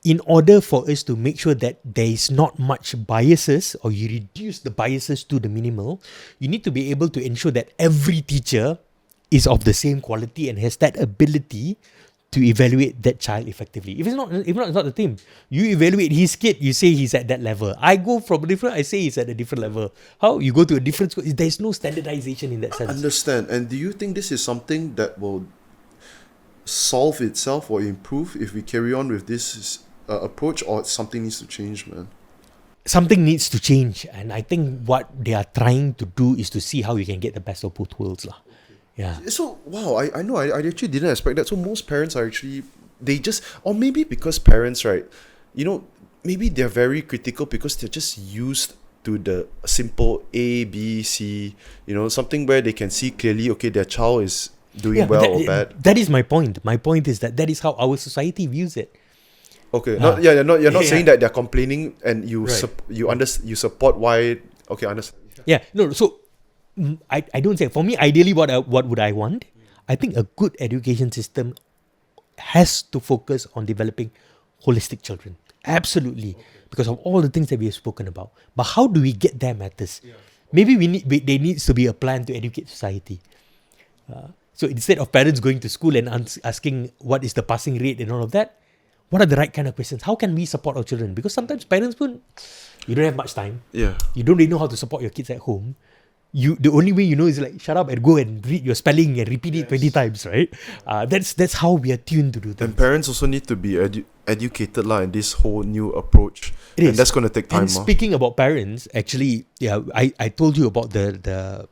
Speaker 2: In order for us to make sure that there is not much biases, or you reduce the biases to the minimal, you need to be able to ensure that every teacher is of the same quality and has that ability to evaluate that child effectively. If it's not the same, you evaluate his kid, you say he's at that level. I go from different, I say he's at a different level. How? You go to a different school. There's no standardization in that sense.
Speaker 1: Understand. And do you think this is something that will solve itself or improve if we carry on with this approach, or something needs to change, man?
Speaker 2: Something needs to change, and I think what they are trying to do is to see how you can get the best of both worlds lah. Yeah.
Speaker 1: So wow, I know I actually didn't expect that. So most parents are actually, they just, or maybe because parents, right, maybe they're very critical because they're just used to the simple A, B, C, something where they can see clearly, okay, their child is doing well or bad.
Speaker 2: That is my point. My point is that is how our society views it.
Speaker 1: Okay, you're not saying
Speaker 2: Yeah.
Speaker 1: that they're complaining and you
Speaker 2: Right.
Speaker 1: you support why. Okay, I understand.
Speaker 2: Yeah, no. So I don't say, for me, ideally, what would I want? I think a good education system has to focus on developing holistic children. Absolutely. Because of all the things that we have spoken about. But how do we get there matters. Maybe there needs to be a plan to educate society. So instead of parents going to school and asking what is the passing rate and all of that, what are the right kind of questions? How can we support our children? Because sometimes parents you don't have much time.
Speaker 1: Yeah.
Speaker 2: You don't really know how to support your kids at home. The only way you know is like shut up and go and read your spelling and repeat it 20 times, right? That's how we are tuned to do things.
Speaker 1: And parents also need to be educated in this whole new approach. And that's going to take time.
Speaker 2: And speaking about parents, actually, I told you about the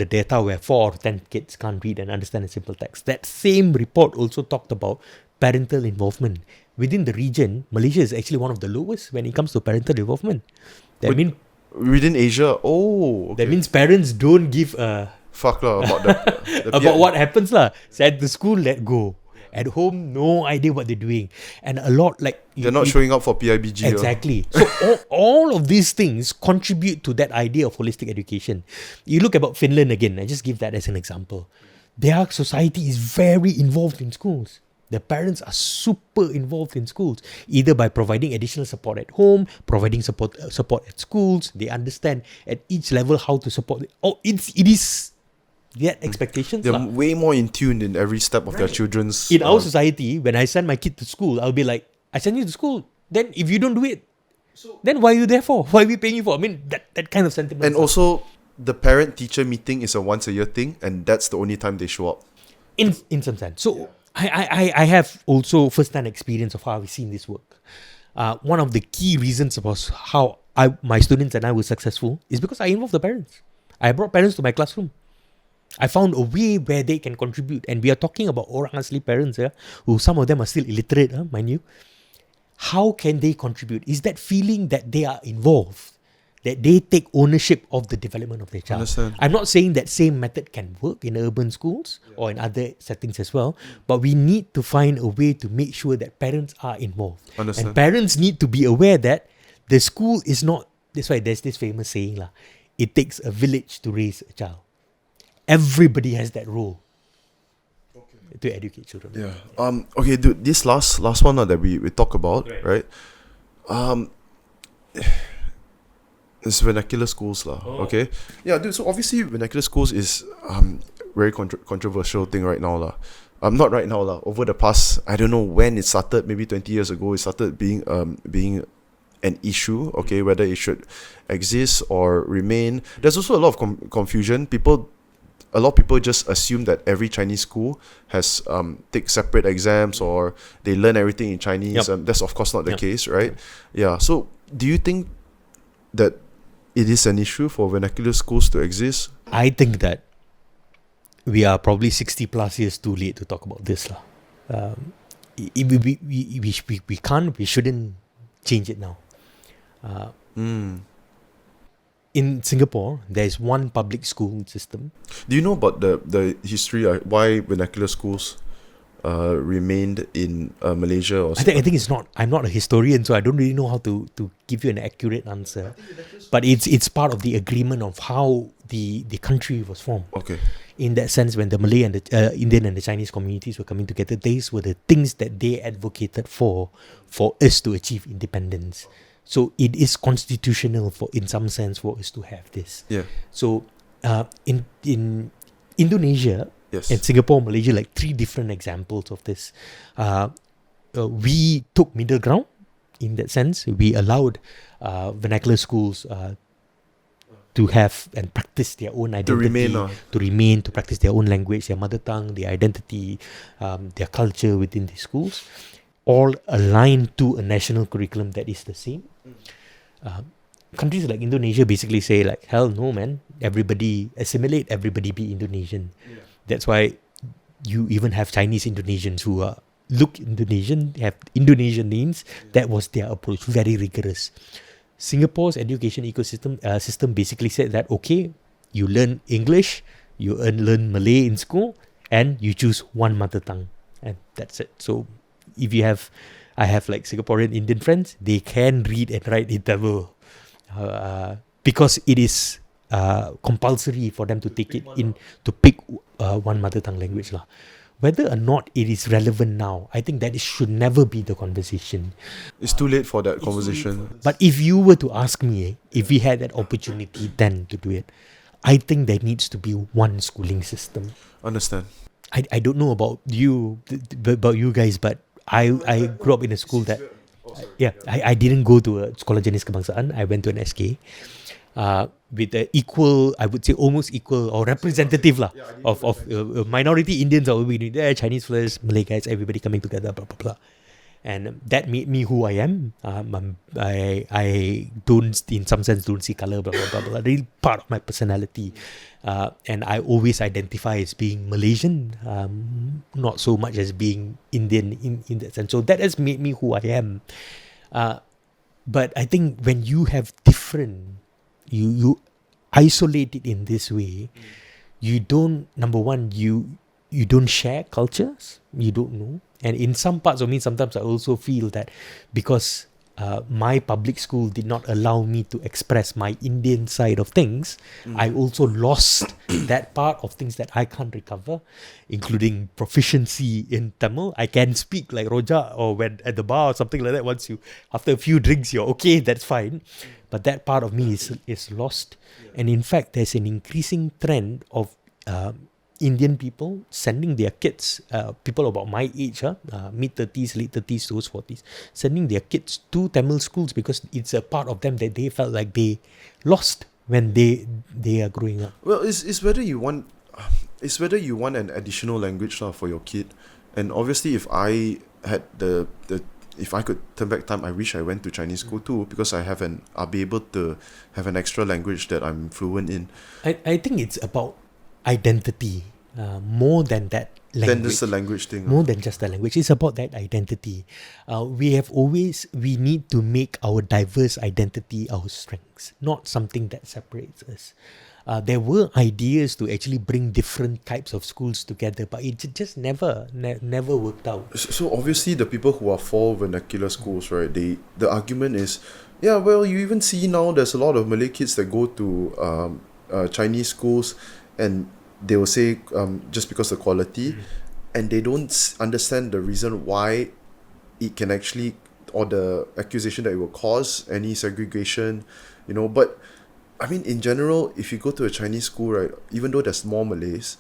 Speaker 2: data where 4 or 10 kids can't read and understand a simple text. That same report also talked about parental involvement. Within the region, Malaysia is actually one of the lowest when it comes to parental involvement.
Speaker 1: Within Asia, okay.
Speaker 2: That means parents don't give a
Speaker 1: fuck about the
Speaker 2: about what happens lah. So at the school, let go. At home, no idea what they're doing, and a lot
Speaker 1: they're not showing up for PIBG.
Speaker 2: Exactly. So all of these things contribute to that idea of holistic education. You look about Finland again. I just give that as an example. Their society is very involved in schools. The parents are super involved in schools, either by providing additional support at home, providing support at schools. They understand at each level how to support. It is their expectations.
Speaker 1: They're way more in tune in every step of their children's.
Speaker 2: In our society, when I send my kid to school, I'll be like, I send you to school. Then if you don't do it, then why are you there for? Why are we paying you for? I mean, that kind of sentiment.
Speaker 1: And also, the parent-teacher meeting is a once-a-year thing, and that's the only time they show up.
Speaker 2: In some sense. So. Yeah. I have also first-hand experience of how I've seen this work. One of the key reasons was how my students and I were successful is because I involved the parents. I brought parents to my classroom. I found a way where they can contribute. And we are talking about Orang Asli parents, who some of them are still illiterate, mind you. How can they contribute? Is that feeling that they are involved, that they take ownership of the development of their child.
Speaker 1: Understand.
Speaker 2: I'm not saying that same method can work in urban schools or in other settings as well, but we need to find a way to make sure that parents are involved.
Speaker 1: Understand.
Speaker 2: And parents need to be aware that the school is not, that's why there's this famous saying, it takes a village to raise a child. Everybody has that role to educate children.
Speaker 1: Yeah. Okay, dude, this last one that we talk about, right? It's Vernacular Schools okay? Yeah, dude, so obviously Vernacular Schools is very controversial thing right now not right now over the past, I don't know when it started, maybe 20 years ago, it started being an issue, okay, whether it should exist or remain. There's also a lot of confusion. A lot of people just assume that every Chinese school has take separate exams or they learn everything in Chinese.
Speaker 2: Yep.
Speaker 1: That's of course not the case, right? Yeah, so do you think that it is an issue for vernacular schools to exist?
Speaker 2: I think that we are probably 60 plus years too late to talk about this. We shouldn't change it now. In Singapore, there is one public school system.
Speaker 1: Do you know about the history, why vernacular schools remained in Malaysia? Or
Speaker 2: I think it's not. I'm not a historian, so I don't really know how to give you an accurate answer. But it's part of the agreement of how the country was formed.
Speaker 1: Okay.
Speaker 2: In that sense, when the Malay and the Indian and the Chinese communities were coming together, these were the things that they advocated for us to achieve independence. So it is constitutional in some sense for us to have this.
Speaker 1: Yeah.
Speaker 2: So in Indonesia,
Speaker 1: yes,
Speaker 2: and Singapore, Malaysia, like 3 different examples of this. We took middle ground in that sense. We allowed vernacular schools to have and practice their own identity, to practice their own language, their mother tongue, their identity, their culture within the schools, all aligned to a national curriculum that is the same. Countries like Indonesia basically say like, hell no, man, everybody assimilate, everybody be Indonesian. Yeah. That's why you even have Chinese Indonesians who look Indonesian, have Indonesian names. Yeah. That was their approach, very rigorous. Singapore's education system basically said that, okay, you learn English, you learn Malay in school, and you choose one mother tongue. And that's it. So if I have like Singaporean Indian friends, they can read and write in Tamil. Because it is compulsory for them to take it in to pick one mother tongue language lah. Whether or not it is relevant now, I think that it should never be the conversation.
Speaker 1: It's too late for that conversation.
Speaker 2: But if you were to ask me, if we had that opportunity then to do it, I think there needs to be one schooling system.
Speaker 1: Understand.
Speaker 2: I don't know about you guys, but I grew up in a school that I didn't go to a sekolah jenis kebangsaan. I went to an SK with the equal, I would say almost equal or representative lah of minority Indians or there, Chinese first, Malay guys, everybody coming together, blah blah blah. And that made me who I am. I don't, in some sense, don't see color, blah, blah, blah, blah. Really part of my personality. And I always identify as being Malaysian, not so much as being Indian in that sense. So that has made me who I am. But I think when you have different, you isolate it in this way, you don't, number one, you don't share cultures, you don't know. And in some parts of me, sometimes I also feel that because my public school did not allow me to express my Indian side of things, I also lost that part of things that I can't recover, including proficiency in Tamil. I can speak like Roja or when at the bar or something like that. Once you, after a few drinks, you're okay, that's fine. But that part of me is lost. And in fact, there's an increasing trend of Indian people sending their kids, people about my age, mid-30s, late 30s, those 40s, sending their kids to Tamil schools because it's a part of them that they felt like they lost when they are growing up.
Speaker 1: Well, it's whether you want an additional language for your kid. And obviously, if I had if I could turn back time, I wish I went to Chinese school too, because I'll be able to have an extra language that I'm fluent in.
Speaker 2: I think it's about identity more than that language.
Speaker 1: Then just the language thing.
Speaker 2: More than just the language. It's about that identity. We need to make our diverse identity our strengths, not something that separates us. There were ideas to actually bring different types of schools together, but it just never worked out.
Speaker 1: So obviously the people who are for vernacular schools, right, the argument is, yeah, well, you even see now there's a lot of Malay kids that go to Chinese schools, and they will say just because of the quality, and they don't understand the reason why it can actually, or the accusation that it will cause any segregation, but I mean, in general, if you go to a Chinese school, right, even though there's more Malays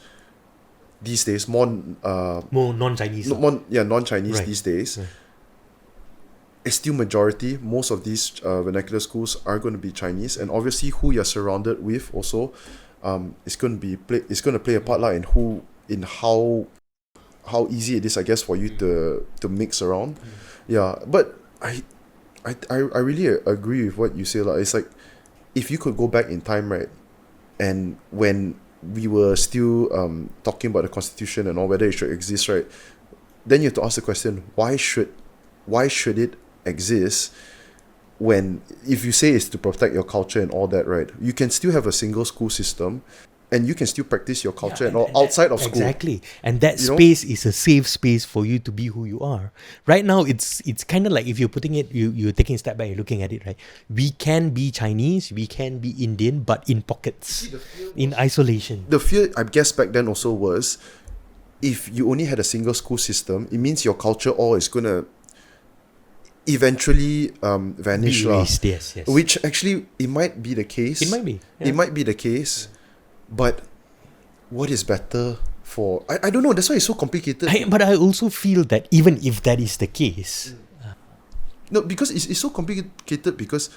Speaker 1: these days, more
Speaker 2: non-Chinese.
Speaker 1: Non-Chinese
Speaker 2: right.
Speaker 1: These days,
Speaker 2: right.
Speaker 1: It's still majority. Most of these vernacular schools are going to be Chinese, and obviously who you're surrounded with also is going to play a part in how easy it is, I guess, for you to mix around. Yeah, but I really agree with what you say. It's like, if you could go back in time, right, and when we were still talking about the constitution and all, whether it should exist, right, then you have to ask the question, why should it exist, when, if you say it's to protect your culture and all that, right, you can still have a single school system and you can still practice your culture and all outside of school.
Speaker 2: Exactly. And that space is a safe space for you to be who you are. Right now, it's kind of like, if you're putting it, you're taking a step back, you're looking at it, right? We can be Chinese, we can be Indian, but in pockets, in isolation.
Speaker 1: The fear, I guess, back then also was, if you only had a single school system, it means your culture all is going to eventually vanish.
Speaker 2: Yes.
Speaker 1: Which actually, it might be the case.
Speaker 2: It might be. Yeah.
Speaker 1: It might be the case. But what is better for... I don't know, that's why it's so complicated.
Speaker 2: But I also feel that even if that is the case...
Speaker 1: No, because it's so complicated, because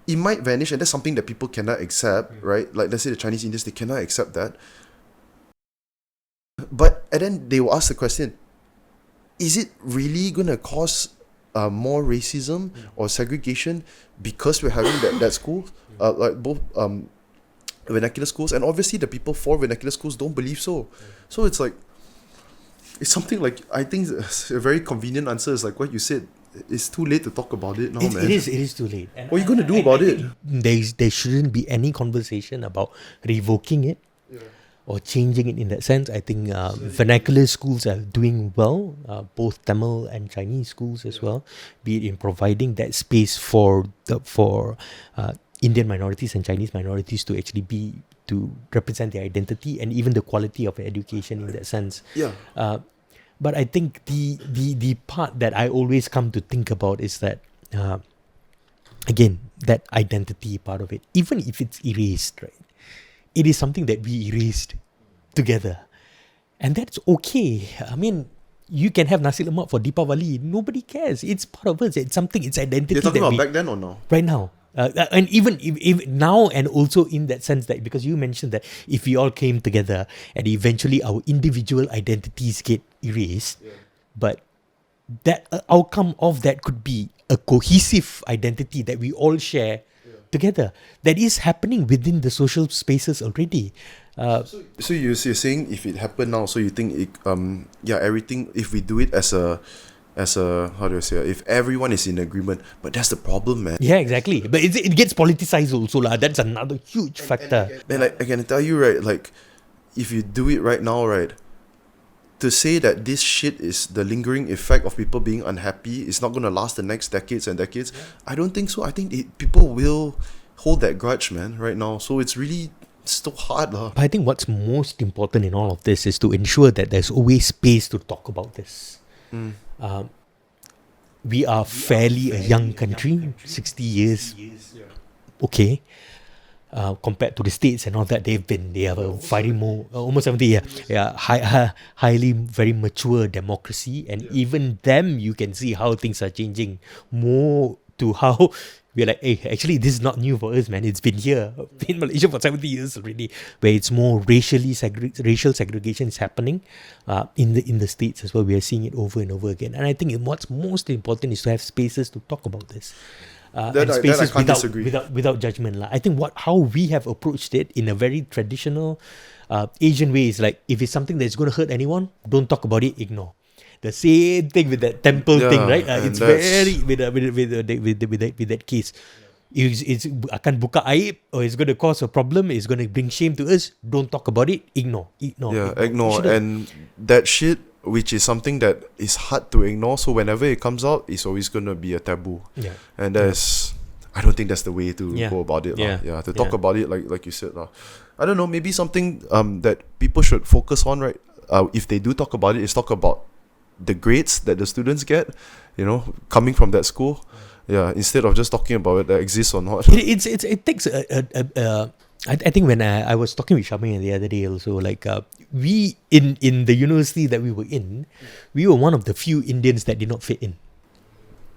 Speaker 1: it might vanish, and that's something that people cannot accept, right? Like, let's say the Chinese Indians, they cannot accept that. And then they will ask the question, is it really going to cause more racism or segregation because we're having that school? Like both... vernacular schools, and obviously the people for vernacular schools don't believe so. So it's like, it's something like, I think a very convenient answer is like what you said, it's too late to talk about it now, man.
Speaker 2: It is too late. And
Speaker 1: what are you going to do about it?
Speaker 2: There shouldn't be any conversation about revoking it or changing it in that sense. I think vernacular schools are doing well, both Tamil and Chinese schools as well, be it in providing that space for Indian minorities and Chinese minorities to actually to represent their identity and even the quality of education in that sense.
Speaker 1: Yeah.
Speaker 2: But I think the part that I always come to think about is that, again, that identity part of it, even if it's erased, right? It is something that we erased together. And that's okay. I mean, you can have nasi lemak for Deepavali. Nobody cares. It's part of us. It's something, it's identity.
Speaker 1: You're talking
Speaker 2: that
Speaker 1: about back then or now?
Speaker 2: Right now. And even if now, and also in that sense that, because you mentioned that if we all came together and eventually our individual identities get erased, but that outcome of that could be a cohesive identity that we all share together. That is happening within the social spaces already.
Speaker 1: So you're saying if it happened now, so you think it, everything, if we do it as a how do I say it? If everyone is in agreement, but that's the problem, man.
Speaker 2: Yeah, exactly. But it gets politicized also, lah. That's another huge factor.
Speaker 1: Man, like, I can tell you, right, like, if you do it right now, right, to say that this shit is the lingering effect of people being unhappy, is not going to last the next decades and decades, I don't think so. I think people will hold that grudge, man, right now. So it's really so hard, lah.
Speaker 2: But I think what's most important in all of this is to ensure that there's always space to talk about this. We are fairly a young country, 60 years, okay. Compared to the States and all that, they have a very more, almost 70, highly, very mature democracy. And even them, you can see how things are changing more to how we're like, hey, actually, this is not new for us, man. It's been here in Malaysia for 70 years already, where it's more racial segregation is happening in the States as well. We are seeing it over and over again. And I think what's most important is to have spaces to talk about this. And spaces without judgment. I think how we have approached it in a very traditional Asian way is like, if it's something that's going to hurt anyone, don't talk about it, ignore. The same thing with that temple thing, right? It's very with that case. It's akan buka aib, or it's going to cause a problem. It's going to bring shame to us. Don't talk about it. Ignore.
Speaker 1: Ignore. And that shit, which is something that is hard to ignore, so whenever it comes out, it's always going to be a taboo. Yeah. And I don't think that's the way to go about it. To talk about it, like you said. I don't know, maybe something that people should focus on, right? If they do talk about it, is talk about the grades that the students get, coming from that school. Instead of just talking about it that exists or not.
Speaker 2: It takes I think when I was talking with Shamim the other day also, like we in the university that we were in, we were one of the few Indians that did not fit in.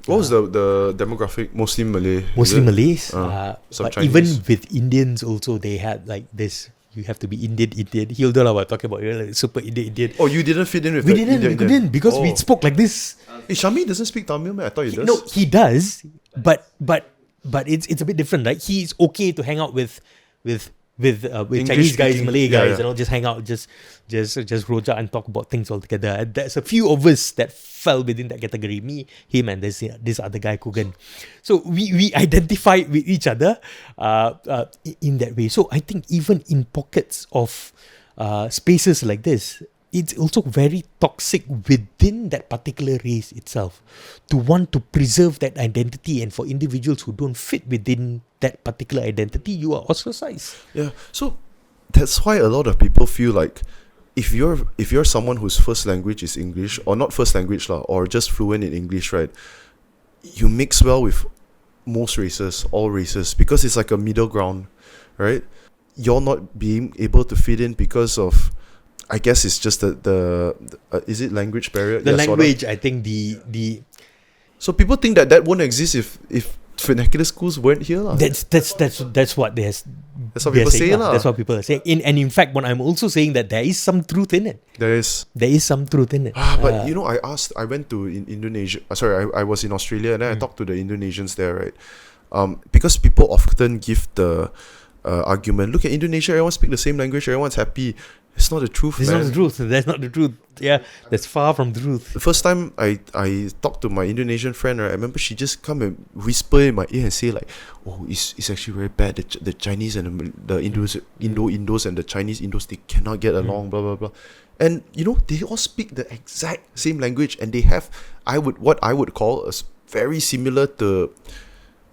Speaker 1: What was the demographic? Mostly Malay.
Speaker 2: Mostly Malays.
Speaker 1: Some
Speaker 2: but
Speaker 1: Chinese.
Speaker 2: Even with Indians also, they had like this. You have to be Indian. Hilda was talking about super Indian.
Speaker 1: Oh, you didn't fit in with
Speaker 2: we didn't because we spoke like this.
Speaker 1: Hey, Shami doesn't speak Tamil, man. I thought he does.
Speaker 2: No, he does, but it's a bit different. Like, he's okay to hang out with Chinese guys, Malay guys, and all, just hang out, just rojak and talk about things all together. And there's a few of us that fell within that category. Me, him, and this other guy, Kugan. So we identified with each other in that way. So I think even in pockets of spaces like this, it's also very toxic within that particular race itself to want to preserve that identity, and for individuals who don't fit within that particular identity, you are ostracized.
Speaker 1: Yeah, so that's why a lot of people feel like if you're someone whose first language is English, or not first language or just fluent in English, right, you mix well with most races, all races, because it's like a middle ground, right? You're not being able to fit in because of, I guess it's just the is it language barrier?
Speaker 2: The language, sort of. I think the
Speaker 1: so people think that won't exist if Vernacular Schools weren't here, lah.
Speaker 2: That's what that's what
Speaker 1: people say, lah.
Speaker 2: That's what people are saying. And in fact, what I'm also saying, that there is some truth in it.
Speaker 1: There is
Speaker 2: some truth in it.
Speaker 1: But I went to Indonesia. I was in Australia, and then I talked to the Indonesians there, right? Because people often give the argument, look at Indonesia, everyone speaks the same language, everyone's happy. It's not the truth,
Speaker 2: It's
Speaker 1: man.
Speaker 2: not the truth. That's not the truth. Yeah, that's far from the truth.
Speaker 1: The first time I talked to my Indonesian friend, right, I remember she just come and whisper in my ear and say like, oh, it's actually very bad. The Chinese and the Indos and the Chinese Indos, they cannot get along, blah, blah, blah. And, they all speak the exact same language, and they have, what I would call very similar to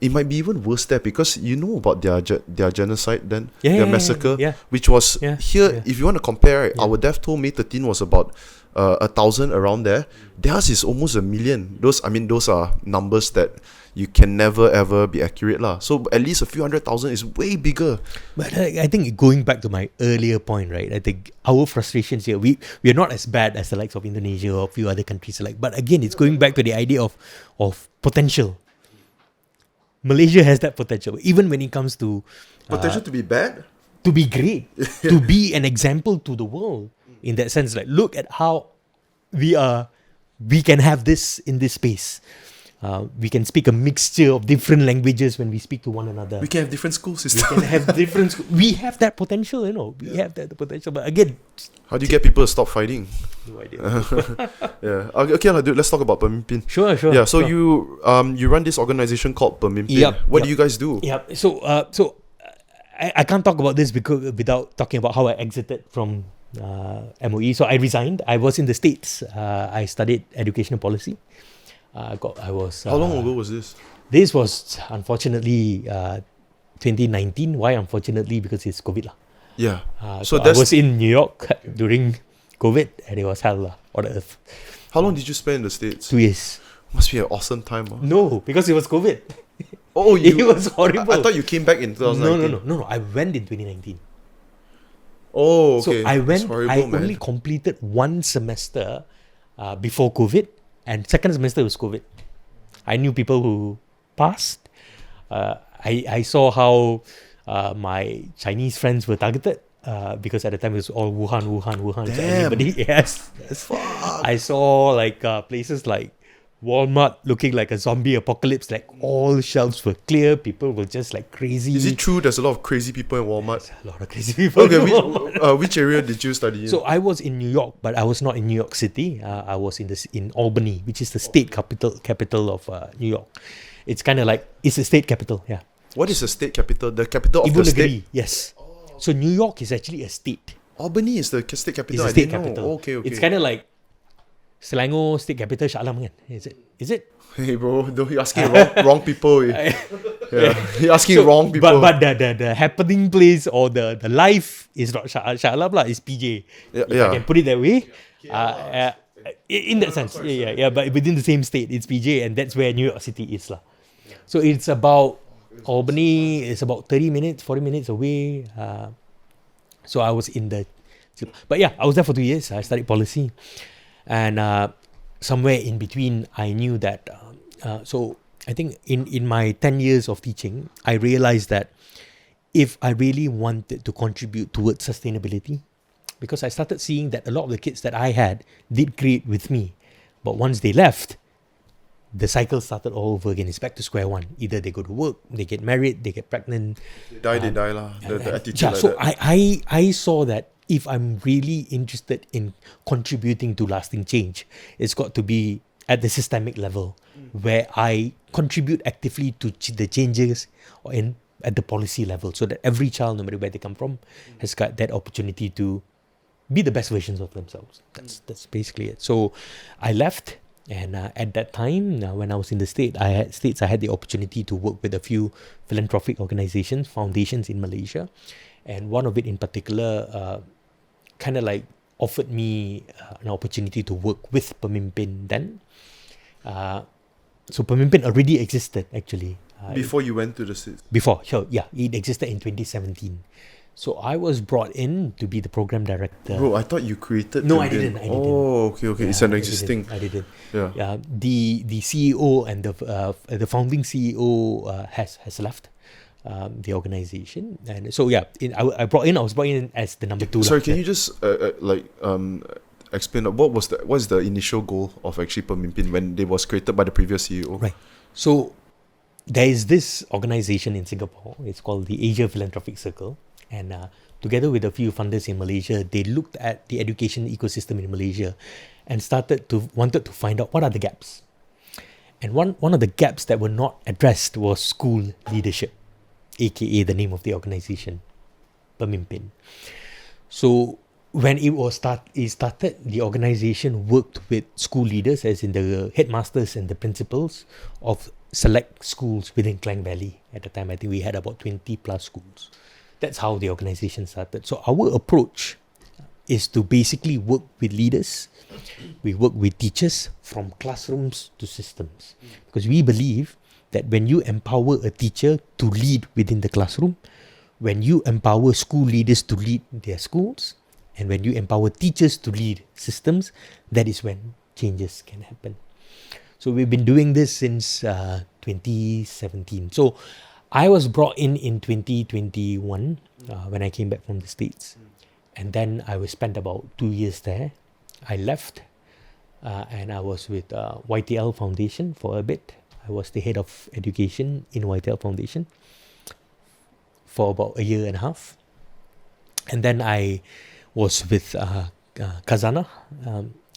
Speaker 1: it might be even worse there because you know about their genocide then,
Speaker 2: Yeah,
Speaker 1: their
Speaker 2: yeah,
Speaker 1: massacre,
Speaker 2: yeah.
Speaker 1: which was
Speaker 2: Yeah,
Speaker 1: here.
Speaker 2: yeah.
Speaker 1: If you want to compare, right, our death toll May 13 was about 1,000 around there. Theirs is almost 1 million. Those are numbers that you can never ever be accurate lah. So at least a few 100,000 is way bigger.
Speaker 2: But I think going back to my earlier point, right? I think our frustrations here, we are not as bad as the likes of Indonesia or a few other countries like. But again, it's going back to the idea of potential. Malaysia has that potential, even when it comes to
Speaker 1: Potential to be bad.
Speaker 2: to be great, to be an example to the world. In that sense, like look at how we can have this in this space. We can speak a mixture of different languages when we speak to one another.
Speaker 1: We can have different school
Speaker 2: We
Speaker 1: systems.
Speaker 2: can have different. We have that potential, you know. We have that potential, but again,
Speaker 1: How do you get people to stop fighting?
Speaker 2: no idea.
Speaker 1: Yeah. Okay, dude, let's talk about PEMIMPIN.
Speaker 2: Sure.
Speaker 1: Yeah. So
Speaker 2: sure.
Speaker 1: you run this organization called PEMIMPIN.
Speaker 2: Yep,
Speaker 1: What
Speaker 2: yep.
Speaker 1: do you guys do?
Speaker 2: Yeah. So I can't talk about this because without talking about how I exited from MOE. So I resigned. I was in the States. I studied educational policy. I was.
Speaker 1: How long ago was this?
Speaker 2: This was unfortunately 2019. Why unfortunately? Because it's COVID lah.
Speaker 1: Yeah.
Speaker 2: So I
Speaker 1: that's
Speaker 2: was in New York during COVID and it was hell lah on earth.
Speaker 1: how long did you spend in the States?
Speaker 2: 2 years.
Speaker 1: Must be an awesome time. Huh?
Speaker 2: No, because it was COVID.
Speaker 1: Oh,
Speaker 2: It was horrible.
Speaker 1: I thought you came back in 2019.
Speaker 2: No. I went in 2019.
Speaker 1: Oh,
Speaker 2: So
Speaker 1: okay.
Speaker 2: I
Speaker 1: That's
Speaker 2: went.
Speaker 1: horrible,
Speaker 2: I
Speaker 1: man.
Speaker 2: only completed one semester before COVID, and second semester was COVID. I knew people who passed. I saw how my Chinese friends were targeted because at the time it was all Wuhan. So
Speaker 1: Damn.
Speaker 2: anybody, yes. I saw like places like Walmart looking like a zombie apocalypse. Like all shelves were clear. People were just like crazy.
Speaker 1: Is it true there's a lot of crazy people in Walmart?
Speaker 2: A lot of crazy people.
Speaker 1: Okay,
Speaker 2: in Walmart.
Speaker 1: which area did you study in?
Speaker 2: So I was in New York, but I was not in New York City. I was in Albany, which is the state capital of New York. It's kind of like it's the state capital. Yeah,
Speaker 1: What is the state capital? The capital of
Speaker 2: Ibu
Speaker 1: the state?
Speaker 2: Negeri. Yes. So New York is actually a state.
Speaker 1: Albany is the state capital.
Speaker 2: It's a
Speaker 1: I
Speaker 2: state
Speaker 1: didn't know.
Speaker 2: capital.
Speaker 1: Okay.
Speaker 2: It's kind of like Selangor state capital Shah Alam kan? Is it?
Speaker 1: Hey bro, you're asking wrong people. Yeah, you're asking wrong people.
Speaker 2: But the happening place or the life is not Shah Alam lah. It's PJ.
Speaker 1: Yeah,
Speaker 2: If I can put it that way. In that sense, yeah. But within the same state, it's PJ, and that's where New York City is lah. So it's about Albany. It's about 40 minutes away. So I was in the, but yeah, I was there for 2 years. I studied policy, and somewhere in between, I knew that. So I think in my 10 years of teaching, I realized that if I really wanted to contribute towards sustainability, because I started seeing that a lot of the kids that I had did great with me, but once they left, the cycle started all over again. It's back to square one. Either they go to work, they get married, they get pregnant.
Speaker 1: They die lah. The attitude
Speaker 2: Yeah,
Speaker 1: like
Speaker 2: so
Speaker 1: that.
Speaker 2: I saw that if I'm really interested in contributing to lasting change, it's got to be at the systemic level, where I contribute actively to the changes at the policy level, so that every child, no matter where they come from, has got that opportunity to be the best versions of themselves. That's basically it. So I left, and at that time, when I was in the States, I had the opportunity to work with a few philanthropic organizations, foundations in Malaysia, and one of it in particular kind of like offered me an opportunity to work with PEMIMPIN then. So PEMIMPIN already existed actually.
Speaker 1: Before you went to the States.
Speaker 2: Before, sure, yeah, it existed in 2017. So I was brought in to be the program director.
Speaker 1: Bro, I thought you created.
Speaker 2: No, I
Speaker 1: PEMIMPIN.
Speaker 2: didn't.
Speaker 1: Oh, okay.
Speaker 2: Yeah,
Speaker 1: It's an existing.
Speaker 2: I didn't.
Speaker 1: Yeah.
Speaker 2: The CEO and the founding CEO has left the organization, and so yeah, I was brought in as the number 2.
Speaker 1: Sorry, can you just explain what's the initial goal of actually PEMIMPIN when it was created by the previous CEO?
Speaker 2: Right. So there is this organization in Singapore. It's called the Asia Philanthropic Circle, and together with a few funders in Malaysia, they looked at the education ecosystem in Malaysia and wanted to find out what are the gaps. And one of the gaps that were not addressed was school leadership, aka the name of the organization, PEMIMPIN. So when it started, the organization worked with school leaders, as in the headmasters and the principals of select schools within Klang Valley. At the time, I think we had about 20 plus schools. That's how the organization started. So our approach is to basically work with leaders. We work with teachers from classrooms to systems. Because we believe that when you empower a teacher to lead within the classroom, when you empower school leaders to lead their schools, and when you empower teachers to lead systems, that is when changes can happen. So we've been doing this since 2017. So I was brought in 2021 when I came back from the States. And then I was spent about 2 years there. I left and I was with YTL Foundation for a bit. I was the head of education in YTL Foundation for about a year and a half. And then I was with Khazanah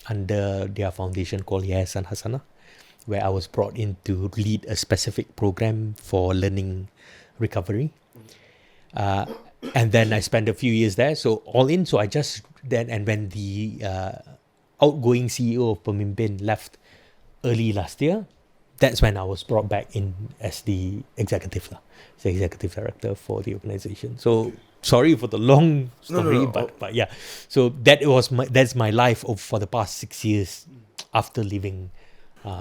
Speaker 2: under their foundation called Yayasan Hasanah, where I was brought in to lead a specific program for learning recovery. And then I spent a few years there. So all in, so I just then, and when the outgoing CEO of PEMIMPIN left early last year, that's when I was brought back in as the executive director for the organization. So sorry for the long story, but yeah. So that's my life for the past 6 years after leaving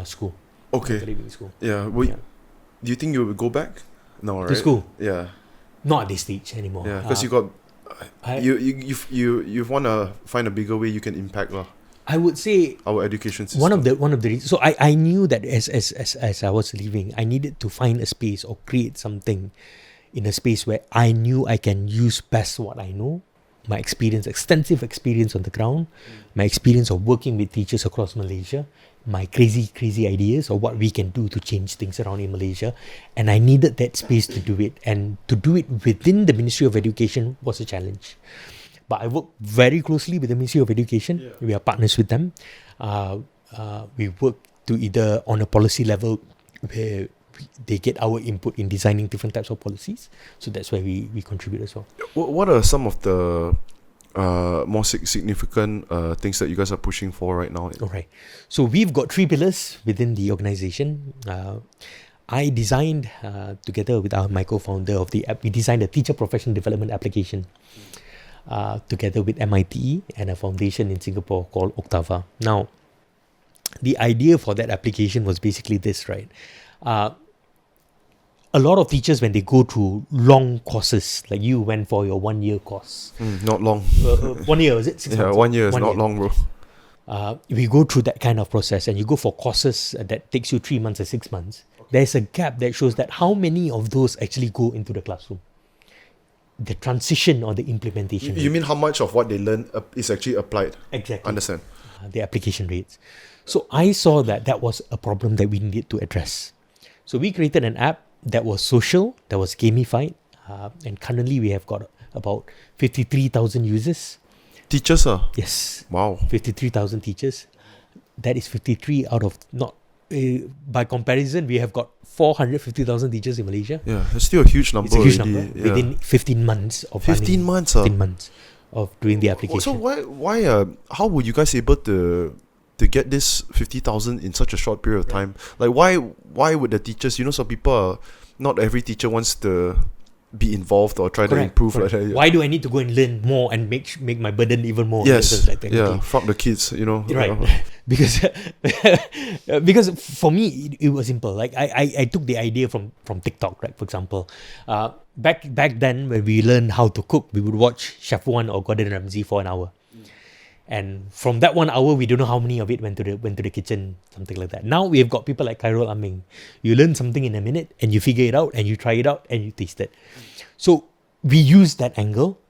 Speaker 2: school.
Speaker 1: Okay.
Speaker 2: After leaving school.
Speaker 1: Yeah. Well, do you think you will go back? No, right?
Speaker 2: To school?
Speaker 1: Yeah.
Speaker 2: Not at this stage anymore.
Speaker 1: Yeah, because you got you want to find a bigger way you can impact
Speaker 2: I would say
Speaker 1: our education system.
Speaker 2: one of the reasons. So I knew that as I was leaving, I needed to find a space or create something in a space where I knew I can use best what I know, my experience, extensive experience on the ground, my experience of working with teachers across Malaysia, my crazy ideas of what we can do to change things around in Malaysia. And I needed that space to do it. And to do it within the Ministry of Education was a challenge. But I work very closely with the Ministry of Education. Yeah. We are partners with them. We work to either on a policy level where they get our input in designing different types of policies. So that's where we contribute as well.
Speaker 1: What are some of the more significant things that you guys are pushing for right now?
Speaker 2: All right. So we've got 3 pillars within the organization. I designed, together with my co-founder of the app, we designed a teacher professional development application together with MIT and a foundation in Singapore called Octava. Now, the idea for that application was basically this, right? A lot of teachers, when they go through long courses, like you went for your 1 year course.
Speaker 1: Not long.
Speaker 2: 1 year, is it? 6 months?
Speaker 1: 1 year is not long, bro.
Speaker 2: We go through that kind of process and you go for courses that takes you 3 months or 6 months. There's a gap that shows that how many of those actually go into the classroom. The transition or the implementation.
Speaker 1: You mean how much of what they learn is actually applied?
Speaker 2: Exactly.
Speaker 1: Understand.
Speaker 2: The application rates. So I saw that was a problem that we needed to address. So we created an app that was social, that was gamified, and currently we have got about 53,000 users.
Speaker 1: Teachers,
Speaker 2: Yes.
Speaker 1: Wow.
Speaker 2: 53,000 teachers. That is 53 out of by comparison, we have got 450,000 teachers in Malaysia.
Speaker 1: Yeah, that's still a huge number.
Speaker 2: It's a huge
Speaker 1: already.
Speaker 2: number within 15 months of
Speaker 1: 15 months.
Speaker 2: 15 months of doing the application.
Speaker 1: So why how were you guys able to get this 50,000 in such a short period of time? Like why would the teachers, some people not every teacher wants to be involved or try to improve.
Speaker 2: Correct.
Speaker 1: Like that.
Speaker 2: Why do I need to go and learn more and make my burden even more?
Speaker 1: Yes,
Speaker 2: like that.
Speaker 1: Yeah, fuck the kids,
Speaker 2: Right, because for me it was simple. Like I took the idea from TikTok, right? For example, back then when we learned how to cook, we would watch Chef One or Gordon Ramsay for an hour. And from that 1 hour, we don't know how many of it went to the kitchen, something like that. Now we have got people like Khairul Aming. You learn something in a minute and you figure it out and you try it out and you taste it. So we used that angle.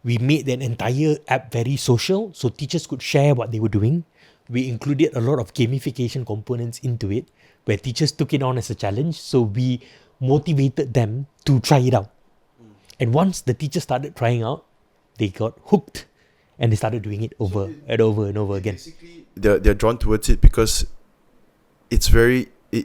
Speaker 2: We made that entire app very social so teachers could share what they were doing. We included a lot of gamification components into it where teachers took it on as a challenge. So we motivated them to try it out. And once the teachers started trying out, they got hooked. And they started doing it over and over again.
Speaker 1: Basically, they're drawn towards it because it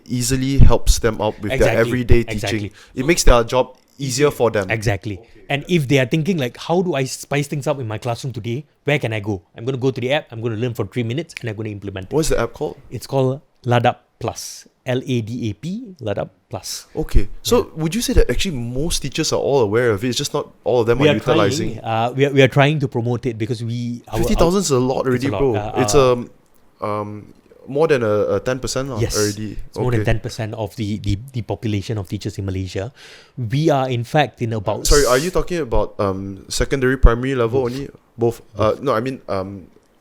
Speaker 1: easily helps them out with their everyday teaching. It makes their job easier for them.
Speaker 2: Exactly. And if they are thinking like, how do I spice things up in my classroom today? Where can I go? I'm going to go to the app. I'm going to learn for 3 minutes and I'm going to implement it.
Speaker 1: What's the app called?
Speaker 2: It's called LADAP Plus. LADAP, LADAP Plus.
Speaker 1: Okay. So would you say that actually most teachers are all aware of it? It's just not all of them are utilizing.
Speaker 2: We are trying to promote it because
Speaker 1: 50,000 is a lot already, bro. It's more than a 10%
Speaker 2: yes,
Speaker 1: already.
Speaker 2: It's more than 10% of the population of teachers in Malaysia. We are in fact in about...
Speaker 1: Sorry, are you talking about secondary, primary level only? Both? No, I mean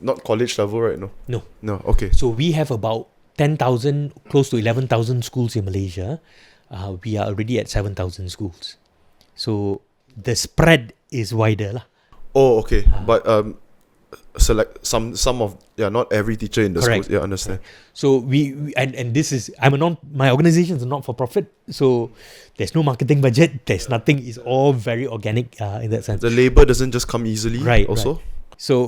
Speaker 1: not college level, right? No. No, okay.
Speaker 2: So we have about 10,000, close to 11,000 schools in Malaysia. We are already at 7,000 schools. So the spread is wider lah.
Speaker 1: Oh, okay. But select some of not every teacher in the
Speaker 2: correct.
Speaker 1: schools. Yeah, understand.
Speaker 2: So we and this is my organization is not for profit. So there's no marketing budget. There's nothing. It's all very organic in that sense.
Speaker 1: The labor doesn't just come easily.
Speaker 2: Right.
Speaker 1: Also.
Speaker 2: Right. So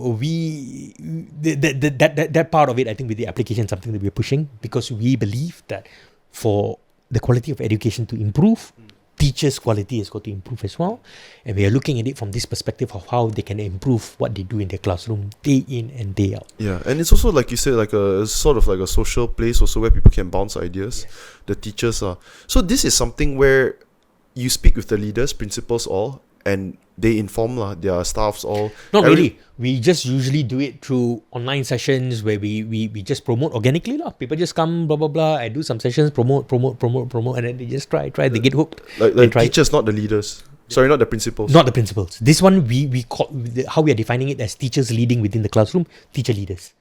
Speaker 2: that part of it, I think, with the application, something that we're pushing because we believe that for the quality of education to improve, teachers' quality has got to improve as well. And we are looking at it from this perspective of how they can improve what they do in their classroom day in and day out.
Speaker 1: Yeah, and it's also like you said, like a sort of like a social place also where people can bounce ideas. Yes. The teachers are. So this is something where you speak with the leaders, principals all, and they inform their staffs all.
Speaker 2: Not really. We just usually do it through online sessions where we just promote organically lah. People just come, blah blah blah. I do some sessions, promote, and then they just try. They get hooked.
Speaker 1: Like the teachers, not the leaders. Sorry, not the principals.
Speaker 2: Not the principals. This one we call how we are defining it as teachers leading within the classroom, teacher leaders.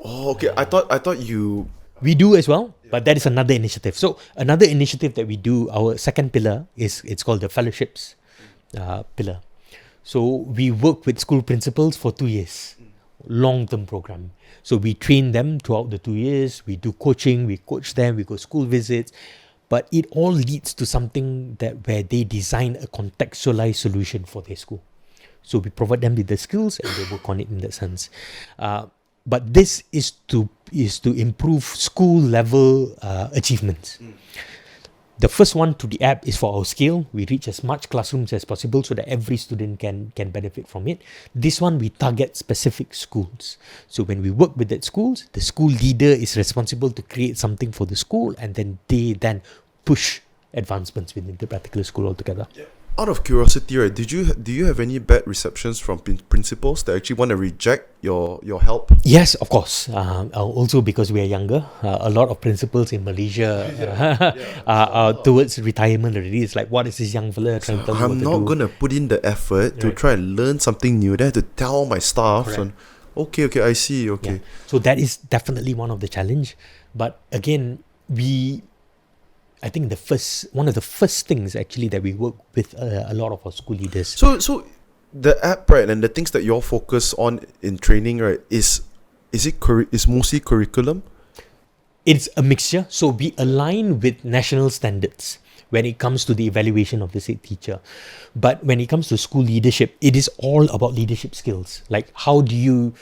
Speaker 1: Oh, okay. I thought you.
Speaker 2: We do as well, but that is another initiative. So another initiative that we do, our second pillar it's called the fellowships pillar. So we work with school principals for 2 years, long-term program. So we train them throughout the 2 years. We do coaching, we coach them, we go school visits, but it all leads to something where they design a contextualized solution for their school. So we provide them with the skills and they work on it in that sense. But this is to improve school level achievements. The first one to the app is for our scale. We reach as much classrooms as possible so that every student can benefit from it. This one we target specific schools. So when we work with that schools, the school leader is responsible to create something for the school and then they push advancements within the particular school altogether. Yeah.
Speaker 1: Out of curiosity, right, do you have any bad receptions from principals that actually want to reject your help?
Speaker 2: Yes, of course. Also because we are younger, a lot of principals in Malaysia are towards retirement already. It's like, what is this young fella trying to tell me what to do?
Speaker 1: I'm not going to put in the effort to try and learn something new. Then I have to tell my staff. And, okay, I see. Okay.
Speaker 2: Yeah. So that is definitely one of the challenge. But again, I think one of the first things actually that we work with a lot of our school leaders.
Speaker 1: So the app, right, and the things that you're focused on in training, right, is mostly curriculum?
Speaker 2: It's a mixture. So we align with national standards when it comes to the evaluation of the said teacher. But when it comes to school leadership, it is all about leadership skills. Like how do you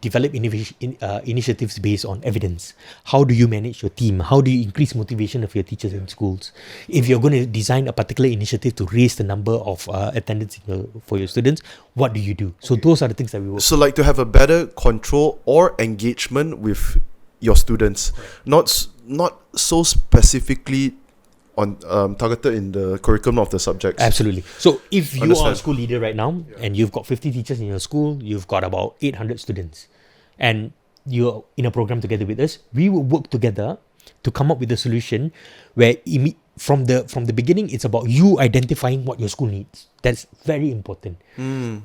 Speaker 2: develop initiatives based on evidence? How do you manage your team? How do you increase motivation of your teachers in schools? If you're going to design a particular initiative to raise the number of attendance for your students, what do you do? So those are the things that we work.
Speaker 1: So like to have a better control or engagement with your students, not so specifically on targeted in the curriculum of the subjects.
Speaker 2: Absolutely. So if you are a school leader right now and you've got 50 teachers in your school, you've got about 800 students, and you're in a program together with us, we will work together to come up with a solution where from the beginning it's about you identifying what your school needs. That's very important.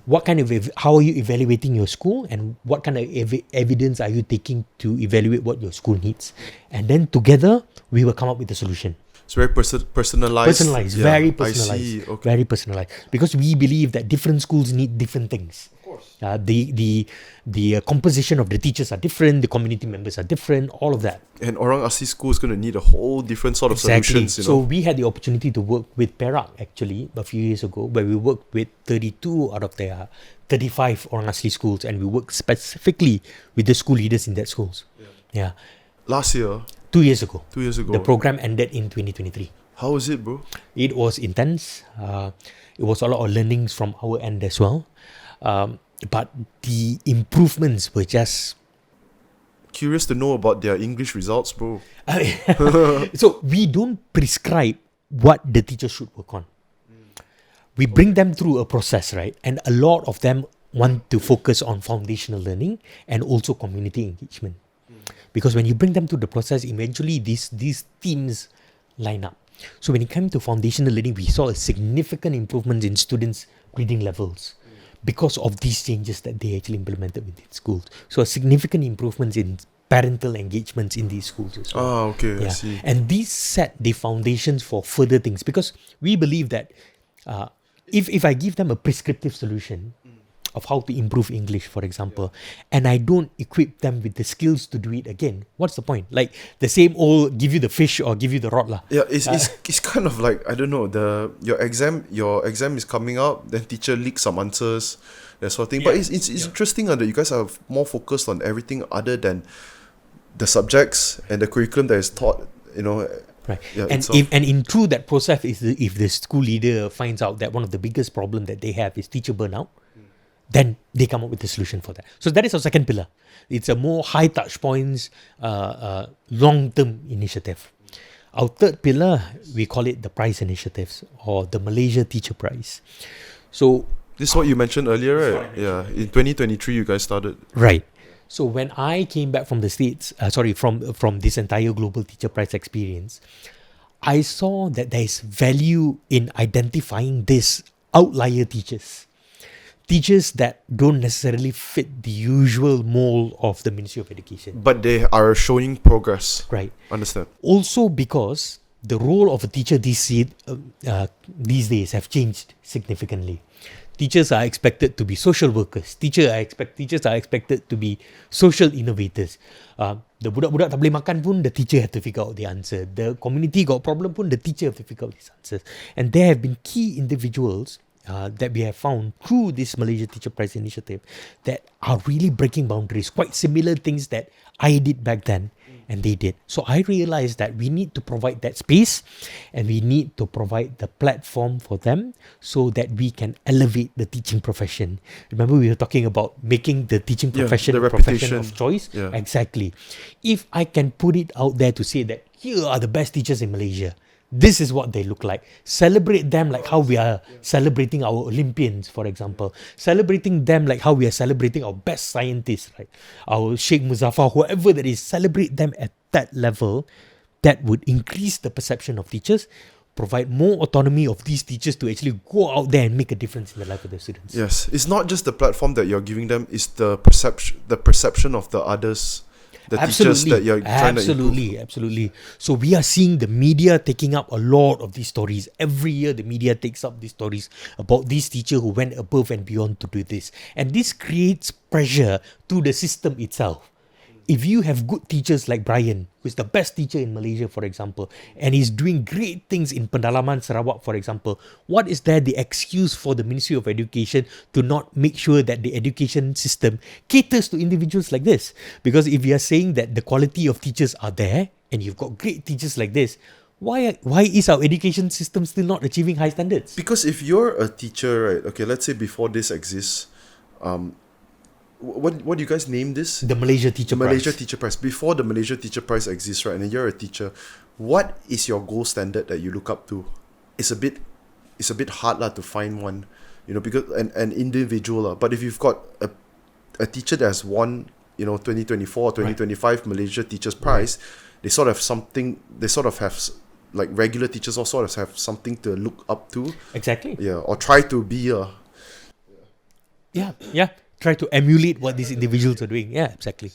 Speaker 2: What kind of how are you evaluating your school, and what kind of evidence are you taking to evaluate what your school needs, and then together we will come up with a solution.
Speaker 1: It's very personalized.
Speaker 2: Very personalized.
Speaker 1: I see. Okay.
Speaker 2: Very personalized. Because we believe that different schools need different things.
Speaker 1: Of course.
Speaker 2: The composition of the teachers are different, the community members are different, all of that.
Speaker 1: And Orang Asli school is going to need a whole different sort of solutions.
Speaker 2: So we had the opportunity to work with Perak actually a few years ago, where we worked with 32 out of their 35 Orang Asli schools, and we worked specifically with the school leaders in that schools. Yeah.
Speaker 1: Last year?
Speaker 2: 2 years ago.
Speaker 1: 2 years ago.
Speaker 2: The program ended in 2023.
Speaker 1: How was it, bro?
Speaker 2: It was intense. It was a lot of learnings from our end as well. But the improvements were just
Speaker 1: curious to know about their English results, bro.
Speaker 2: So we don't prescribe what the teacher should work on. We bring them through a process, right? And a lot of them want to focus on foundational learning and also community engagement. Because when you bring them through the process, eventually these themes line up. So when it came to foundational learning, we saw a significant improvement in students' reading levels because of these changes that they actually implemented within schools. So a significant improvements in parental engagements in these schools as well.
Speaker 1: Okay, I see.
Speaker 2: And these set the foundations for further things, because we believe that if I give them a prescriptive solution of how to improve English, for example, and I don't equip them with the skills to do it again, what's the point? Like the same old, give you the fish or give you the rod lah.
Speaker 1: Yeah, it's kind of like, I don't know, your exam is coming out, then teacher leaks some answers, that sort of thing. But it's interesting that you guys are more focused on everything other than the subjects and the curriculum that is taught,
Speaker 2: Right.
Speaker 1: Yeah,
Speaker 2: and in through that process, if the school leader finds out that one of the biggest problem that they have is teacher burnout, then they come up with a solution for that. So that is our second pillar. It's a more high touch points, long-term initiative. Our third pillar, we call it the prize initiatives or the Malaysia Teacher Prize. So
Speaker 1: this is what you mentioned earlier, right? Yeah, in 2023 you guys started.
Speaker 2: Right. So when I came back from the States, from this entire Global Teacher Prize experience, I saw that there is value in identifying these outlier teachers. Teachers that don't necessarily fit the usual mold of the Ministry of Education.
Speaker 1: But they are showing progress.
Speaker 2: Right.
Speaker 1: Understand.
Speaker 2: Also because the role of a teacher these days have changed significantly. Teachers are expected to be social workers. Teachers are expected to be social innovators. The budak-budak tak boleh makan pun, the teacher have to figure out the answer. The community got problem pun, the teacher have to figure out these answers. And there have been key individuals that we have found through this Malaysia Teacher Prize initiative that are really breaking boundaries, quite similar things that I did back then and they did. So I realized that we need to provide that space and we need to provide the platform for them so that we can elevate the teaching profession. Remember we were talking about making the teaching profession a profession of choice?
Speaker 1: Yeah.
Speaker 2: Exactly. If I can put it out there to say that here are the best teachers in Malaysia, this is what they look like. Celebrate them like how we are celebrating our Olympians, for example. Celebrating them like how we are celebrating our best scientists, right? Our Sheikh Muzaffar, whoever that is, celebrate them at that level. That would increase the perception of teachers, provide more autonomy of these teachers to actually go out there and make a difference in the life of their students.
Speaker 1: Yes, it's not just the platform that you're giving them, it's the perception of the others. The teachers that you're trying to improve.
Speaker 2: Absolutely. So we are seeing the media taking up a lot of these stories. Every year the media takes up these stories about these teachers who went above and beyond to do this. And this creates pressure to the system itself. If you have good teachers like Brian, who is the best teacher in Malaysia, for example, and he's doing great things in Pendalaman Sarawak, for example, what is there the excuse for the Ministry of Education to not make sure that the education system caters to individuals like this? Because if you are saying that the quality of teachers are there, and you've got great teachers like this, why is our education system still not achieving high standards?
Speaker 1: Because if you're a teacher, right, okay, let's say before this exists, what do you guys name this?
Speaker 2: The Malaysia Teacher Prize.
Speaker 1: Malaysia Teacher Prize. Before the Malaysia Teacher Prize exists, right, and you're a teacher, what is your gold standard that you look up to? It's a bit hard to find one, because an individual. But if you've got a teacher that's won, 2024, 2025 Malaysia Teachers Prize, they sort of have, like regular teachers also sort of have something to look up to.
Speaker 2: Exactly.
Speaker 1: Yeah, or try to be a...
Speaker 2: Yeah. Try to emulate what these individuals are doing. Yeah, exactly.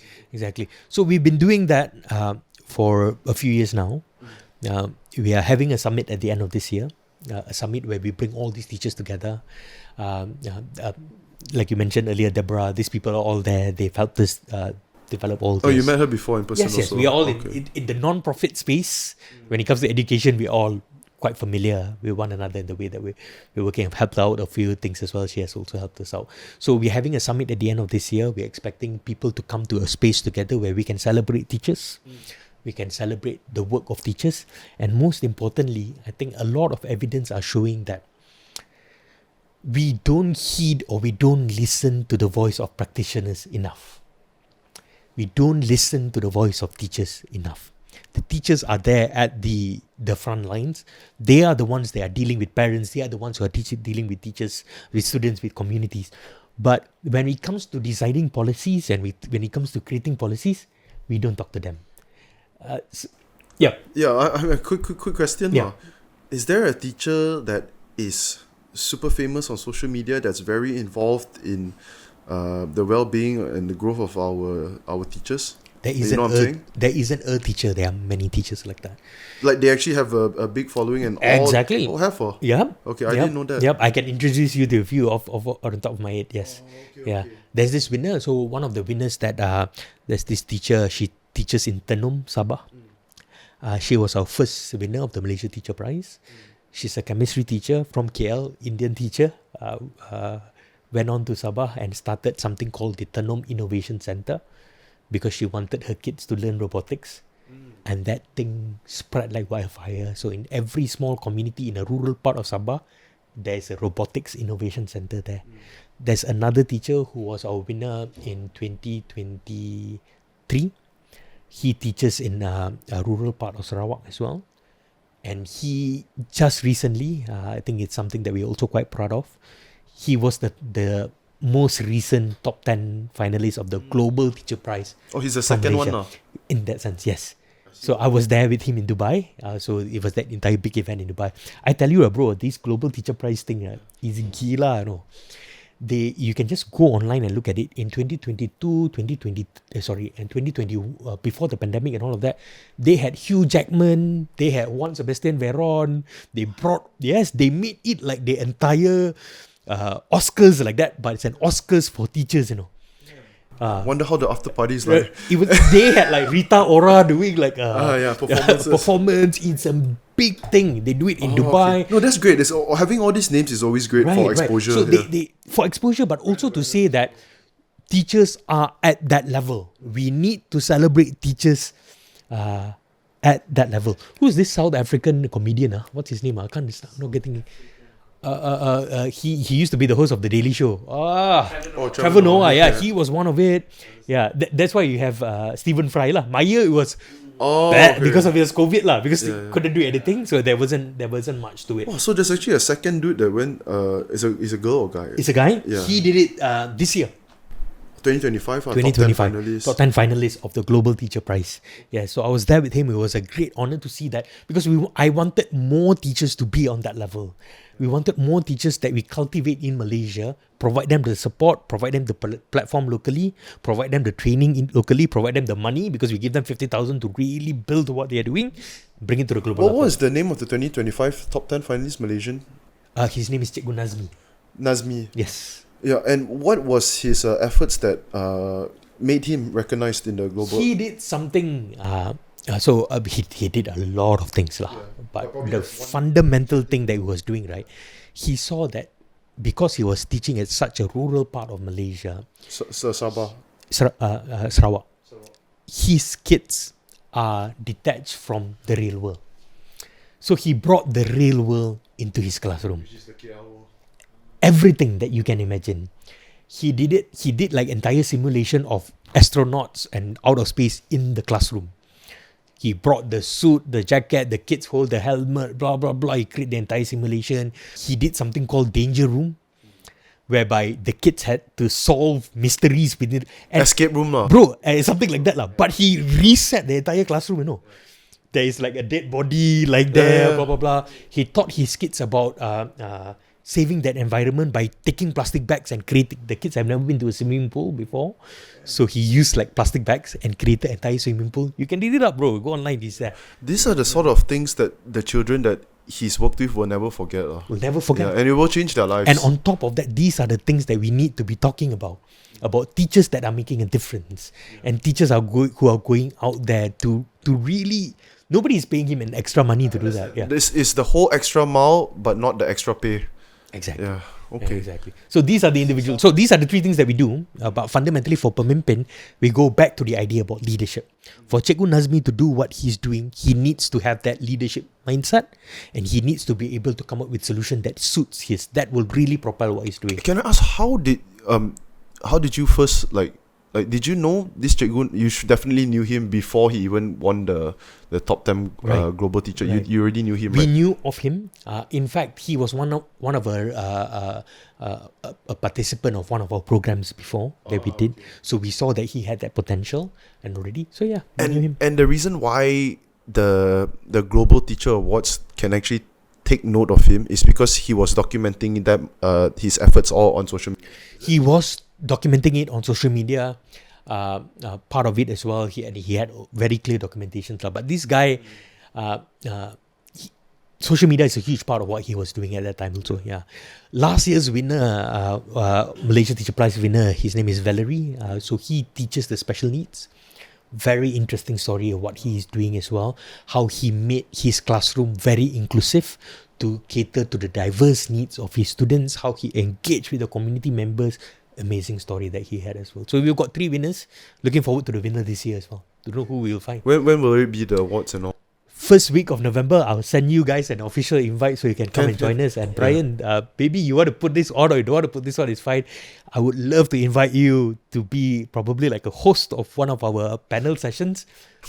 Speaker 2: So we've been doing that for a few years now. We are having a summit at the end of this year, a summit where we bring all these teachers together. Like you mentioned earlier, Deborah, these people are all there. They've helped us develop all this.
Speaker 1: Oh, you met her before in person also?
Speaker 2: Yes, we are all in the non-profit space. When it comes to education, we're all quite familiar with one another in the way that we're working. I've helped out a few things as well. She has also helped us out. So we're having a summit at the end of this year. We're expecting people to come to a space together where we can celebrate teachers. We can celebrate the work of teachers. And most importantly, I think a lot of evidence are showing that we don't heed or we don't listen to the voice of practitioners enough. we don't listen to the voice of teachers enough. The teachers are there at the front lines. They are the ones that are dealing with parents. They are the ones who are dealing with teachers, with students, with communities. But when it comes to deciding policies and when it comes to creating policies, we don't talk to them.
Speaker 1: Yeah, I have a quick question.
Speaker 2: Yeah.
Speaker 1: Is there a teacher that is super famous on social media that's very involved in the well-being and the growth of our teachers?
Speaker 2: There
Speaker 1: You know what I'm saying?
Speaker 2: There isn't a teacher. There are many teachers like that.
Speaker 1: Like they actually have a big following and
Speaker 2: Exactly.
Speaker 1: all have a.
Speaker 2: Yep.
Speaker 1: Okay, I didn't know that.
Speaker 2: Yep, I can introduce you to a few of on the top of my head. Yes.
Speaker 1: Okay.
Speaker 2: There's this winner. So one of the winners that there's this teacher. She teaches in Tenum, Sabah. She was our first winner of the Malaysia Teacher Prize. She's a chemistry teacher from KL, Indian teacher. Went on to Sabah and started something called the Tenum Innovation Center because she wanted her kids to learn robotics. And that thing spread like wildfire. So in every small community in a rural part of Sabah, there's a robotics innovation center there. There's another teacher who was our winner in 2023. He teaches in a rural part of Sarawak as well. And he just recently, I think it's something that we're also quite proud of, he was the most recent top 10 finalist of the Global Teacher Prize.
Speaker 1: Oh, he's the
Speaker 2: from
Speaker 1: second one
Speaker 2: Malaysia.
Speaker 1: now.
Speaker 2: In that sense, yes. So I was there with him in Dubai. So it was that entire big event in Dubai. I tell you, bro, this Global Teacher Prize thing is gila, you know. You can just go online and look at it. In 2022, and 2020, before the pandemic and all of that, they had Hugh Jackman, they had Juan Sebastian Veron. They made it like the entire Oscars like that, but it's an Oscars for teachers, you know.
Speaker 1: Wonder how the after party is like.
Speaker 2: They had like Rita Ora doing like
Speaker 1: performances.
Speaker 2: performance. It's a big thing. They do it in Dubai.
Speaker 1: Okay. No, that's great. Having all these names is always great for exposure.
Speaker 2: So they for exposure, but also to say that teachers are at that level. We need to celebrate teachers at that level. Who's this South African comedian? What's his name? I can't. I'm not getting. He used to be the host of the Daily Show. Trevor Noah. Yeah, he was one of it. Yeah, that's why you have Stephen Fry lah. My year it was bad because of his COVID lah, because he couldn't do anything, so there wasn't much to it.
Speaker 1: Oh, so there's actually a second dude that went. Is a girl or guy?
Speaker 2: It's a guy.
Speaker 1: Yeah.
Speaker 2: He did it this year.
Speaker 1: 2025.
Speaker 2: 2025, top 10 finalists of the Global Teacher Prize. Yeah, so I was there with him. It was a great honor to see that because I wanted more teachers to be on that level. We wanted more teachers that we cultivate in Malaysia, provide them the support, provide them the platform locally, provide them the training locally, provide them the money because we give them 50,000 to really build what they are doing, bring it to the global level.
Speaker 1: What was the name of the 2025 top 10 finalists Malaysian?
Speaker 2: His name is Cikgu Nazmi.
Speaker 1: Nazmi.
Speaker 2: Yes.
Speaker 1: Yeah, and what was his efforts that made him recognized in the global?
Speaker 2: He did something. He did a lot of things lah. But the fundamental thing that he was doing, right? He saw that because he was teaching at such a rural part of Malaysia,
Speaker 1: Sabah,
Speaker 2: Sarawak, his kids are detached from the real world. So he brought the real world into his classroom. Everything that you can imagine. He did it. He did like entire simulation of astronauts and out of space in the classroom. He brought the suit, the jacket, the kids hold the helmet, blah, blah, blah. He created the entire simulation. He did something called Danger Room, whereby the kids had to solve mysteries within...
Speaker 1: escape room lah.
Speaker 2: Bro, something like that lah. But he reset the entire classroom, you know. There is like a dead body like there, blah, blah, blah. He taught his kids about saving that environment by taking plastic bags and creating... The kids have never been to a swimming pool before. So he used like plastic bags and created an entire swimming pool. You can read it up, bro. Go online. These
Speaker 1: are the sort of things that the children that he's worked with will never forget.
Speaker 2: Will never forget.
Speaker 1: Yeah, and it will change their lives.
Speaker 2: And on top of that, these are the things that we need to be talking about teachers that are making a difference. And teachers who are going out there to really... Nobody is paying him an extra money to do that. Yeah.
Speaker 1: This is the whole extra mile, but not the extra pay.
Speaker 2: Exactly.
Speaker 1: Yeah. Okay.
Speaker 2: Exactly. So these are the individuals. So these are the three things that we do. But fundamentally for PEMIMPIN, we go back to the idea about leadership. For Cikgu Nazmi to do what he's doing, he needs to have that leadership mindset, and he needs to be able to come up with solution that suits that will really propel what he's doing.
Speaker 1: Can I ask how did you first like like, did you know this cikgu? You definitely knew him before he even won the top 10
Speaker 2: Right.
Speaker 1: global teacher.
Speaker 2: Right.
Speaker 1: You already knew him,
Speaker 2: We
Speaker 1: right?
Speaker 2: knew of him. In fact, he was one of a participant of one of our programs before that we did. So we saw that he had that potential and already. So yeah, we knew him.
Speaker 1: And the reason why the Global Teacher Awards can actually take note of him is because he was documenting that his efforts all on social media.
Speaker 2: He was documenting it on social media. Part of it as well. He had very clear documentation. But this guy, social media is a huge part of what he was doing at that time also. Yeah, last year's winner, Malaysia Teacher Prize winner, his name is Valerie. So he teaches the special needs. Very interesting story of what he is doing as well. How he made his classroom very inclusive to cater to the diverse needs of his students. How he engaged with the community members. Amazing story that he had as well. So we've got 3 winners. Looking forward to the winner this year as well. To know who we will find.
Speaker 1: When will it be, the awards and all?
Speaker 2: First week of November, I'll send you guys an official invite so you can come and join us. And Brian, maybe you want to put this on or you don't want to put this on, it's fine. I would love to invite you to be probably like a host of one of our panel sessions.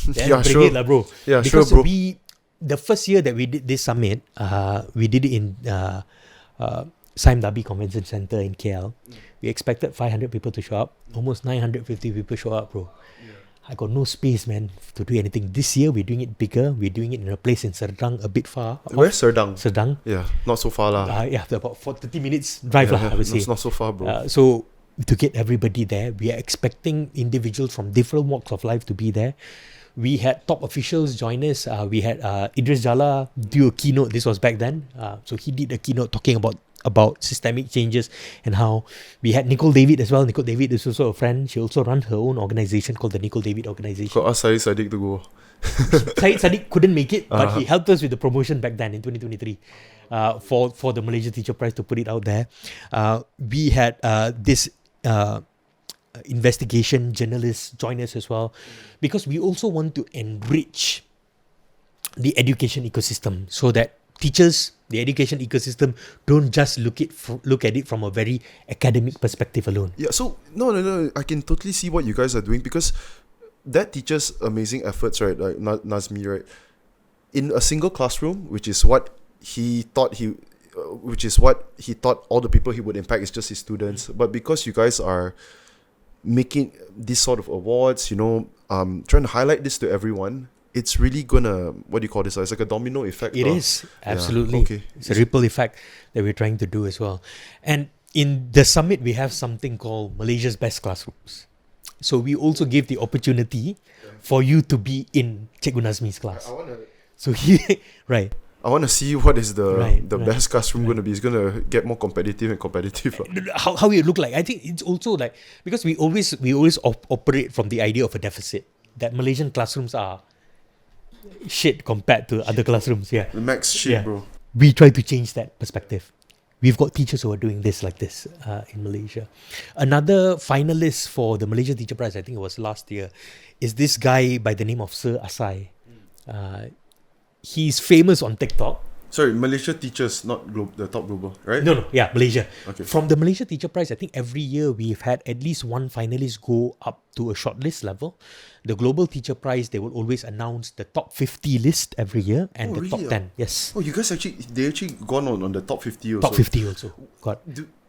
Speaker 2: Then
Speaker 1: Yeah,
Speaker 2: bring
Speaker 1: sure.
Speaker 2: it, bro.
Speaker 1: Yeah,
Speaker 2: Because
Speaker 1: sure, bro.
Speaker 2: the first year that we did this summit, we did it in Sime Darby Convention Center in KL. We expected 500 people to show up. Almost 950 people show up, bro. I got no space, man, to do anything. This year, we're doing it bigger. We're doing it in a place in Serdang, a bit far.
Speaker 1: Where's Serdang?
Speaker 2: Serdang.
Speaker 1: Yeah, not so far lah.
Speaker 2: Yeah, about 30 minutes drive, I would say.
Speaker 1: It's not so far, bro.
Speaker 2: So, to get everybody there, we are expecting individuals from different walks of life to be there. We had top officials join us. We had Idris Jala do a keynote. This was back then. So he did a keynote talking about systemic changes and how we had Nicole David as well. Nicole David is also a friend. She also runs her own organization called the Nicole David Organization.
Speaker 1: Got ask Syed Sadiq to go.
Speaker 2: Syed Sadiq couldn't make it, but he helped us with the promotion back then in 2023 for the Malaysia Teacher Prize to put it out there. We had this investigation journalists join us as well, because we also want to enrich the education ecosystem so that teachers, the education ecosystem, don't just look at it from a very academic perspective alone.
Speaker 1: Yeah, so no, I can totally see what you guys are doing, because that teacher's amazing efforts, right? Like Nazmi, right? In a single classroom, which is what he thought all the people he would impact is just his students. But because you guys are making this sort of awards, trying to highlight this to everyone, it's really gonna, what do you call this? It's like a domino effect.
Speaker 2: It is, absolutely.
Speaker 1: Yeah, okay.
Speaker 2: It's a ripple effect that we're trying to do as well. And in the summit, we have something called Malaysia's Best Classrooms. So we also give the opportunity for you to be in Cikgu Nazmi's class. So right.
Speaker 1: I want to see what is the
Speaker 2: Right.
Speaker 1: best classroom going to be. It's going to get more competitive.
Speaker 2: How it look like? I think it's also like, because we always operate from the idea of a deficit, that Malaysian classrooms are shit compared to other classrooms. Yeah,
Speaker 1: The max shit, bro.
Speaker 2: We try to change that perspective. We've got teachers who are doing this like this in Malaysia. Another finalist for the Malaysia Teacher Prize, I think it was last year, is this guy by the name of Sir Asai. He's famous on TikTok.
Speaker 1: Sorry, Malaysia teachers, not the top global, right?
Speaker 2: No, Malaysia.
Speaker 1: Okay.
Speaker 2: From the Malaysia Teacher Prize, I think every year we've had at least one finalist go up to a shortlist level. The Global Teacher Prize, they will always announce the top 50 list every year and the
Speaker 1: really?
Speaker 2: top 10. Yes.
Speaker 1: Oh, you guys they actually gone on the top 50 also.
Speaker 2: Top 50 also.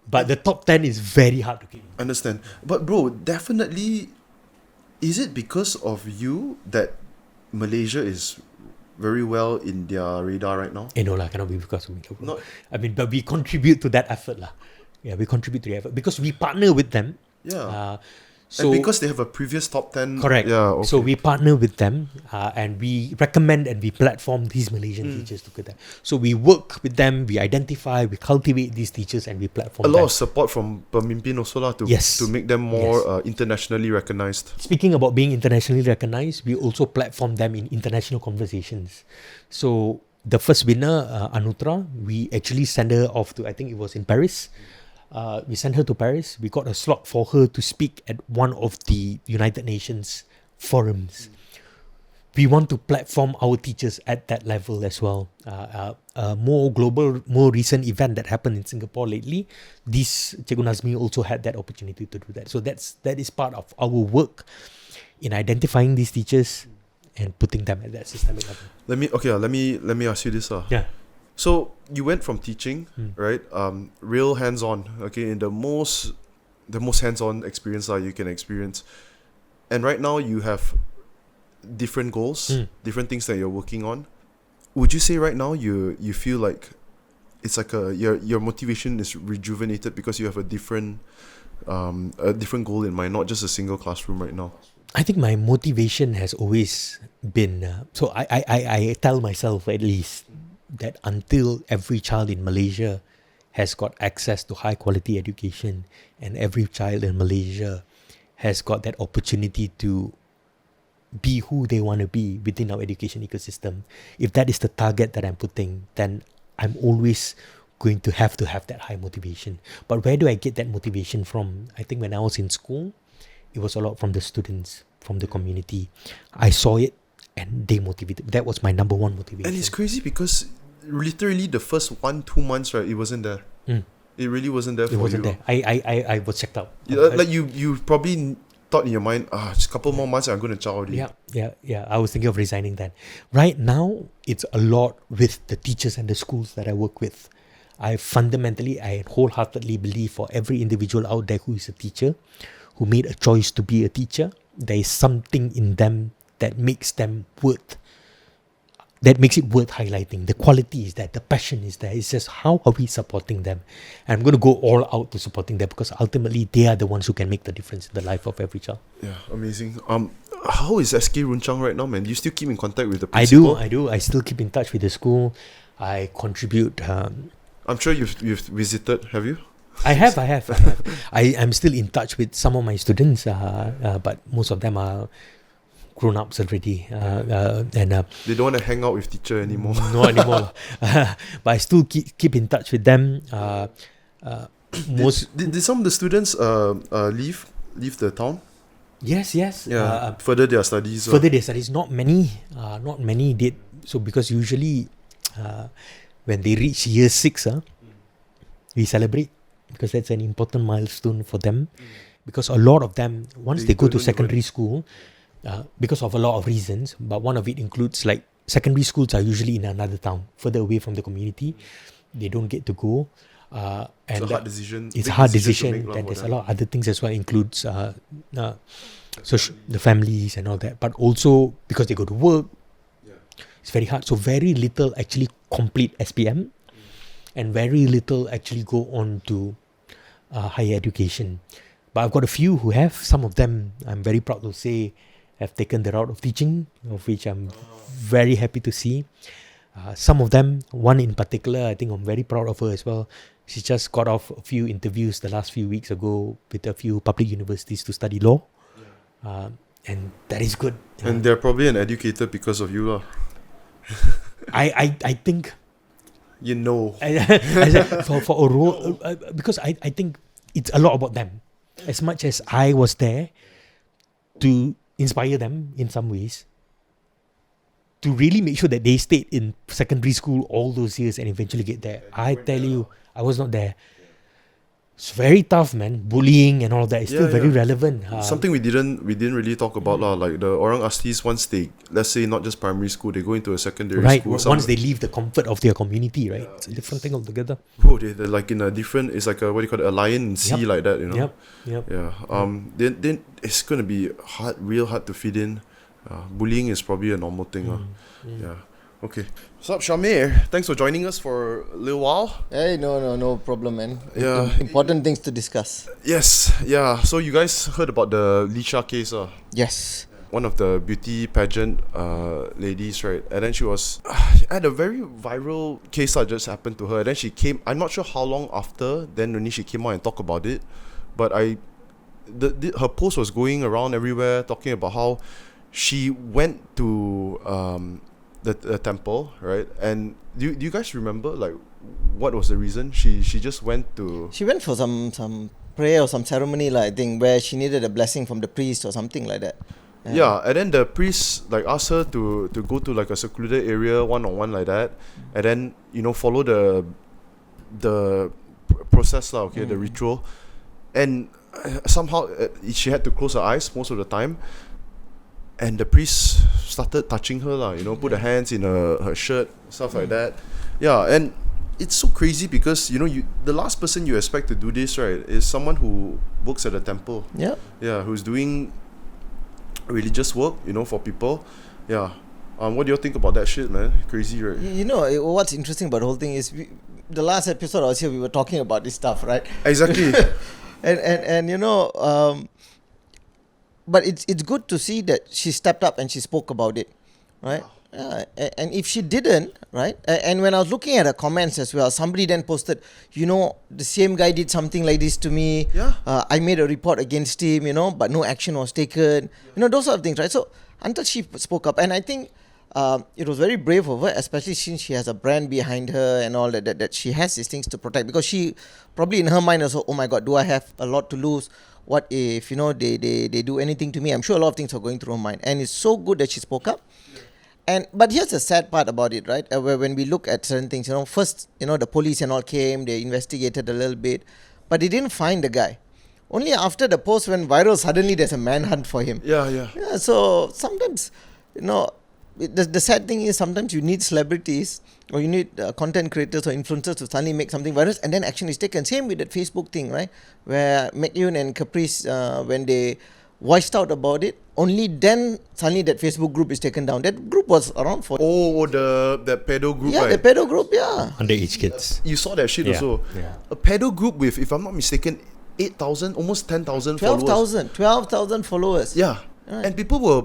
Speaker 2: But the top 10 is very hard to keep.
Speaker 1: Understand. But bro, definitely, is it because of you that Malaysia is very well in their radar right now?
Speaker 2: No lah, cannot be because of me.
Speaker 1: Not-
Speaker 2: I mean, but we contribute to that effort lah. Yeah, we contribute to the effort because we partner with them.
Speaker 1: Yeah.
Speaker 2: So
Speaker 1: and because they have a previous top 10.
Speaker 2: correct.
Speaker 1: Yeah, okay.
Speaker 2: So we partner with them and we recommend and we platform these Malaysian teachers together. So we work with them, we identify, we cultivate these teachers and we platform
Speaker 1: a lot
Speaker 2: them.
Speaker 1: of support from PEMIMPIN also lah to
Speaker 2: Yes.
Speaker 1: make them more internationally recognized.
Speaker 2: Speaking about being internationally recognized, we also platform them in international conversations. So the first winner, Anutra, we actually sent her off to, I think it was in Paris. We sent her to Paris. We got a slot for her to speak at one of the United Nations forums. we want to platform our teachers at that level as well. A more global, more recent event that happened in Singapore lately, this Cikgu Nazmi also had that opportunity to do that. So that is part of our work in identifying these teachers and putting them at that systemic level.
Speaker 1: Let me ask you this.
Speaker 2: Yeah.
Speaker 1: So you went from teaching, right? Real hands-on, okay, in the most hands-on experience you can experience. And right now you have different goals, different things that you're working on. Would you say right now you feel like it's like your motivation is rejuvenated because you have a different goal in mind, not just a single classroom right now?
Speaker 2: I think my motivation has always been so I tell myself at least that until every child in Malaysia has got access to high quality education and every child in Malaysia has got that opportunity to be who they want to be within our education ecosystem, if that is the target that I'm putting, then I'm always going to have that high motivation. But where do I get that motivation from? I think when I was in school, it was a lot from the students, from the community. I saw it and they motivated. That was my number one motivation.
Speaker 1: And it's crazy because literally the first 1-2 months, right, it wasn't there. It really wasn't there for you.
Speaker 2: It wasn't there. I was checked out.
Speaker 1: Like you probably thought in your mind, just a couple more months I'm going to chow already.
Speaker 2: Yeah. I was thinking of resigning then. Right now, it's a lot with the teachers and the schools that I work with. I wholeheartedly believe for every individual out there who is a teacher, who made a choice to be a teacher, there is something in them that makes it worth highlighting. The quality is there, the passion is there. It's just how are we supporting them? And I'm going to go all out to supporting them because ultimately they are the ones who can make the difference in the life of every child.
Speaker 1: Yeah, amazing. How is SK Runchang right now, man? Do you still keep in contact with the principal?
Speaker 2: I do. I still keep in touch with the school. I contribute.
Speaker 1: I'm sure you've visited, have you?
Speaker 2: I have. I'm still in touch with some of my students, but most of them are grown-ups already. And
Speaker 1: they don't want to hang out with teacher anymore.
Speaker 2: No anymore. But I still keep in touch with them.
Speaker 1: Did some of the students leave the town?
Speaker 2: Yes.
Speaker 1: Yeah, further their studies.
Speaker 2: Not many did. So because usually when they reach year 6, we celebrate because that's an important milestone for them. Because a lot of them, once they go to secondary school, because of a lot of reasons, but one of it includes like secondary schools are usually in another town, further away from the community. They don't get to go. And
Speaker 1: it's a hard decision.
Speaker 2: It's a hard decision. Then there's a lot of other things as well, includes the families and all that. But also because they go to work, it's very hard. So very little actually complete SPM, and very little actually go on to higher education. But I've got a few who have. Some of them, I'm very proud to say, have taken the route of teaching, of which I'm very happy to see. Some of them, one in particular, I think I'm very proud of her as well. She just got off a few interviews the last few weeks ago with a few public universities to study law. And that is good.
Speaker 1: And they're probably an educator because of you.
Speaker 2: I think...
Speaker 1: You know.
Speaker 2: for a role, because I think it's a lot about them. As much as I was there to inspire them in some ways, to really make sure that they stayed in secondary school all those years and eventually get there. I tell you, I was not there. It's very tough, man. Bullying and all that is still very relevant.
Speaker 1: Something we didn't really talk about like the Orang Aslis, once they, let's say not just primary school, they go into a secondary school.
Speaker 2: Once they leave the comfort of their community, right? It's a different thing altogether.
Speaker 1: Bro, they're like in a different, it's like a, what do you call it, a lion in sea like that, you know?
Speaker 2: Yep.
Speaker 1: Yeah. Then it's gonna be real hard to fit in. Bullying is probably a normal thing. Yeah. Okay. What's up, Shamir? Thanks for joining us for a little while.
Speaker 4: Hey, no problem, man.
Speaker 1: Yeah.
Speaker 4: Important things to discuss.
Speaker 1: Yes, yeah. So you guys heard about the Lisha case,
Speaker 4: Yes.
Speaker 1: one of the beauty pageant ladies, right? And then she was had a very viral case that just happened to her. And then she came, I'm not sure how long after, then only she came out and talked about it. But her post was going around everywhere talking about how she went to the temple, right? And do you guys remember like what was the reason? She just went to...
Speaker 4: She went for some prayer or some ceremony, I think, where she needed a blessing from the priest or something like that.
Speaker 1: Yeah, and then the priest like asked her to go to like a secluded area one-on-one like that, and then follow the process lah, okay, the ritual, and somehow she had to close her eyes most of the time, and the priest started touching her lah, put her hands in her shirt, stuff like that. Yeah, and it's so crazy because the last person you expect to do this, right, is someone who works at a temple.
Speaker 4: Yeah.
Speaker 1: Yeah, who's doing religious work, for people. Yeah. What do you think about that shit, man? Crazy, right?
Speaker 4: What's interesting about the whole thing is the last episode I was here, we were talking about this stuff, right?
Speaker 1: Exactly.
Speaker 4: and but it's good to see that she stepped up and she spoke about it, right? And if she didn't, right? And when I was looking at her comments as well, somebody then posted, the same guy did something like this to me.
Speaker 1: Yeah.
Speaker 4: I made a report against him, but no action was taken. Those sort of things, right? So until she spoke up, and I think it was very brave of her, especially since she has a brand behind her and all that she has these things to protect, because she probably in her mind also, oh my God, do I have a lot to lose? What if they do anything to me? I'm sure a lot of things are going through her mind, and it's so good that she spoke up. But here's the sad part about it, right? Where when we look at certain things, first, the police and all came, they investigated a little bit, but they didn't find the guy. Only after the post went viral, suddenly there's a manhunt for him.
Speaker 1: Yeah.
Speaker 4: So sometimes, the sad thing is sometimes you need celebrities or you need content creators or influencers to suddenly make something viral, and then action is taken. Same with that Facebook thing, right? Where McYun and Caprice, when they voiced out about it, only then suddenly that Facebook group is taken down. That group was around for
Speaker 1: the pedo group,
Speaker 4: yeah,
Speaker 1: right?
Speaker 4: the pedo group, yeah.
Speaker 2: Underage kids.
Speaker 1: You saw that shit also.
Speaker 2: Yeah.
Speaker 1: A pedo group with, if I'm not mistaken, 8,000, almost 10,000 followers.
Speaker 4: 12,000 followers.
Speaker 1: Yeah.
Speaker 4: Right.
Speaker 1: And people were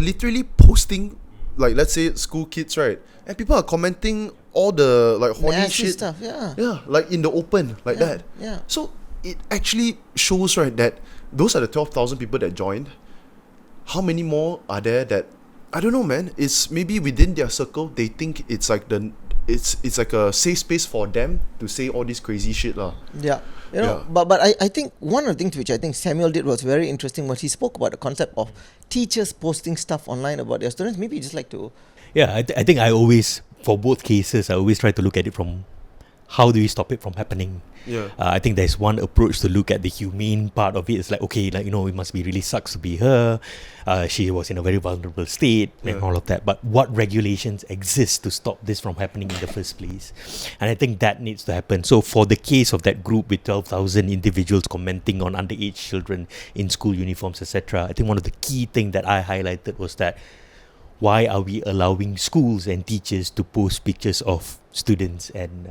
Speaker 1: literally posting, like, let's say school kids, right? And people are commenting all the like horny
Speaker 4: Nasty
Speaker 1: shit
Speaker 4: stuff, yeah.
Speaker 1: Yeah, like in the open, like
Speaker 4: Yeah,
Speaker 1: that.
Speaker 4: yeah.
Speaker 1: So it actually shows, right, that those are the 12,000 people that joined. How many more are there that, I don't know, man. It's maybe within their circle they think it's like it's like a safe space for them to say all this crazy shit lah.
Speaker 4: Yeah.
Speaker 1: Yeah.
Speaker 4: But I think one of the things which I think Samuel did was very interesting was he spoke about the concept of teachers posting stuff online about their students. Maybe you just like to...
Speaker 2: Yeah, I think I always, for both cases, I always try to look at it from how do we stop it from happening.
Speaker 1: Yeah.
Speaker 2: I think there's one approach to look at the humane part of it. It's like, okay, like, it must be really sucks to be her. She was in a very vulnerable state and all of that. But what regulations exist to stop this from happening in the first place? And I think that needs to happen. So for the case of that group with 12,000 individuals commenting on underage children in school uniforms, etc., I think one of the key things that I highlighted was that why are we allowing schools and teachers to post pictures of students and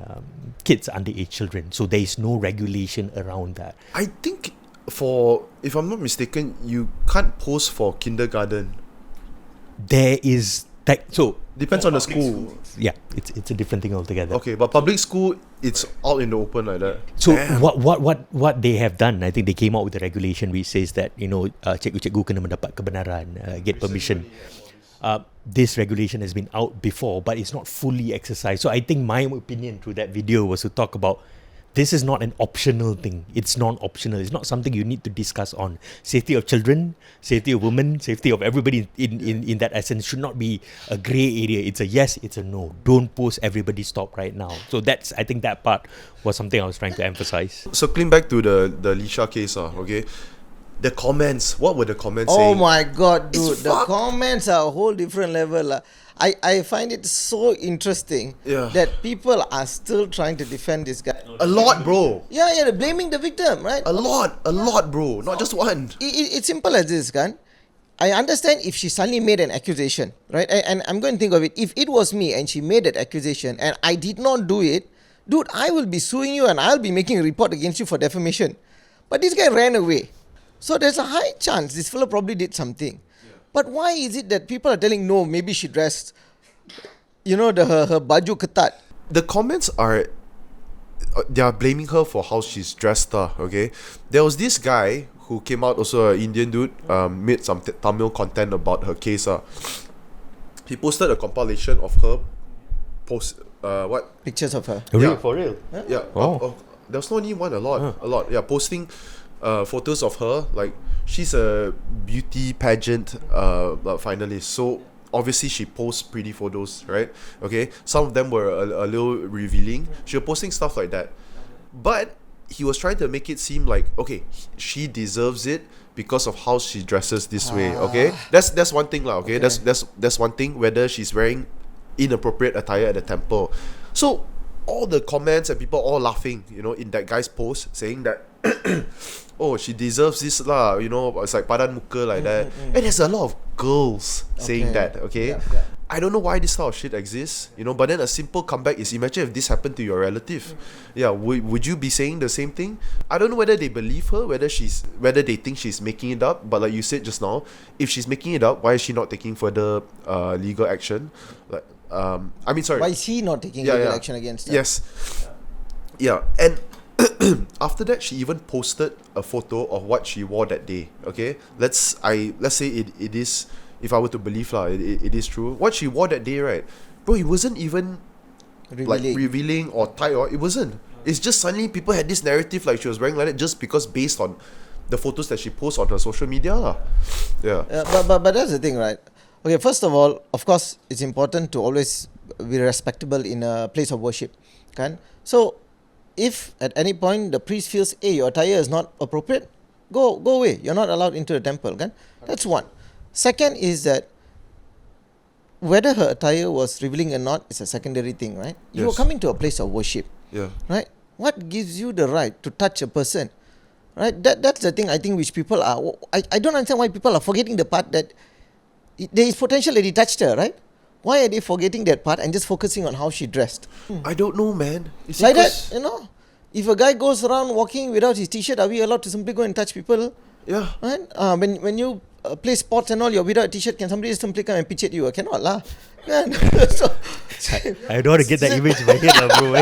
Speaker 2: kids, underage children? So there is no regulation around that.
Speaker 1: I think if I'm not mistaken, you can't post for kindergarten.
Speaker 2: There is
Speaker 1: Depends on the school.
Speaker 2: Yeah, it's a different thing altogether.
Speaker 1: Okay, but public school, it's out in the open like that.
Speaker 2: So
Speaker 1: Damn.
Speaker 2: what they have done, I think they came out with a regulation which says that cikgu-cikgu kena mendapat kebenaran, get permission. This regulation has been out before, but it's not fully exercised. So I think my opinion through that video was to talk about this is not an optional thing. It's non-optional. It's not something you need to discuss on. Safety of children, safety of women, safety of everybody in that essence should not be a grey area. It's a yes, it's a no. Don't post everybody stop right now. So I think that part was something I was trying to emphasize.
Speaker 1: Circling back to the Lisha case, okay. The comments, what were the comments
Speaker 4: Oh
Speaker 1: saying?
Speaker 4: my God, dude.
Speaker 1: It's
Speaker 4: The
Speaker 1: fucked.
Speaker 4: comments are a whole different level. I find it so interesting that people are still trying to defend this guy.
Speaker 1: A lot, bro.
Speaker 4: Yeah, they're blaming the victim, right?
Speaker 1: A lot, bro. Not just one.
Speaker 4: It's simple as this, Gan. I understand if she suddenly made an accusation, right? And I'm going to think of it. If it was me and she made that accusation and I did not do it, dude, I will be suing you and I'll be making a report against you for defamation. But this guy ran away. So there's a high chance this fellow probably did something. But why is it that people are telling, no, maybe she dressed, her baju ketat.
Speaker 1: The comments are, they are blaming her for how she's dressed, okay? There was this guy who came out, also an Indian dude, made some Tamil content about her case. He posted a compilation of her
Speaker 4: Pictures of her.
Speaker 1: Yeah.
Speaker 2: For real?
Speaker 1: Yeah.
Speaker 2: Oh.
Speaker 1: There was not only one, a lot. Yeah, posting photos of her. Like, she's a beauty pageant finalist, so obviously she posts pretty photos, right? Okay, some of them were a little revealing. She was posting stuff like that, but he was trying to make it seem like, okay, she deserves it because of how she dresses this way. Okay, that's one thing lah. Okay, that's one thing, whether she's wearing inappropriate attire at the temple. So all the comments and people all laughing, in that guy's post, saying that oh, she deserves this lah, it's like padan muka like that. And there's a lot of girls saying that, okay?
Speaker 4: Yeah.
Speaker 1: I don't know why this type of shit exists, but then a simple comeback is, imagine if this happened to your relative. Yeah, would you be saying the same thing? I don't know whether they believe her, whether they think she's making it up, but like you said just now, if she's making it up, why is she not taking further legal action? Like, sorry.
Speaker 4: Why is he not taking legal action against her?
Speaker 1: Yes. Yeah, and after that, she even posted a photo of what she wore that day. Okay, let's say it is, if I were to believe lah, it is true. What she wore that day, right, bro, it wasn't even like revealing or tight, or it wasn't. It's just suddenly people had this narrative like she was wearing like that just because based on the photos that she posts on her social media lah. Yeah.
Speaker 4: But that's the thing, right? Okay, first of all, of course, it's important to always be respectable in a place of worship, kan? So, if at any point the priest feels, hey, your attire is not appropriate, go away. You're not allowed into the temple, kan? That's one. Second is that whether her attire was revealing or not is a secondary thing, right? You are coming to a place of worship, right? What gives you the right to touch a person, right? That's the thing I think which people are. I don't understand why people are forgetting the part that there is potential that he touched her, right? Why are they forgetting that part and just focusing on how she dressed?
Speaker 1: I don't know, man. It's
Speaker 4: like that, If a guy goes around walking without his t-shirt, are we allowed to simply go and touch people?
Speaker 1: Yeah.
Speaker 4: Right? When you play sports and all, you're without a t-shirt, can somebody just simply come and pitch at you? Cannot lah. So,
Speaker 2: I don't want to get that image in my head, bro.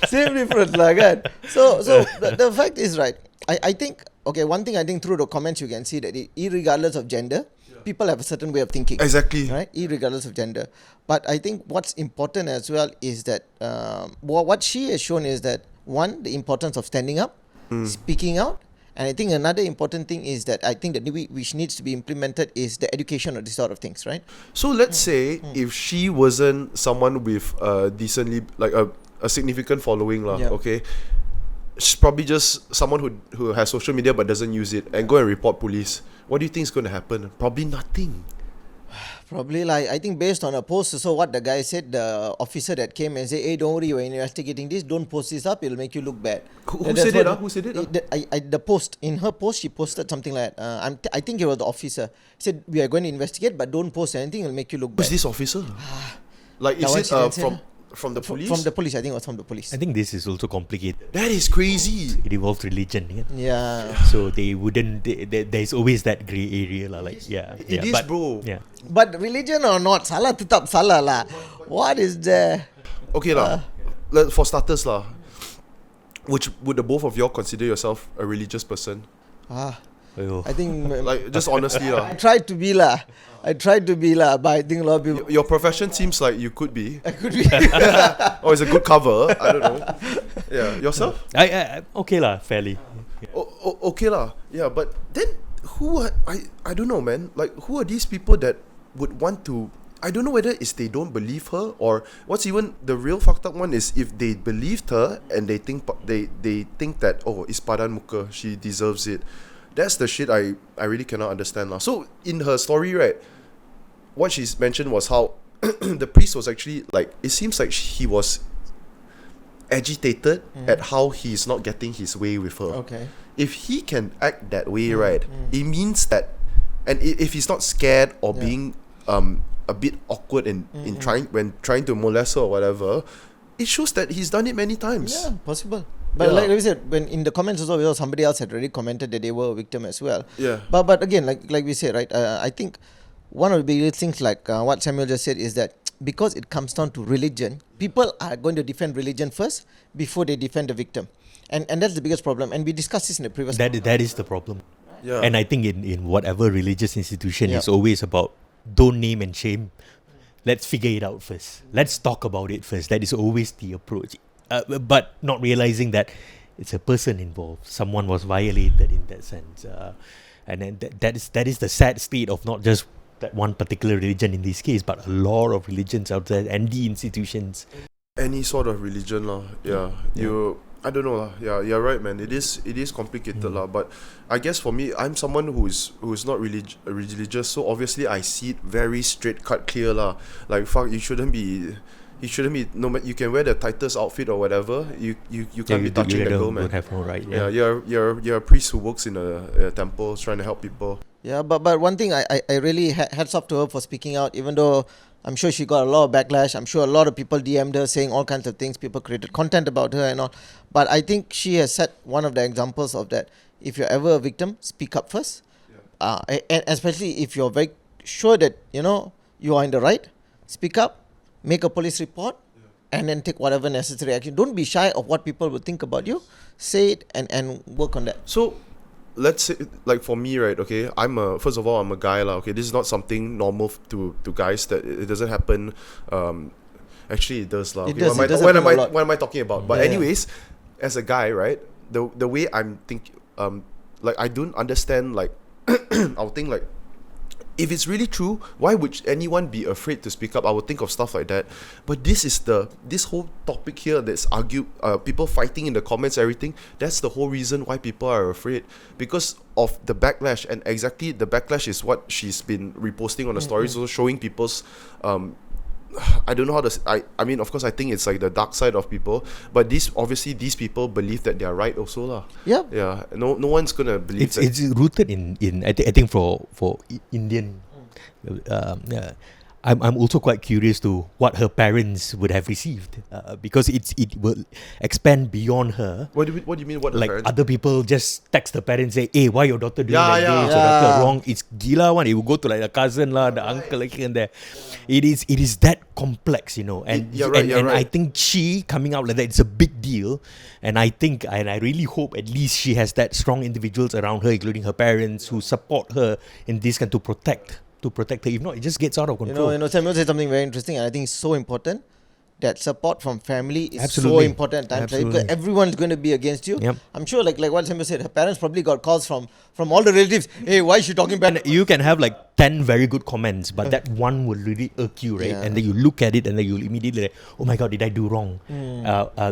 Speaker 4: Same difference lah, kan? So the fact is, right, I think, okay, one thing I think through the comments you can see that irregardless of gender, people have a certain way of thinking.
Speaker 1: Exactly.
Speaker 4: Right? Irregardless of gender. But I think what's important as well is that what she has shown is that, one, the importance of standing up, speaking out. And I think another important thing is that I think that which needs to be implemented is the education of this sort of things, right?
Speaker 1: So let's say if she wasn't someone with decently, like a significant following, okay? She's probably just someone who has social media but doesn't use it and go and report police. What do you think is going to happen? Probably nothing.
Speaker 4: Probably, like, I think based on a post, so what the guy said, the officer that came and said, hey, don't worry, you're investigating this, don't post this up, it'll make you look bad.
Speaker 1: Who said it? Who said it?
Speaker 4: The post, in her post, she posted something like that. I think it was the officer. He said, we are going to investigate, but don't post anything, it'll make you look bad.
Speaker 1: Who's this officer? Like, is it from the police?
Speaker 4: From the police, I think it was from the police.
Speaker 2: I think this is also complicated.
Speaker 1: That is crazy.
Speaker 2: It involves religion.
Speaker 4: Yeah.
Speaker 2: So they wouldn't. There's always that grey area, lah. Like,
Speaker 1: It is, bro.
Speaker 2: Yeah.
Speaker 4: But religion or not, salah tetap salah lah. What is there?
Speaker 1: Okay lah. For starters lah, would the both of y'all consider yourself a religious person?
Speaker 4: I think
Speaker 1: like, just honestly lah.
Speaker 4: I tried to be lah, but I think a lot of people.
Speaker 1: Your profession seems like you could be.
Speaker 4: I could be.
Speaker 1: Or it's a good cover. I don't know. Yeah, yourself?
Speaker 2: I okay lah, fairly.
Speaker 1: Okay lah. Yeah, but then I don't know, man. Like, who are these people that would want to? I don't know whether it's they don't believe her, or what's even the real fucked up one is if they believed her and they think that, oh, it's padan muka, she deserves it. That's the shit I really cannot understand lah. So in her story, right, what she's mentioned was how the priest was actually, like, it seems like he was agitated at how he's not getting his way with her.
Speaker 4: Okay.
Speaker 1: If he can act that way, right, it means that, and if he's not scared or being a bit awkward in trying to molest her or whatever, it shows that he's done it many times.
Speaker 4: Yeah, possible. But like we said, when in the comments also, somebody else had already commented that they were a victim as well.
Speaker 1: Yeah.
Speaker 4: But again, like we said, right, I think one of the biggest things, like what Samuel just said, is that because it comes down to religion, people are going to defend religion first before they defend the victim. And that's the biggest problem. And we discussed this in the previous
Speaker 2: That is the problem.
Speaker 1: Yeah.
Speaker 2: And I think in whatever religious institution, it's always about don't name and shame. Let's figure it out first. Let's talk about it first. That is always the approach. But not realizing that it's a person involved. Someone was violated in that sense, and then that is the sad state of not just that one particular religion in this case, but a lot of religions out there and the institutions.
Speaker 1: Any sort of religion lah. I don't know lah. Yeah, you're right, man. It is complicated lah. But I guess for me, I'm someone who's not religious, so obviously I see it very straight cut, clear lah. Like fuck, you shouldn't be. No matter, you can wear the tightest outfit or whatever. You can't be touching the girl, man.
Speaker 2: Have no right.
Speaker 1: Yeah, you're a priest who works in a temple trying to help people.
Speaker 4: Yeah, but one thing I really hats off to her for speaking out, even though I'm sure she got a lot of backlash. I'm sure a lot of people DM'd her saying all kinds of things. People created content about her and all. But I think she has set one of the examples of that. If you're ever a victim, speak up first. Yeah. And especially if you're very sure that, you are in the right, speak up, make a police report, and then take whatever necessary action. Don't be shy of what people will think about you. Say it and work on that.
Speaker 1: So, let's say, like for me, right? Okay, first of all, I'm a guy lah. Okay, this is not something normal to guys. That it doesn't happen. Actually, it does lah. Okay, what am I talking about? But anyways, as a guy, right? The way I'm thinking, like I don't understand. Like, I'll think like, if it's really true, why would anyone be afraid to speak up? I would think of stuff like that. But this whole topic here that's argued, people fighting in the comments, everything, that's the whole reason why people are afraid. Because of the backlash. And exactly the backlash is what she's been reposting on the stories, also showing people's, I don't know how to, I mean, of course, I think it's like the dark side of people. But these people believe that they're right also lah.
Speaker 4: Yep.
Speaker 1: Yeah. No one's gonna believe that.
Speaker 2: It's rooted in I think for Indian. I'm also quite curious to what her parents would have received, because it will expand beyond her.
Speaker 1: What do you mean? What
Speaker 2: like
Speaker 1: the parents?
Speaker 2: Other people just text the parents, say, "Hey, why your daughter doing like this? Your daughter wrong." It's gila one. It will go to like the cousin lah, the uncle like here and there. It is that complex, And
Speaker 1: right.
Speaker 2: I think she coming out like that, it's a big deal. And I think, and I really hope at least she has that strong individuals around her, including her parents, who support her in this kind to protect her. If not, it just gets out of control.
Speaker 4: Samuel said something very interesting, and I think it's so important. That support from family is
Speaker 2: Absolutely.
Speaker 4: so important at times, right? Because everyone's going to be against you.
Speaker 2: Yep.
Speaker 4: I'm sure, like what Samuel said, her parents probably got calls from all the relatives. Hey, why is she talking bad?
Speaker 2: And you can have like 10 very good comments, but that one will really irk you, right?
Speaker 4: Yeah.
Speaker 2: And then you look at it and then you'll immediately like, oh my God, did I do wrong?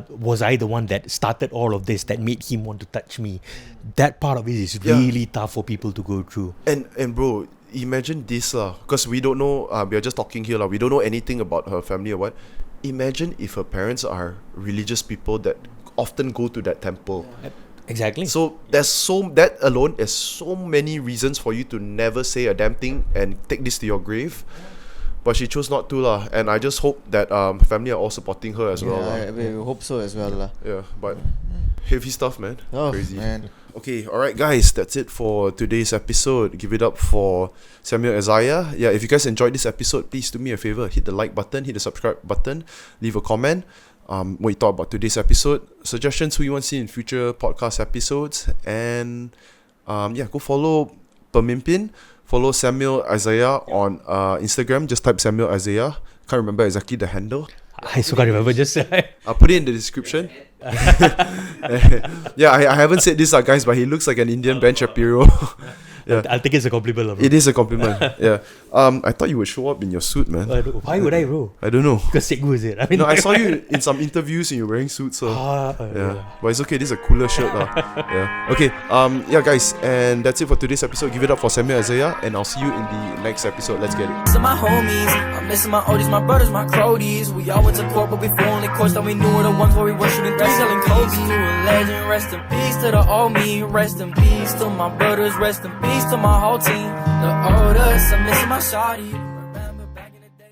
Speaker 2: Was I the one that started all of this, that made him want to touch me? That part of it is really tough for people to go through.
Speaker 1: And bro, imagine this lah, because we don't know, we are just talking here lah, we don't know anything about her family or what. Imagine if her parents are religious people that often go to that temple.
Speaker 2: Exactly.
Speaker 1: So that alone is so many reasons for you to never say a damn thing and take this to your grave. But she chose not to lah, and I just hope that family are all supporting her as well lah.
Speaker 4: We hope so as well lah.
Speaker 1: Yeah, but heavy stuff, man. Crazy.
Speaker 4: Man.
Speaker 1: Okay, alright guys, that's it for today's episode. Give it up for Samuel Isaiah. Yeah, if you guys enjoyed this episode, please do me a favor, hit the like button, hit the subscribe button, leave a comment. What you thought about today's episode, suggestions who you want to see in future podcast episodes, and go follow PEMIMPIN, follow Samuel Isaiah on Instagram. Just type Samuel Isaiah. Can't remember exactly the handle.
Speaker 2: I still can't remember, just
Speaker 1: I'll put it in the description. Yeah, I haven't said this guys, but he looks like an Indian Ben Shapiro. Yeah.
Speaker 2: I'll take it as a compliment, bro.
Speaker 1: It is a compliment. Yeah. I thought you would show up in your suit, man.
Speaker 2: Why would I, bro?
Speaker 1: I don't know.
Speaker 2: Because Sekgu is it? I mean,
Speaker 1: no, I saw you in some interviews and you're wearing suits. So yeah, but it's okay. This is a cooler shirt, lah. Yeah. Okay. Guys, and that's it for today's episode. Give it up for Samuel Isaiah, and I'll see you in the next episode. Let's get it.
Speaker 5: To my homies, I'm missing my oldies, my brothers, my cronies. We all went to court, but before only courts that we knew were the ones where we were shooting three, selling Kobe. To a legend, rest in peace to the old me, rest in peace to my brothers, rest in peace to my whole team. The oldest, I'm missing my shawty.